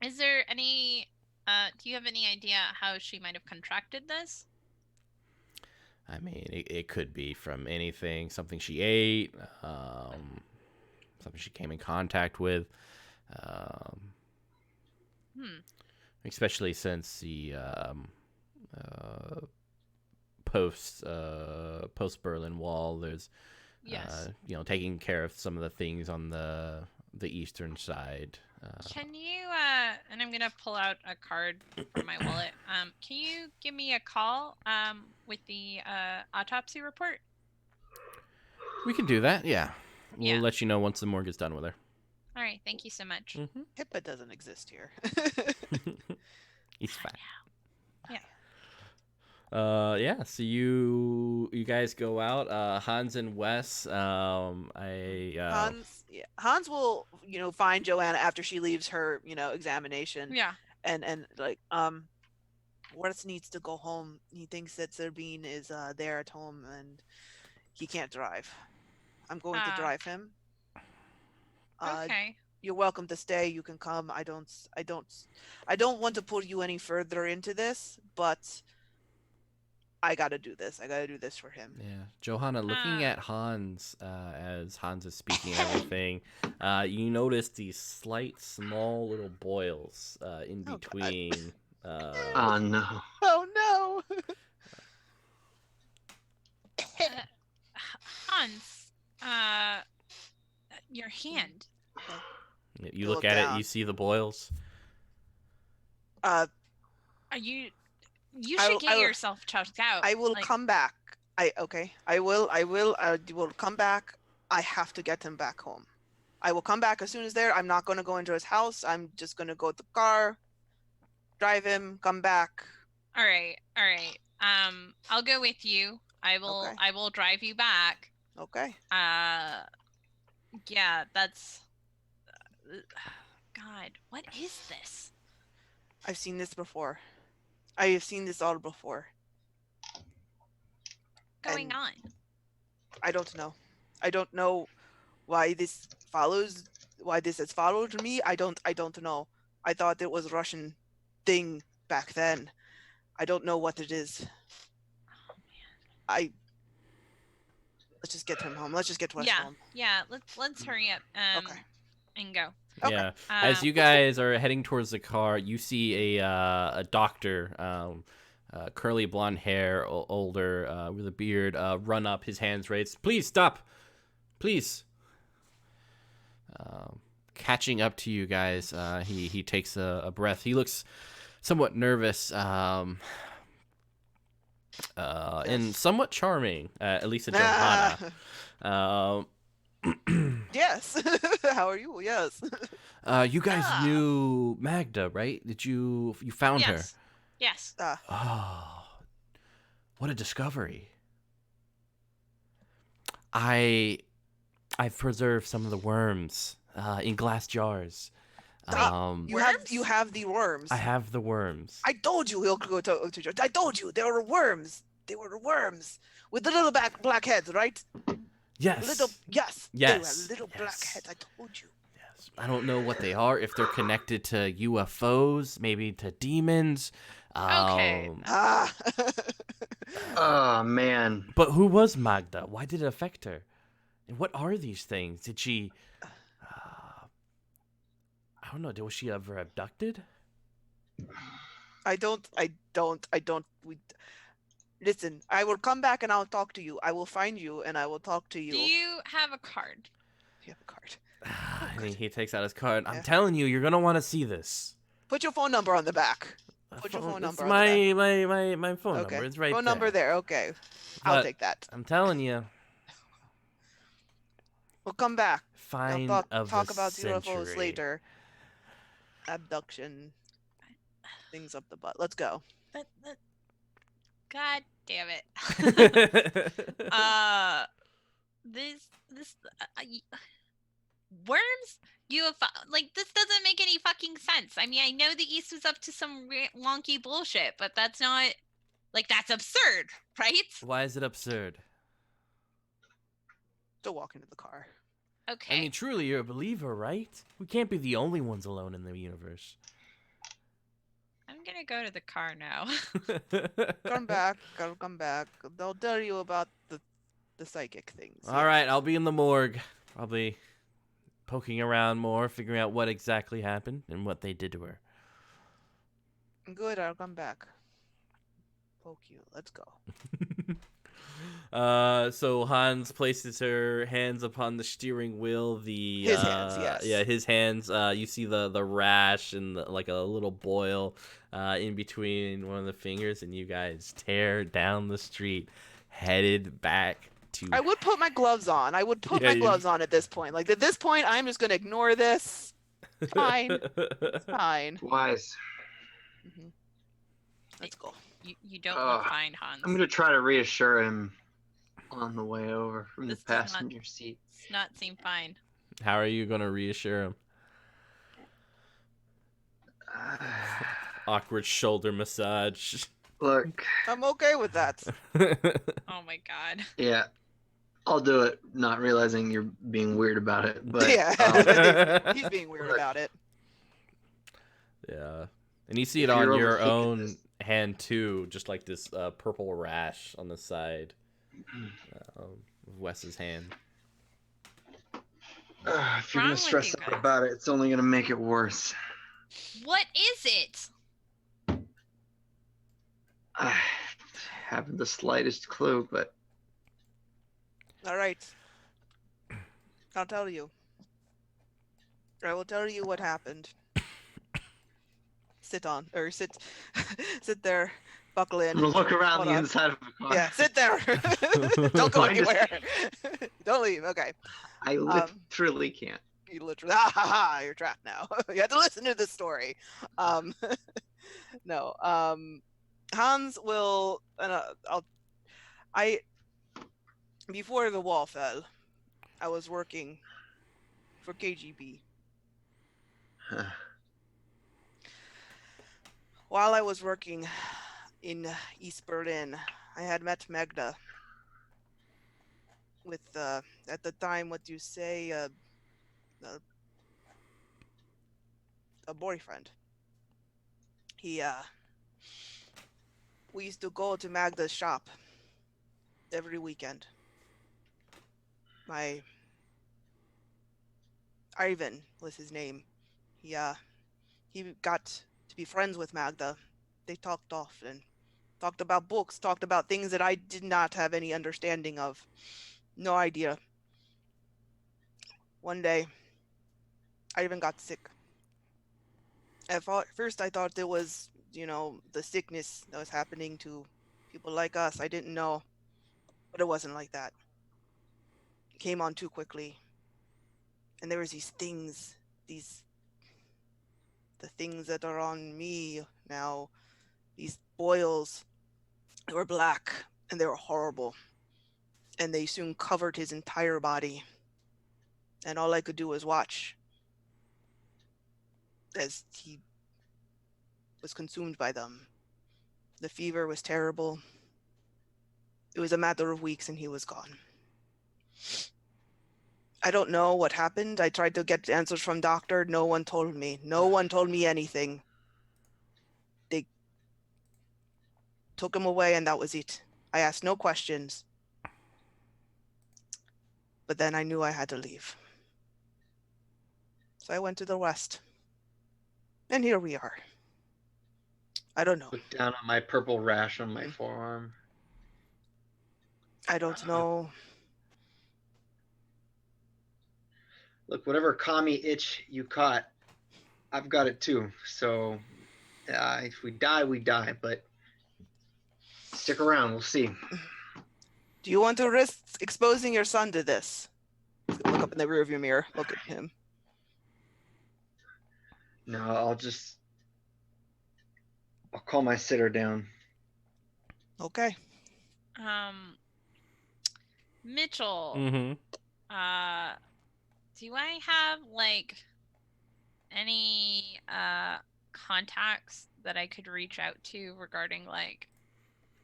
Is there any? Do you have any idea how she might have contracted this? I mean, it could be from anything, something she ate, something she came in contact with. Especially since the post Berlin Wall, there's Yes. taking care of some of the things on the eastern side. Can you and I'm gonna pull out a card from my wallet. Can you give me a call with the autopsy report? We can do that. Yeah, we'll Yeah. let you know once the morgue is done with her. All right, thank you so much. HIPAA doesn't exist here. He's fine. Yeah. Yeah. So you guys go out. Hans and Wes. Hans will, find Joanna after she leaves her, examination. Yeah. And like, Wes needs to go home. He thinks that Zerbine is there at home and he can't drive. I'm going to drive him. Okay. You're welcome to stay. You can come. I don't want to pull you any further into this, but I gotta do this. I gotta do this for him. Yeah, Johanna, looking at Hans as Hans is speaking and everything, you notice these slight, small little boils in between. Oh no. Oh no. Hans, your hand. You look at it, you see the boils. Are you? You should get yourself checked out. I will come back. I will. Will come back. I have to get him back home. I will come back as soon as there. I'm not going to go into his house. I'm just going to go to the car, drive him, come back. All right. I'll go with you. I will. Okay. I will drive you back. Okay. Yeah. That's. God, what is this? I've seen this before. I have seen this all before. Going on? I don't know. I don't know why this follows. Why this has followed me. I don't know. I thought it was a Russian thing back then. I don't know what it is. Oh man. Let's just get him home. Let's just get Wes home. Yeah. Let's hurry up. Okay. And go. Okay. Yeah. As you guys are heading towards the car, you see a doctor, curly blonde hair, older, with a beard, run up, his hands raised. Please stop. Please. Catching up to you guys, he takes a breath. He looks somewhat nervous, and somewhat charming, at least to Johanna. Yes. How are you? Yes. You guys knew Magda, right? You found her? Yes. Oh, what a discovery! I've preserved some of the worms in glass jars. You have the worms. I have the worms. I told you he'll go to George. I told you there were worms. They were worms with the little black heads, right? Yes. Yes. They were little black heads. I told you. Yes. I don't know what they are. If they're connected to UFOs, maybe to demons. Okay. Oh man. But who was Magda? Why did it affect her? And what are these things? Did she? I don't know. Was she ever abducted? Listen, I will come back and I'll talk to you. I will find you and I will talk to you. Do you have a card? You have a card. I mean, he takes out his card. I'm telling you, you're gonna want to see this. Put your phone number on the back. Put your phone number on the the back. My phone Okay. number. It's right phone there. number there. Okay. But I'll take that. I'm telling you. We'll come back. Find I'll of talk the about century. UFOs later. Abduction. Things up the butt. Let's go. God damn it. This worms, UFO, like this doesn't make any fucking sense. I mean, I know the East was up to some wonky bullshit, but that's not like that's absurd, right? Why is it absurd? Still walk into the car. Okay. I mean, truly, you're a believer, right? We can't be the only ones alone in the universe. I'm gonna go to the car now. Come back. I'll come back. They'll tell you about the psychic things. All right, I'll be in the morgue, probably poking around more, figuring out what exactly happened and what they did to her. Good, I'll come back. Poke you. Let's go. So Hans places her hands upon the steering wheel. His hands, yes. Yeah, his hands. You see the rash and like a little boil in between one of the fingers, and you guys tear down the street, headed back to. I would put my gloves on. I would put my gloves on at this point. Like, at this point, I'm just going to ignore this. Fine. It's fine. Wise. Mm-hmm. Let's go. You don't look fine, Hans. I'm gonna try to reassure him on the way over from This the does not- passenger seat. Does not seem fine. How are you gonna reassure him? Awkward shoulder massage. Look, I'm okay with that. Oh my god. yeah, I'll do it, not realizing you're being weird about it. But Yeah. He's being weird about it. Yeah, and you see it If on you're your overthinking own this- hand too, just like this purple rash on the side of Wes's hand. if you're Wrong gonna with stress you out guys? about it, it's only gonna make it worse. What is it? I haven't the slightest clue, but All right. I'll tell you. I will tell you what happened. Sit there, buckle in. I'm gonna look around Hold the on. inside of the car. Yeah, sit there. Don't go I just- anywhere. Don't leave. Okay. I literally can't. You literally, you're trapped now. You have to listen to this story. No. Hans will, before the wall fell, I was working for KGB. While I was working in East Berlin, I had met Magda with, at the time, what do you say, a boyfriend. We used to go to Magda's shop every weekend. Ivan was his name. He got to be friends with Magda. They talked often, talked about books, talked about things that I did not have any understanding of. No idea. One day, Ivan got sick. At first, I thought it was, the sickness that was happening to people like us. I didn't know, but it wasn't like that. It came on too quickly. And there was these things, the things that are on me now, these boils. They were black and they were horrible. And they soon covered his entire body. And all I could do was watch as he was consumed by them. The fever was terrible. It was a matter of weeks and he was gone. I don't know what happened. I tried to get answers from doctor. No one told me. No one told me anything. They took him away and that was it. I asked no questions. But then I knew I had to leave. So I went to the West. And here we are. I don't know. Look down on my purple rash on my forearm. I don't know. Look, whatever commie itch you caught, I've got it too. So if we die, we die. But stick around. We'll see. Do you want to risk exposing your son to this? Look up in the rearview mirror. Look at him. No, I'll call my sitter down. Okay. Mitchell. Mm-hmm. Do I have like any contacts that I could reach out to regarding like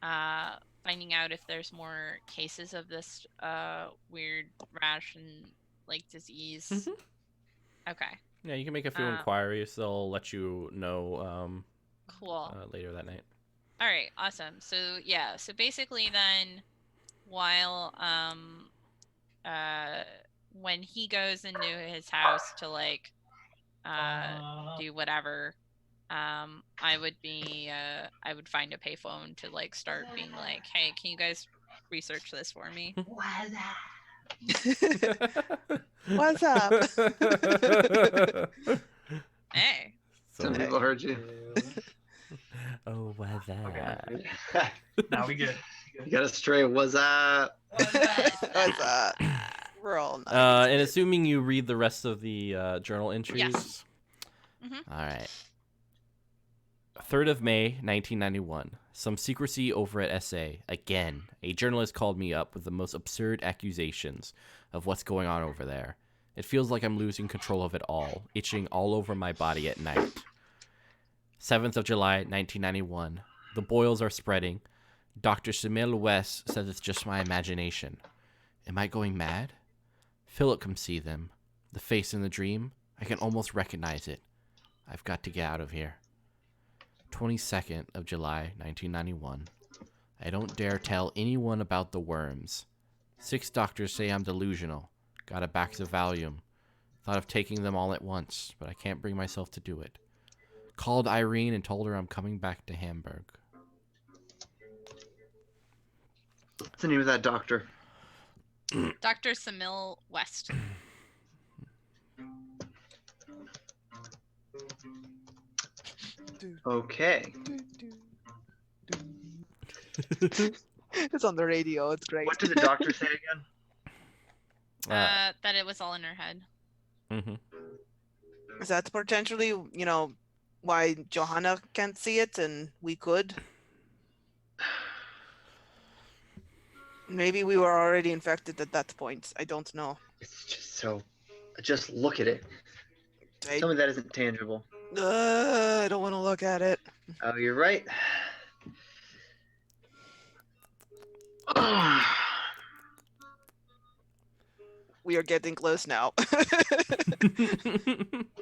finding out if there's more cases of this weird rash and like disease? Mhm. Okay. Yeah, you can make a few Uh, inquiries. They'll let you know Cool. later that night. All right, awesome. So yeah, so basically then while when he goes into his house to like do whatever, I would find a payphone to like start being like, hey, can you guys research this for me? What's up? Hey. Some people heard you. Oh, what's that? Okay. Now we good. You got a stray. What's up? What's up? We're all nice. And assuming you read the rest of the journal entries. Yes. Mhm. All right. 3rd of May, 1991. Some secrecy over at SA. Again, a journalist called me up with the most absurd accusations of what's going on over there. It feels like I'm losing control of it all, itching all over my body at night. 7th of July, 1991. The boils are spreading. Dr. Samil West says it's just my imagination. Am I going mad? Philip come see them. The face in the dream, I can almost recognize it. I've got to get out of here. 22nd of July, 1991. I don't dare tell anyone about the worms. 6 doctors say I'm delusional. Got a box of Valium. Thought of taking them all at once, but I can't bring myself to do it. Called Irene and told her I'm coming back to Hamburg. What's the name of that doctor? Dr. Samil West. Okay. It's on the radio. It's great. What did the doctor say again? That it was all in her head. Mm-hmm. Is that potentially, why Johanna can't see it and we could? Maybe we were already infected at that point. I don't know. It's just so. Just look at it. I Tell me that isn't tangible. don't want to look at it. Oh, you're right. We are getting close now.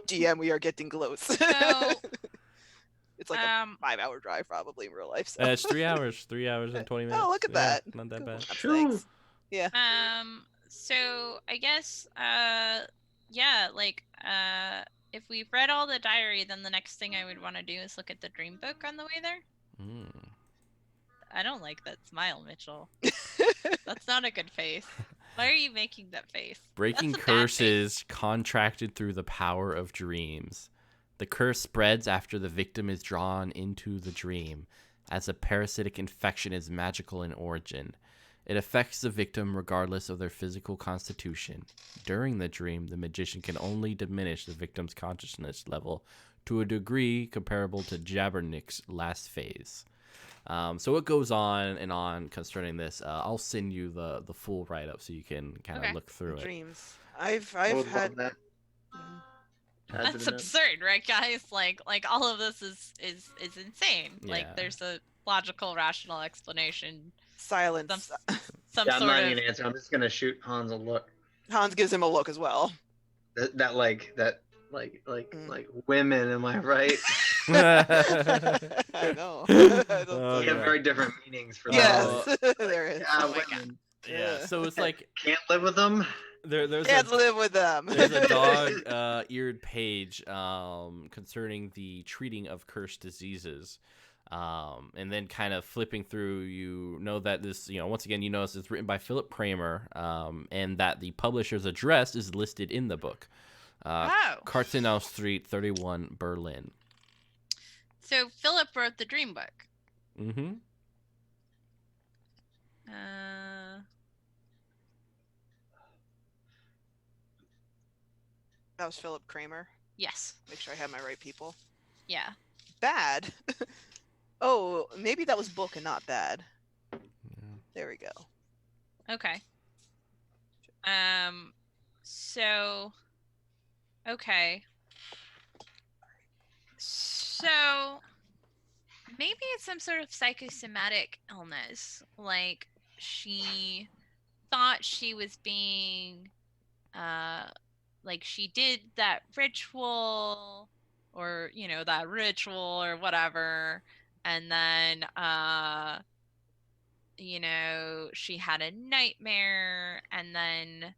GM, we are getting close. So, It's like a 5-hour drive probably in real life. So. It's 3 hours. 3 hours and 20 minutes. Oh, look at Yeah, that. Not that Cool. bad. Thanks. Yeah. So I guess, yeah, like, if we've read all the diary, then the next thing I would want to do is look at the dream book on the way there. Mm. I don't like that smile, Mitchell. That's not a good face. Why are you making that face? Breaking That's a bad face. curses contracted through the power of dreams. The curse spreads after the victim is drawn into the dream, as a parasitic infection is magical in origin. It affects the victim regardless of their physical constitution. During the dream, the magician can only diminish the victim's consciousness level to a degree comparable to Jabbernick's last phase. So it goes on and on concerning this. I'll send you the full write-up so you can kind of Okay. look through it. Dreams. I've I would had. love that. Mhm. Add to That's the notes. absurd, right, guys? Like all of this is insane. Yeah. Like there's a logical, rational explanation. Silence. Some Yeah, I'm sort not of. even gonna answer. I'm just gonna shoot Hans a look. Hans gives him a look as well. That Mm. like women. Am I right? I know. Oh, We have God. very different meanings for Yes, that. there is. Yeah, Oh my women. Yeah, so it's like Can't live with them. there's Can't a, live with them. there's a dog-eared page concerning the treating of cursed diseases. And then kind of flipping through, you know that this, once again, you notice it's written by Philip Kramer, and that the publisher's address is listed in the book. Oh. Kartenau Street, 31, Berlin. So Philip wrote the dream book. Mm-hmm. That was Philip Kramer. Yes. Make sure I have my right people. Yeah. Bad. Oh, maybe that was book and not bad. Yeah. There we go. Okay. So. Okay. So maybe it's some sort of psychosomatic illness. Like she thought she was being like she did that ritual or that ritual or whatever, and then she had a nightmare, and then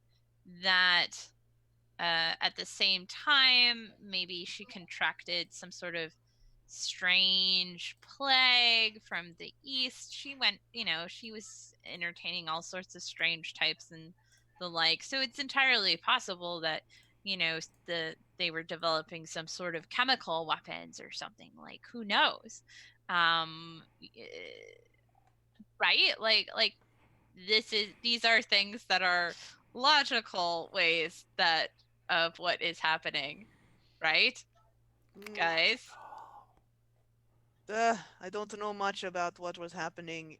that at the same time maybe she contracted some sort of strange plague from the east. She went, she was entertaining all sorts of strange types and the like. So it's entirely possible that they were developing some sort of chemical weapons or something. Like, who knows? Right? Like these are things that are logical ways that of what is happening, right, guys? I don't know much about what was happening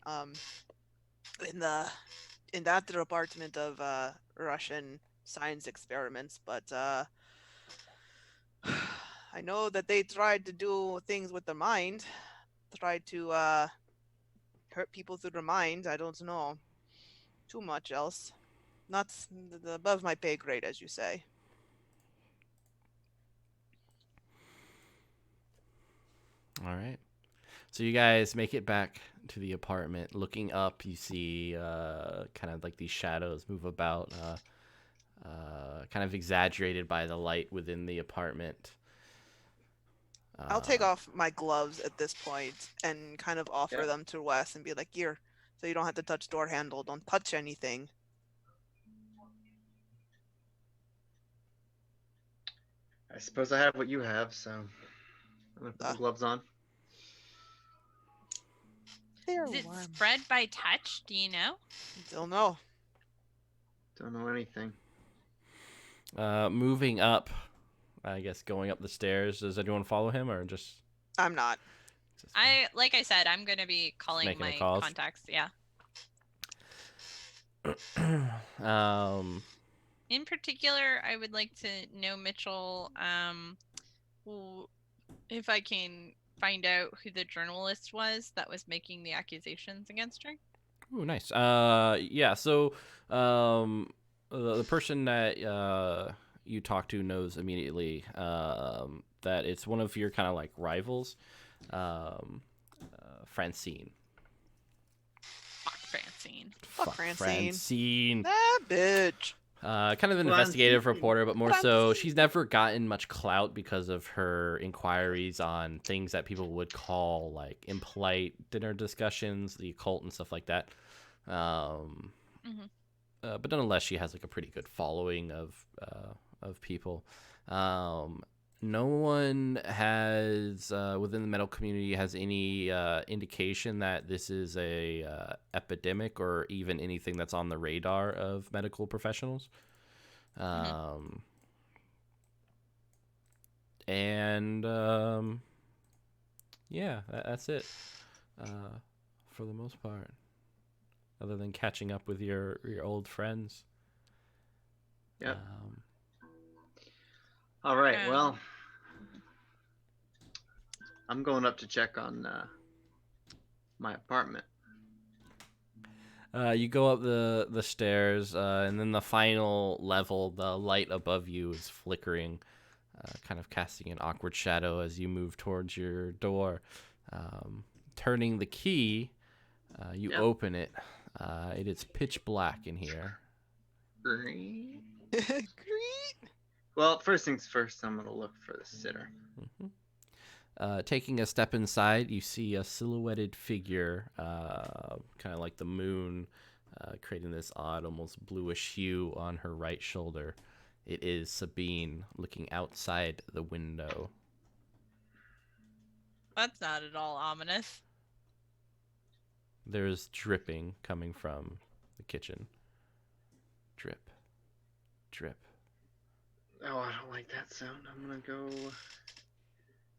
in that department of Russian science experiments, but I know that they tried to do things with the mind, tried to hurt people through the mind. I don't know too much else. Not above my pay grade, as you say. All right. So you guys make it back to the apartment. Looking up, you see kind of like these shadows move about, kind of exaggerated by the light within the apartment. I'll take off my gloves at this point and kind of offer them to Wes and be like, here, so you don't have to touch door handle. Don't touch anything. I suppose I have what you have, so I'm gonna put the gloves on. They're Is it warm. spread by touch? Do you know? Don't know. Don't know anything. Moving up, I guess going up the stairs. Does anyone follow him or just? I'm not. Like I said, I'm gonna be calling Making the my calls? contacts. Yeah. In particular, I would like to know Mitchell. If I can find out who the journalist was that was making the accusations against her. Ooh, nice. Yeah. So, the person that you talk to knows immediately that it's one of your kind of like rivals, Francine. Fuck Francine. Fuck Francine. Francine. That bitch. Kind of an investigative reporter, but more so, she's never gotten much clout because of her inquiries on things that people would call like impolite dinner discussions, the occult and stuff like that. But nonetheless, she has like a pretty good following of people. No one has within the medical community has any indication that this is a epidemic or even anything that's on the radar of medical professionals. And yeah, that's it for the most part. Other than catching up with your old friends. Yep. All right. Well, I'm going up to check on my apartment. You go up the stairs, and then the final level, the light above you is flickering, kind of casting an awkward shadow as you move towards your door. Turning the key, you open it. It is pitch black in here. Green. Well, first things first, I'm going to look for the sitter. Taking a step inside, you see a silhouetted figure, kind of like the moon, creating this odd, almost bluish hue on her right shoulder. It is Sabine looking outside the window. That's not at all ominous. There's dripping coming from the kitchen. Drip. Drip. Oh, I don't like that sound. I'm gonna go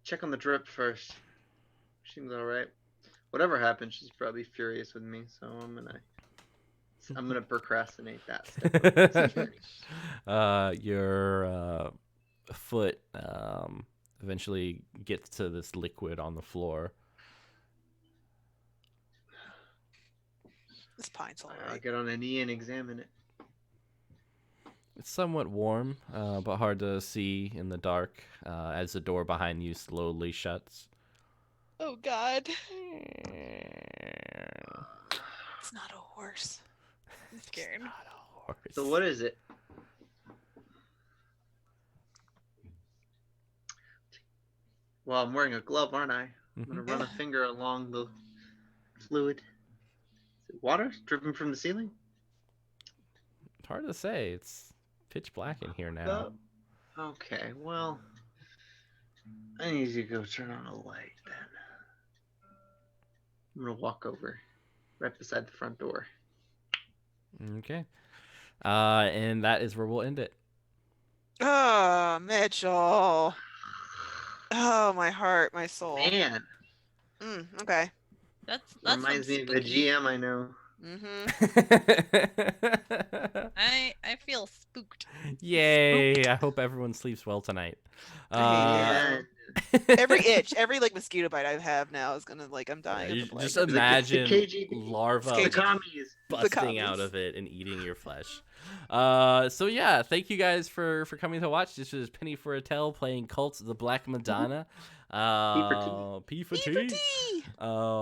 check on the drip first. Seems alright. Whatever happens, she's probably furious with me, so I'm gonna procrastinate that step. Your foot eventually gets to this liquid on the floor. This pine's all I'll right. get on a knee and examine it. It's somewhat warm, but hard to see in the dark as the door behind you slowly shuts. Oh God. It's not a horse. I'm scared. Not a horse. So what is it? Well, I'm wearing a glove, aren't I? I'm gonna run a finger along the fluid. Is it water dripping from the ceiling? It's hard to say. It's pitch black in here now. Okay, well, I need you to go turn on a light then. I'm gonna walk over, right beside the front door. Okay. And that is where we'll end it. Oh, Mitchell. Oh, my heart, my soul. Man, Okay. That's reminds me of a GM I know. I feel spooked. Yay! I hope everyone sleeps well tonight. Yeah. Every itch, every like mosquito bite I have now is gonna like I'm dying. You of the plague. just imagine KGB. larvae KGB. Commies. busting out commies. of it and eating your flesh. So yeah, thank you guys for coming to watch. This is Penny for a Tale playing Kult, the Black Madonna. P for T.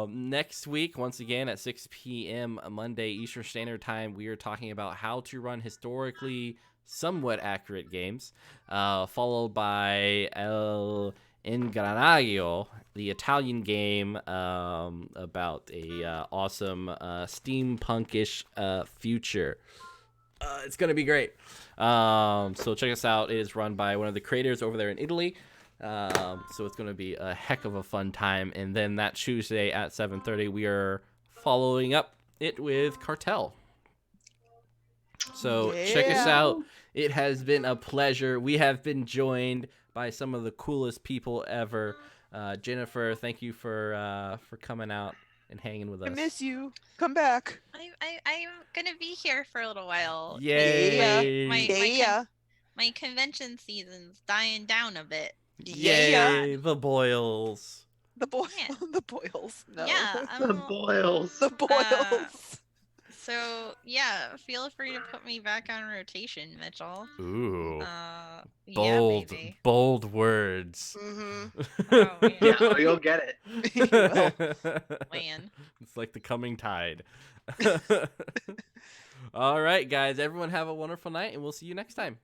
Next week, once again at 6 p.m. Monday Eastern Standard Time, we are talking about how to run historically somewhat accurate games, followed by El Ingranaggio, the Italian game about a awesome steampunkish future. It's gonna be great. So check us out. It is run by one of the creators over there in Italy. So it's gonna be a heck of a fun time. And then that Tuesday at 7:30, we are following up it with Cartel. So check us out. It has been a pleasure. We have been joined by some of the coolest people ever. Jennifer, thank you for coming out and hanging with us. I miss you. Come back. I'm gonna be here for a little while. Yay! My convention season's dying down a bit. Yay! The boils. The boils. Yeah. The boils. No. Yeah, The boils. The boils. So yeah, feel free to put me back on rotation, Mitchell. Ooh. Yeah, baby. Bold words. Oh, man. Yeah, you'll get it. Man. It's like the coming tide. All right, guys. Everyone have a wonderful night, and we'll see you next time.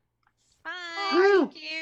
Bye. Woo. Thank you.